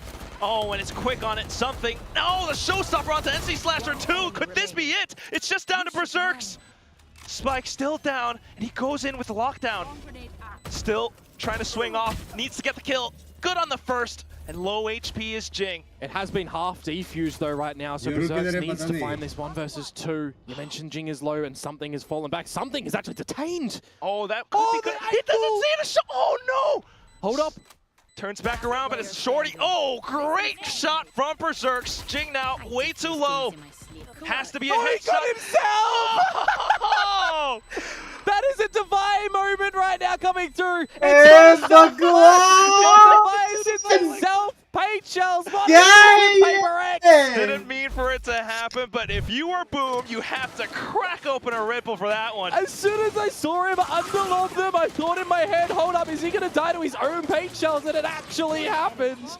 Oh, and it's quick on it. Something. No, the showstopper onto NC Slasher 2. Could this be it? It's just down to Berserks. Spike still down, and he goes in with the lockdown. Still trying to swing off. Needs to get the kill. Good on the first. And low HP is Jing. It has been half defused though right now, so Berserks needs to find this 1 versus 2. You mentioned Jing is low and something has fallen back. Something is actually detained. Oh, that could be good. He doesn't see the shot. Oh no! Hold up. Turns back around, but it's Shorty. Oh, great shot from Berserks. Jing now way too low. Has to be a headshot. He got himself! Oh! That is a divine moment right now coming through. It's the Defy himself. paint shells. What Yeah, Didn't mean for it to happen, but if you were Boom, you have to crack open a ripple for that one. As soon as I saw him underlob them, I thought in my head, hold up, is he going to die to his own paint shells? And it actually happens.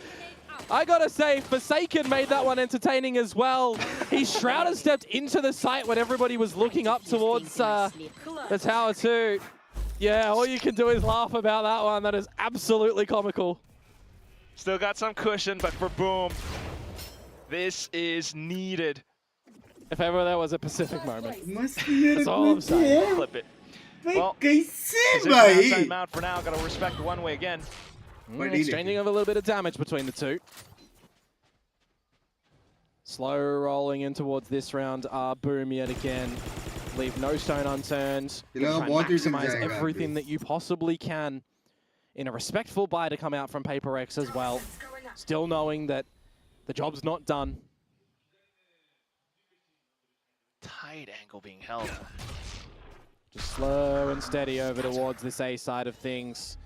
I gotta say, Forsaken made that one entertaining as well. He shrouded stepped into the site when everybody was looking up towards the tower too. Yeah, all you can do is laugh about that one. That is absolutely comical. Still got some cushion, but for Boom, this is needed. If ever there was a Pacific moment. That's all I'm saying. Flip it. Well, time out for now. Gotta respect the one way again. Exchanging of a little bit of damage between the two. Slow rolling in towards this round are Boom yet again. Leave no stone unturned. Try and maximize everything that you possibly can in a respectful buy to come out from PRX as well. Still knowing that the job's not done. Tight angle being held. Just slow and steady over towards this A side of things.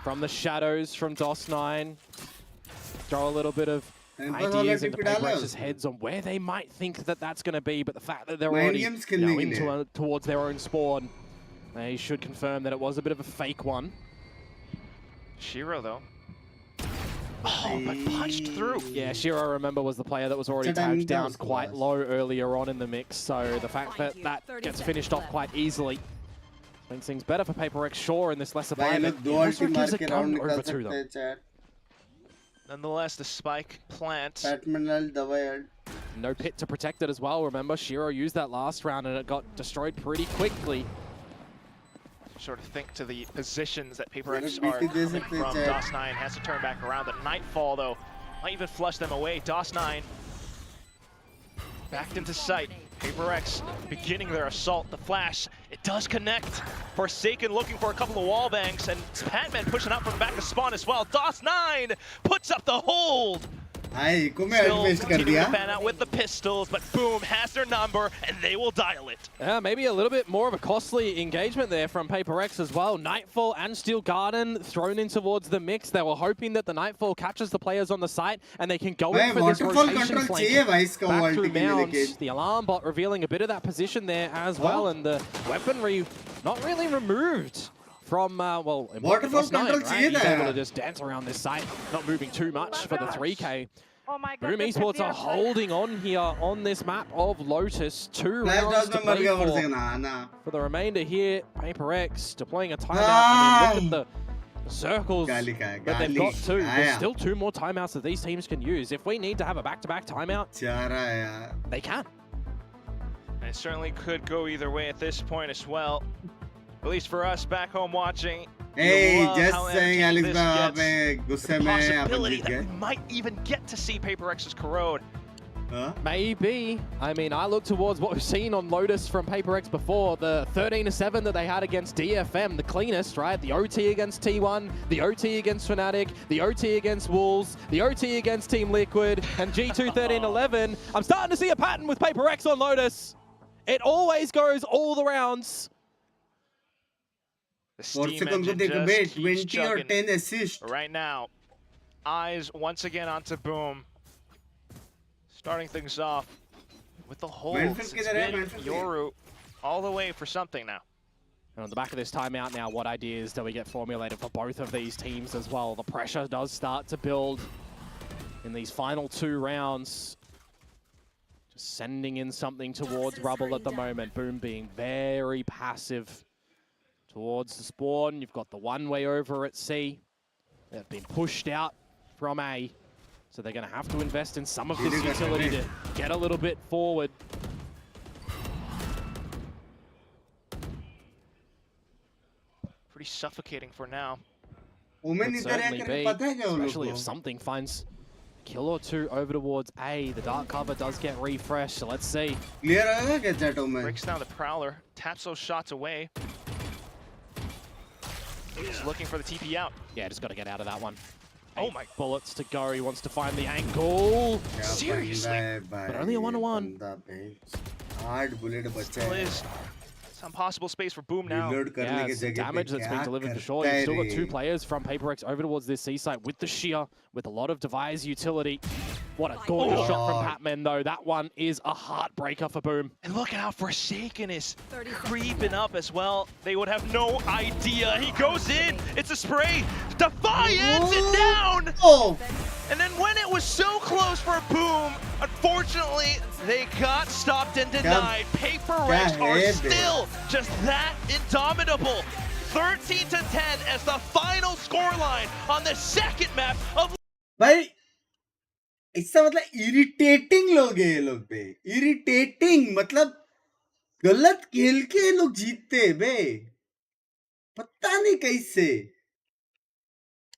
From the shadows from DOS9. Throw a little bit of ideas into PRX's heads on where they might think that that's going to be, but the fact that they're already towards their own spawn, they should confirm that it was a bit of a fake one. Shiro, though. Oh, but punched through. Yeah, Shiro, remember, was the player that was already tagged down quite low earlier on in the mix, so the fact that that gets finished off quite easily makes things better for PRX, sure, in this lesser buy. It also gives a gun over to them. Nonetheless, the spike plant. No pit to protect it as well, remember. Shiro used that last round and it got destroyed pretty quickly. Sort of think to the positions that PRX are coming from. DOS9 has to turn back around. The Nightfall, though, might even flush them away. DOS9 backed into sight. PRX beginning their assault. The flash, it does connect. Forsaken looking for a couple of wall banks, and Patman pushing up from the back of spawn as well. DOS9 puts up the hold. Still continuing to fan out with the pistols, but Boom has their number, and they will dial it. Yeah, maybe a little bit more of a costly engagement there from PRX as well. Nightfall and Steel Garden thrown in towards the mix. They were hoping that the Nightfall catches the players on the site, and they can go in for this rotation flank back through Mounds. The alarm bot revealing a bit of that position there as well, and the weaponry not really removed from, well, DOS9, right? He's able to just dance around this site, not moving too much for the 3K. Oh my God, Boom Esports are holding on here on this map of Lotus. 2 rounds to play for the remainder here. PRX deploying a timeout. I mean, look at the circles that they've got too. There's still 2 more timeouts that these teams can use. If we need to have a back-to-back timeout, they can. It certainly could go either way at this point as well. At least for us back home watching. Hey, just saying, Alex, the possibility that we might even get to see PRX's Corode. Maybe. I mean, I look towards what we've seen on Lotus from PRX before. The 13-7 that they had against DFM, the cleanest, right? The OT against T1, the OT against Fnatic, the OT against Wolves, the OT against Team Liquid, and G2 13-11. I'm starting to see a pattern with PRX on Lotus. It always goes all the rounds. The steam engine just keeps chugging. Right now, eyes once again onto Boom. Starting things off with the holds. It's been Yoru all the way for something now. And on the back of this timeout now, what ideas do we get formulated for both of these teams as well? The pressure does start to build in these final 2 rounds. Just sending in something towards Rubble at the moment. Boom being very passive towards the spawn. You've got the one-way over at C. They've been pushed out from A. So they're going to have to invest in some of this utility to get a little bit forward. Pretty suffocating for now. Could certainly be, especially if something finds a kill or 2 over towards A. The dark cover does get refreshed, so let's see. Breaks down the Prowler, taps those shots away. He's looking for the TP out. Yeah, just got to get out of that one. Oh my. Bullets to go. He wants to find the angle. Seriously? But only a 1-on-1. Still is Some possible space for Boom now. Yeah, some damage that's been delivered for sure. You've still got 2 players from PRX over towards this C site with the shear, with a lot of device utility. What a gorgeous shot from Patman, though. That one is a heartbreaker for Boom. And look at how Forsaken is creeping up as well. They would have no idea. He goes in. It's a spray. Defiance and down. And then when it was so close for Boom, unfortunately, they got stopped and denied. PRX are still just that indomitable. 13-10 as the final scoreline on the second map of. भाई इसका मतलब irritating लोग हैं ये लोग पे, irritating मतलब गलत खेल के ये लोग जीतते बे, पता नहीं कैसे.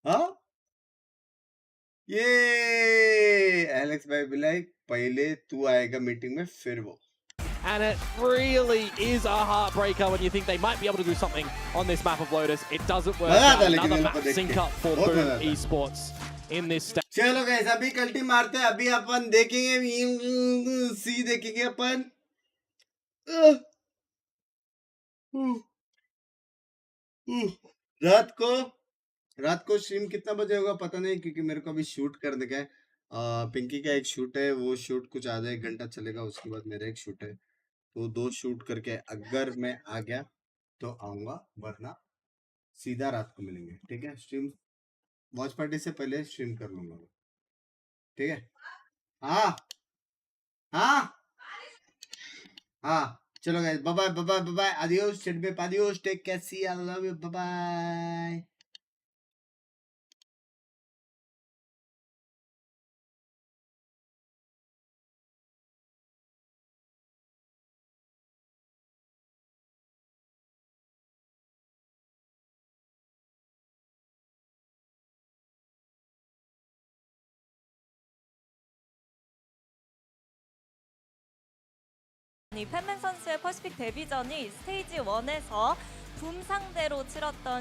हाँ ये एलेक्स भाई बिलाई पहले तू आएगा मीटिंग में फिर वो. And it really is a heartbreaker when you think they might be able to do something on this map of Lotus. It doesn't work out. Another map sync up for Boom Esports in this stage. चलो guys अभी कल्टी मारते हैं. अभी अपन देखेंगे सी देखेंगे अपन. रात को स्ट्रीम कितना बजे होगा पता नहीं, क्योंकि मेरे को अभी शूट करने का है. पिंकी का एक शूट है, वो शूट कुछ आधा 1 घंटा चलेगा. उसके बाद मेरा एक शूट है, तो 2 शूट करके अगर मैं आ गया तो आऊंगा, वरना सीधा रात को मिलेंगे. ठीक है, स्ट्रीम वॉच पार्टी से पहले स्ट्रीम कर लूंगा. ठीक है. हाँ हाँ हाँ चलो guys, bye bye bye bye. Adios chat पे, adios, take care, see, I love you, bye bye. 이 팬맨 선수의 퍼시픽 데뷔전이 스테이지 1에서 붐 상대로 치렀던